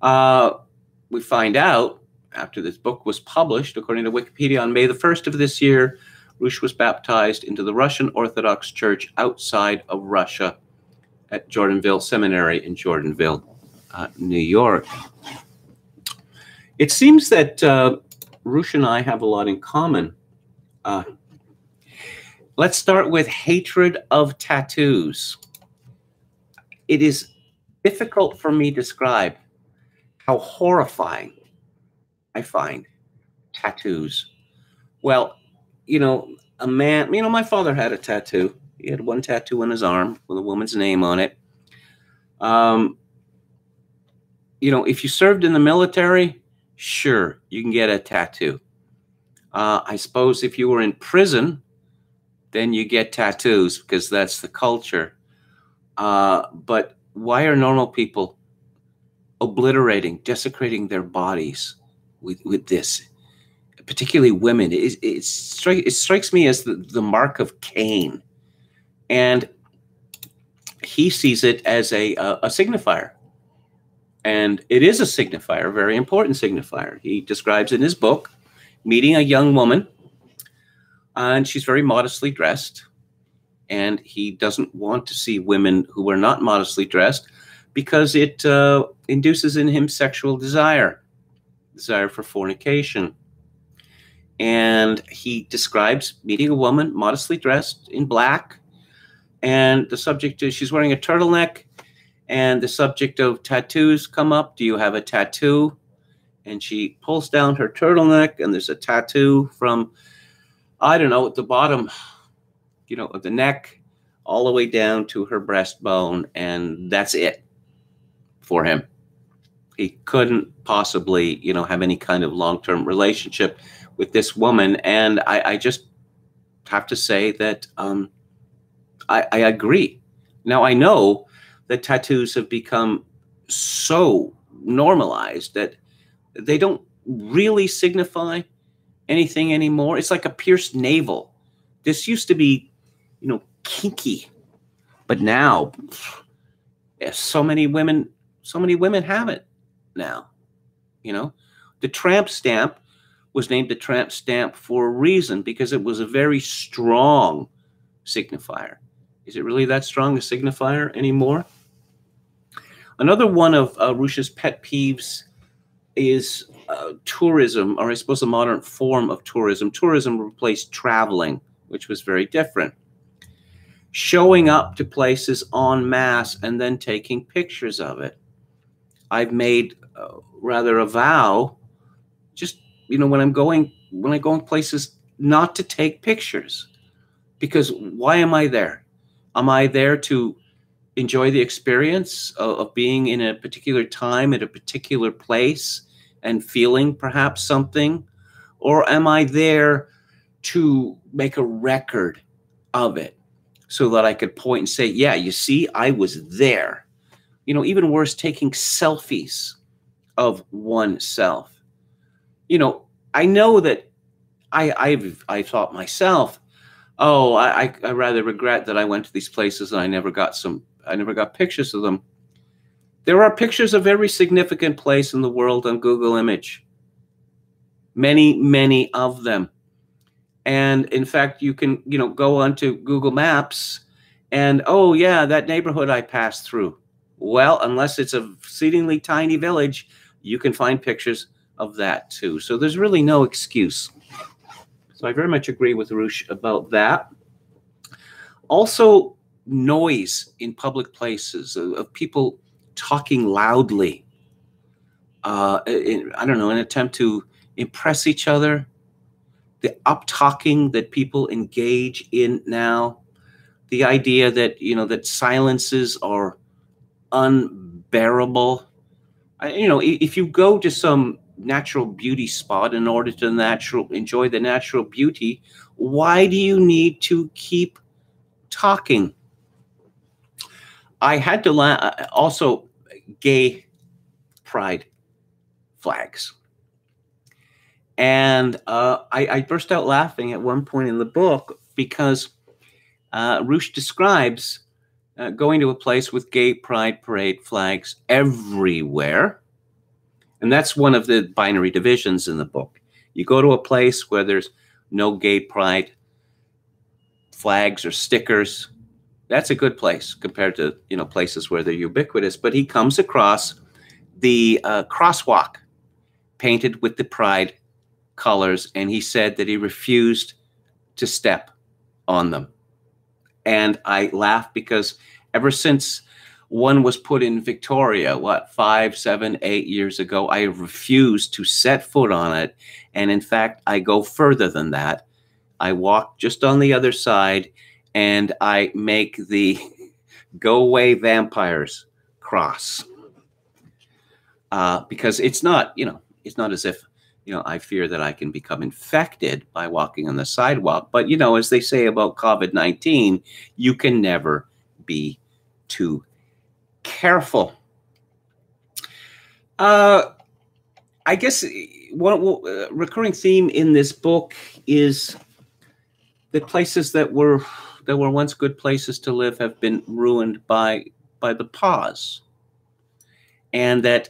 We find out after this book was published, according to Wikipedia, on May the 1st of this year, Roosh was baptized into the Russian Orthodox Church outside of Russia at Jordanville Seminary in Jordanville, New York. It seems that Rush and I have a lot in common. Let's start with hatred of tattoos. It is difficult for me to describe how horrifying I find tattoos. Well, a man, my father had a tattoo. He had one tattoo on his arm with a woman's name on it. If you served in the military, sure, you can get a tattoo. I suppose if you were in prison, then you get tattoos because that's the culture. But why are normal people obliterating, desecrating their bodies with this? Particularly women. It strikes me as the mark of Cain. And he sees it as a signifier. And it is a signifier, a very important signifier. He describes in his book meeting a young woman, and she's very modestly dressed. And he doesn't want to see women who are not modestly dressed because it induces in him sexual desire for fornication. And he describes meeting a woman modestly dressed in black, and the subject is she's wearing a turtleneck, and the subject of tattoos come up. Do you have a tattoo? And she pulls down her turtleneck, and there's a tattoo from, I don't know, at the bottom, of the neck all the way down to her breastbone, and that's it for him. He couldn't possibly, have any kind of long-term relationship with this woman. And I just have to say that I agree. Now, I know that tattoos have become so normalized that they don't really signify anything anymore. It's like a pierced navel. This used to be, kinky. But now, so many women have it now. The tramp stamp was named the tramp stamp for a reason, because it was a very strong signifier. Is it really that strong a signifier anymore? Another one of Rush's pet peeves is tourism, or I suppose a modern form of tourism. Tourism replaced traveling, which was very different. Showing up to places en masse and then taking pictures of it. I've made rather a vow, just when I go in places, not to take pictures, because why am I there? Am I there to enjoy the experience of being in a particular time at a particular place and feeling perhaps something, or am I there to make a record of it so that I could point and say, yeah, you see, I was there? Even worse, taking selfies of oneself. I know that I thought myself, oh, I rather regret that I went to these places and I never got pictures of them. There are pictures of every significant place in the world on Google Image. Many, many of them. And in fact, you can, go onto Google Maps and, oh yeah, that neighborhood I passed through. Well, unless it's a exceedingly tiny village, you can find pictures of that too. So there's really no excuse. So I very much agree with Rush about that. Also, noise in public places, of people talking loudly. I don't know, in an attempt to impress each other. The up-talking that people engage in now. The idea that, that silences are unbearable. If you go to some natural beauty spot in order to enjoy the natural beauty, why do you need to keep talking? I had to also gay pride flags. And I burst out laughing at one point in the book because Rush describes going to a place with gay pride parade flags everywhere. And that's one of the binary divisions in the book. You go to a place where there's no gay pride flags or stickers. That's a good place compared to, places where they're ubiquitous. But he comes across the crosswalk painted with the pride colors, and he said that he refused to step on them. And I laughed because ever since one was put in Victoria, what, 5, 7, 8 years ago, I refused to set foot on it. And in fact, I go further than that. I walk just on the other side, and I make the "Go away, vampires" cross. Because it's not, it's not as if, I fear that I can become infected by walking on the sidewalk. But, as they say about COVID-19, you can never be too careful. I guess one recurring theme in this book is that places that were once good places to live have been ruined by the pause. And that,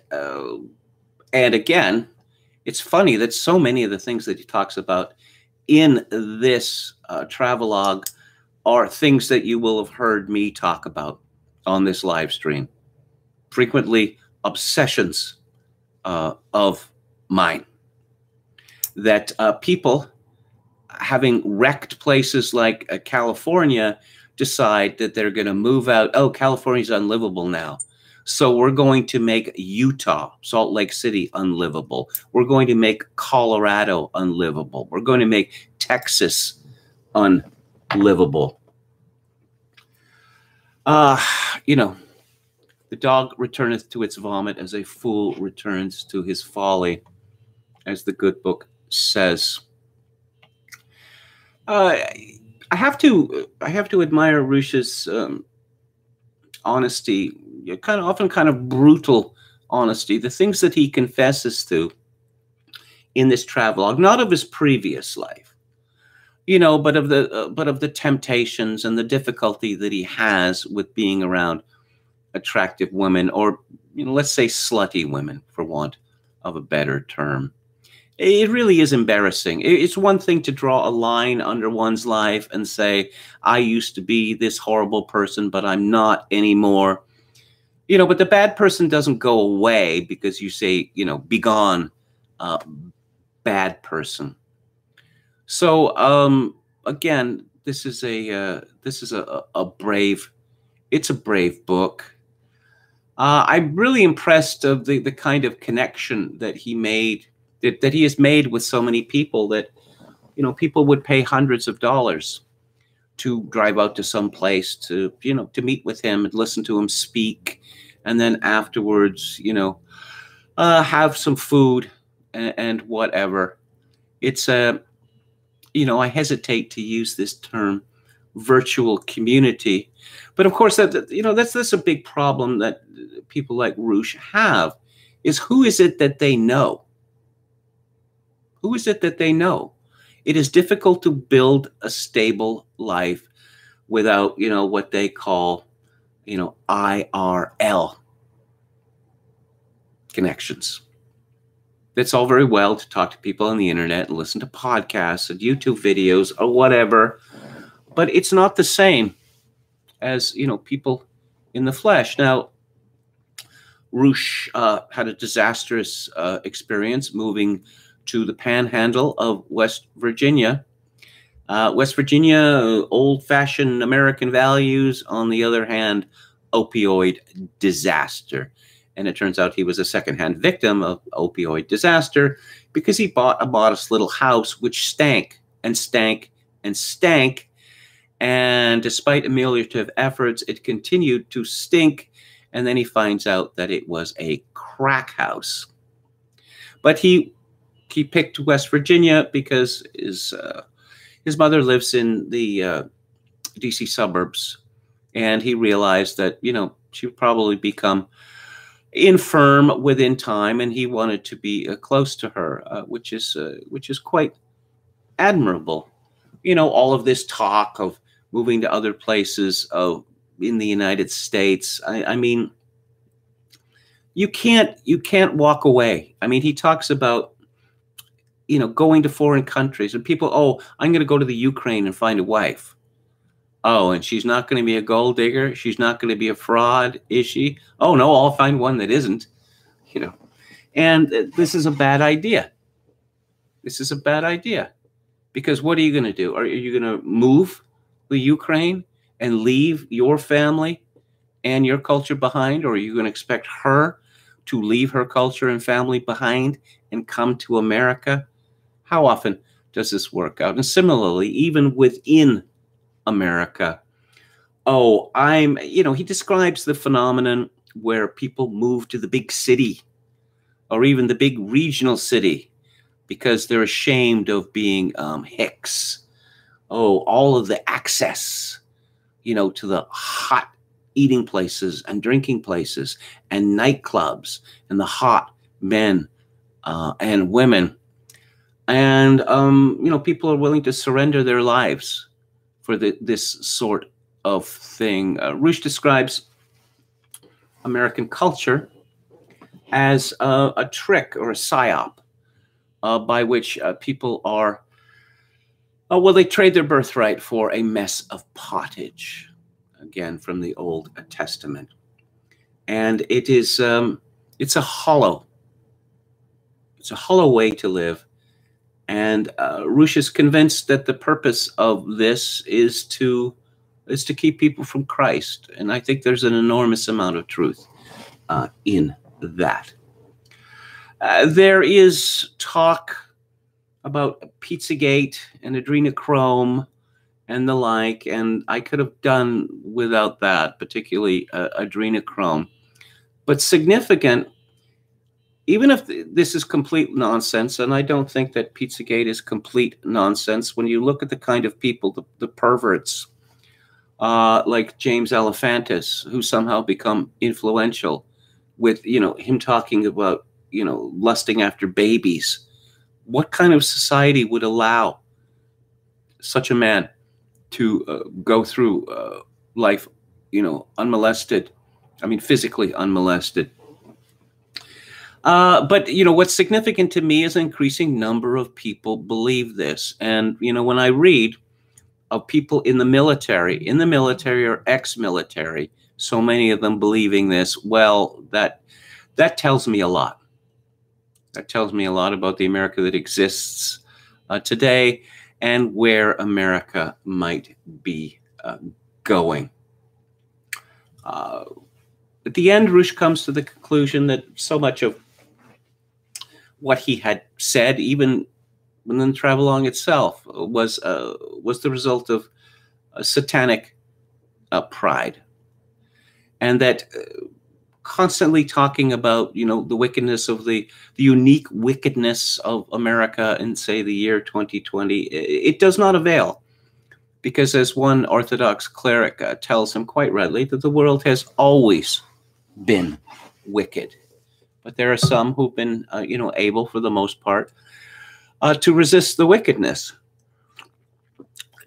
and again, it's funny that so many of the things that he talks about in this travelogue are things that you will have heard me talk about on this live stream. Frequently obsessions of mine. That people, having wrecked places like California, decide that they're going to move out. Oh, California's unlivable now. So we're going to make Utah, Salt Lake City, unlivable. We're going to make Colorado unlivable. We're going to make Texas unlivable. The dog returneth to its vomit as a fool returns to his folly, as the good book says. I have to admire Rush's honesty, often kind of brutal honesty. The things that he confesses to in this travelogue, not of his previous life, but of the temptations and the difficulty that he has with being around attractive women, or let's say slutty women, for want of a better term. It really is embarrassing. It's one thing to draw a line under one's life and say, I used to be this horrible person, but I'm not anymore. But the bad person doesn't go away because you say, begone, bad person. So again, this is a brave book. I'm really impressed of the kind of connection that he made, that he has made with so many people, that people would pay hundreds of dollars to drive out to some place to meet with him and listen to him speak, and then afterwards have some food and whatever. It's I hesitate to use this term, virtual community, but of course that's a big problem that people like Rush have, is who is it that they know? Who is it that they know? It is difficult to build a stable life without, what they call, IRL connections. It's all very well to talk to people on the internet and listen to podcasts and YouTube videos or whatever, but it's not the same as, people in the flesh. Now, Rush had a disastrous experience moving to the panhandle of West Virginia. West Virginia, old-fashioned American values. On the other hand, opioid disaster. And it turns out he was a secondhand victim of opioid disaster because he bought a modest little house which stank and stank and stank. And despite ameliorative efforts, it continued to stink. And then he finds out that it was a crack house. But he picked West Virginia because his mother lives in the DC suburbs, and he realized that she would probably become infirm within time, and he wanted to be close to her, which is quite admirable. All of this talk of moving to other places in the United States. I mean, you can't walk away. I mean, he talks about going to foreign countries, and people, oh, I'm going to go to the Ukraine and find a wife. Oh, and she's not going to be a gold digger. She's not going to be a fraud, is she? Oh, no, I'll find one that isn't. you know. And this is a bad idea. This is a bad idea. Because what are you going to do? Are you going to move the Ukraine and leave your family and your culture behind? Or are you going to expect her to leave her culture and family behind and come to America? How often does this work out? And similarly, even within America, he describes the phenomenon where people move to the big city or even the big regional city because they're ashamed of being Hicks. All of the access, to the hot eating places and drinking places and nightclubs and the hot men and women. And, people are willing to surrender their lives for this sort of thing. Roosh describes American culture as a trick or a psyop by which people are, they trade their birthright for a mess of pottage, again, from the Old Testament. And it's a hollow way to live. And Roosh is convinced that the purpose of this is to keep people from Christ. And I think there's an enormous amount of truth in that. There is talk about Pizzagate and adrenochrome and the like, and I could have done without that, particularly adrenochrome. But significant, even if this is complete nonsense, and I don't think that Pizzagate is complete nonsense, when you look at the kind of people, the perverts, like James Alefantis, who somehow become influential with, him talking about, lusting after babies. What kind of society would allow such a man to go through life, unmolested? I mean, physically unmolested. But, what's significant to me is an increasing number of people believe this. And, when I read of people in the military or ex-military, so many of them believing this, well, that tells me a lot. That tells me a lot about the America that exists today and where America might be going. At the end, Roosh comes to the conclusion that so much of what he had said, even within Travelong itself, was the result of satanic pride, and that constantly talking about the wickedness of the unique wickedness of America in, say, the year 2020, it does not avail, because as one Orthodox cleric tells him quite rightly, that the world has always been wicked. But there are some who've been, able, for the most part, to resist the wickedness.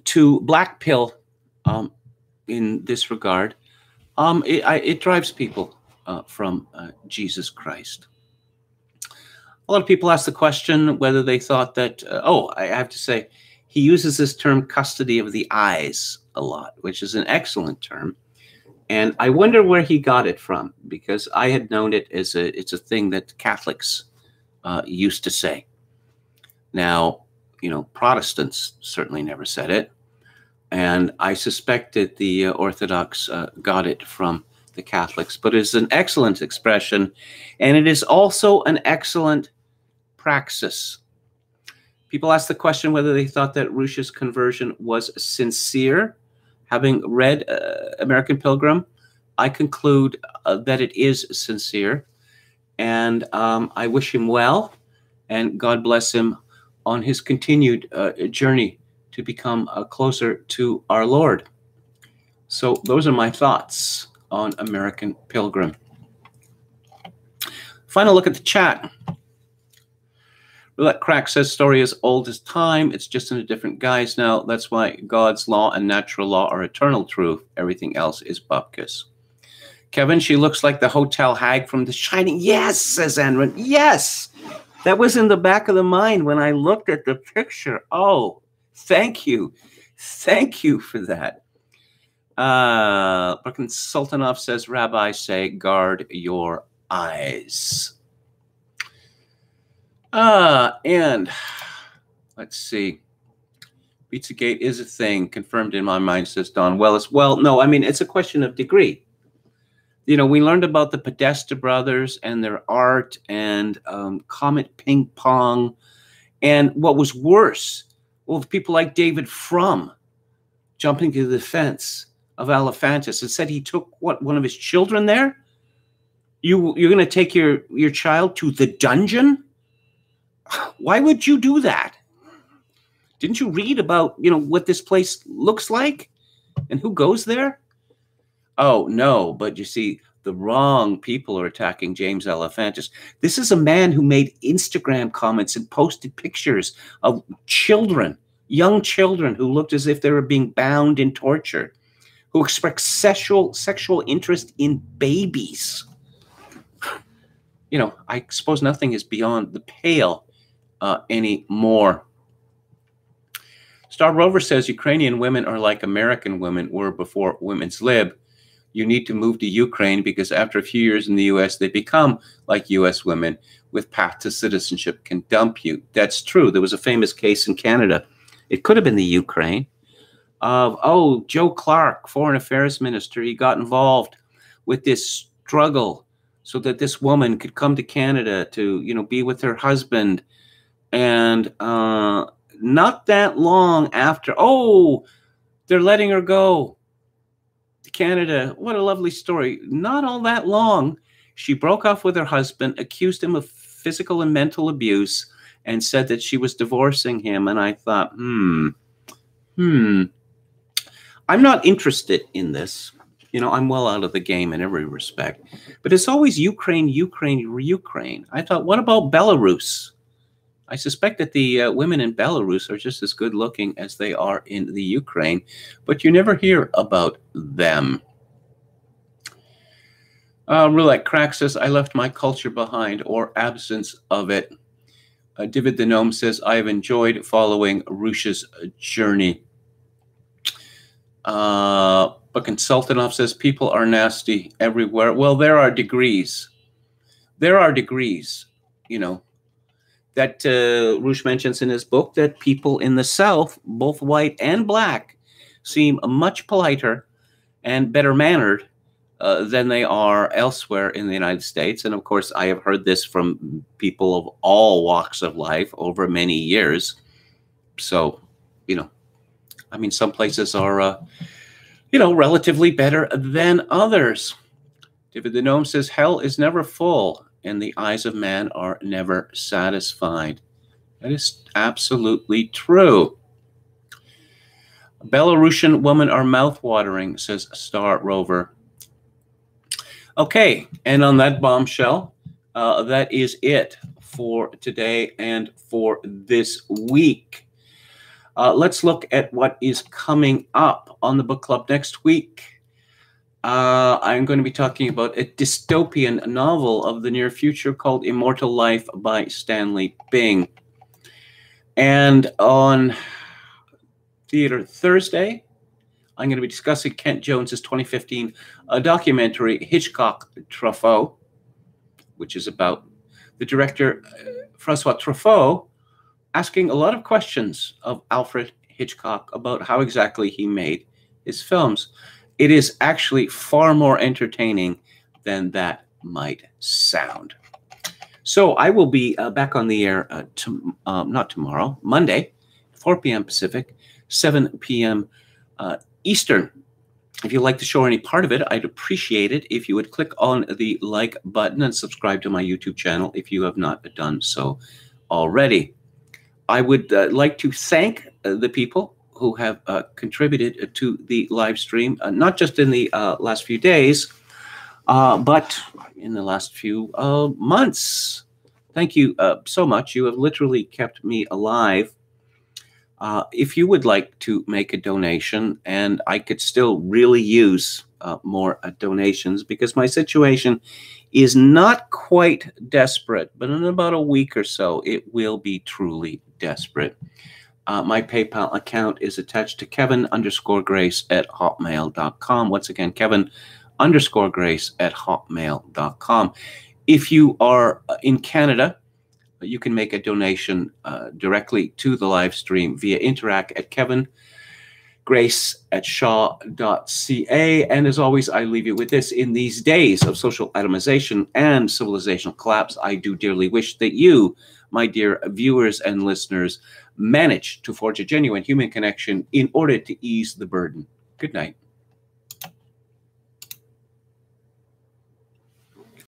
To blackpill in this regard, it drives people from Jesus Christ. A lot of people ask the question whether they thought that, I have to say, he uses this term custody of the eyes a lot, which is an excellent term. And I wonder where he got it from, because I had known it as it's a thing that Catholics used to say. Now, Protestants certainly never said it. And I suspect that the Orthodox got it from the Catholics. But it's an excellent expression, and it is also an excellent praxis. People ask the question whether they thought that Roosh's conversion was sincere. Having read American Pilgrim, I conclude that it is sincere, and I wish him well, and God bless him on his continued journey to become closer to our Lord. So those are my thoughts on American Pilgrim. Final look at the chat. Roulette Crack says, story as old as time. It's just in a different guise now. That's why God's law and natural law are eternal truth. Everything else is bupkis. Kevin, she looks like the hotel hag from The Shining. Yes, says Anran. Yes. That was in the back of the mind when I looked at the picture. Oh, thank you. Thank you for that. Sultanov says, rabbis say, guard your eyes. And let's see. Pizzagate is a thing, confirmed in my mind, says Don Wellis. Well, no, I mean, it's a question of degree. You know, we learned about the Podesta brothers and their art and Comet Ping Pong. And what was worse, well, people like David Frum jumping to the defense of Elephantis and said he took, what, one of his children there? You're going to take your child to the dungeon? Why would you do that? Didn't you read about, you know, what this place looks like and who goes there? Oh, no, but you see, the wrong people are attacking James Elephantis. This is a man who made Instagram comments and posted pictures of children, young children who looked as if they were being bound and tortured, who expressed sexual interest in babies. You know, I suppose nothing is beyond the pale anymore. Star Rover says Ukrainian women are like American women were before women's lib. You need to move to Ukraine because after a few years in the U.S., they become like U.S. women with path to citizenship can dump you. That's true. There was a famous case in Canada. It could have been the Ukraine of, Joe Clark, foreign affairs minister. He got involved with this struggle so that this woman could come to Canada to, you know, be with her husband. And not that long after, they're letting her go to Canada. What a lovely story. Not all that long, she broke off with her husband, accused him of physical and mental abuse, and said that she was divorcing him. And I thought, I'm not interested in this. You know, I'm well out of the game in every respect. But it's always Ukraine, Ukraine, Ukraine. I thought, what about Belarus? I suspect that the women in Belarus are just as good looking as they are in the Ukraine, but you never hear about them. Roulette Crack says, I left my culture behind, or absence of it. David the Gnome says, I have enjoyed following Rush's journey. But Consultanov says, people are nasty everywhere. Well, there are degrees. There are degrees, you know. That Rush mentions in his book that people in the South, both white and black, seem much politer and better mannered than they are elsewhere in the United States. And of course, I have heard this from people of all walks of life over many years. So, you know, I mean, some places are, you know, relatively better than others. David the Gnome says, hell is never full, and the eyes of man are never satisfied. That is absolutely true. Belarusian women are mouth-watering, says Star Rover. Okay, and on that bombshell, that is it for today and for this week. Let's look at what is coming up on the book club next week. I'm going to be talking about a dystopian novel of the near future called Immortal Life by Stanley Bing. And on Theater Thursday, I'm going to be discussing Kent Jones's 2015 documentary, Hitchcock Truffaut, which is about the director, Francois Truffaut, asking a lot of questions of Alfred Hitchcock about how exactly he made his films. It is actually far more entertaining than that might sound. So I will be back on the air, not tomorrow, Monday, 4 p.m. Pacific, 7 p.m. Eastern. If you like the show or any part of it, I'd appreciate it if you would click on the like button and subscribe to my YouTube channel if you have not done so already. I would like to thank the people who have contributed to the live stream, not just in the last few days, but in the last few months. Thank you so much. You have literally kept me alive. If you would like to make a donation, and I could still really use more donations because my situation is not quite desperate, but in about a week or so, it will be truly desperate. My PayPal account is attached to Kevin_Grace@hotmail.com. Once again, Kevin_Grace@hotmail.com. If you are in Canada, You can make a donation directly to the live stream via Interac at kevingrace@shaw.ca. And as always, I leave you with this. In these days of social atomization and civilizational collapse, I do dearly wish that you, my dear viewers and listeners, manage to forge a genuine human connection in order to ease the burden. Good night.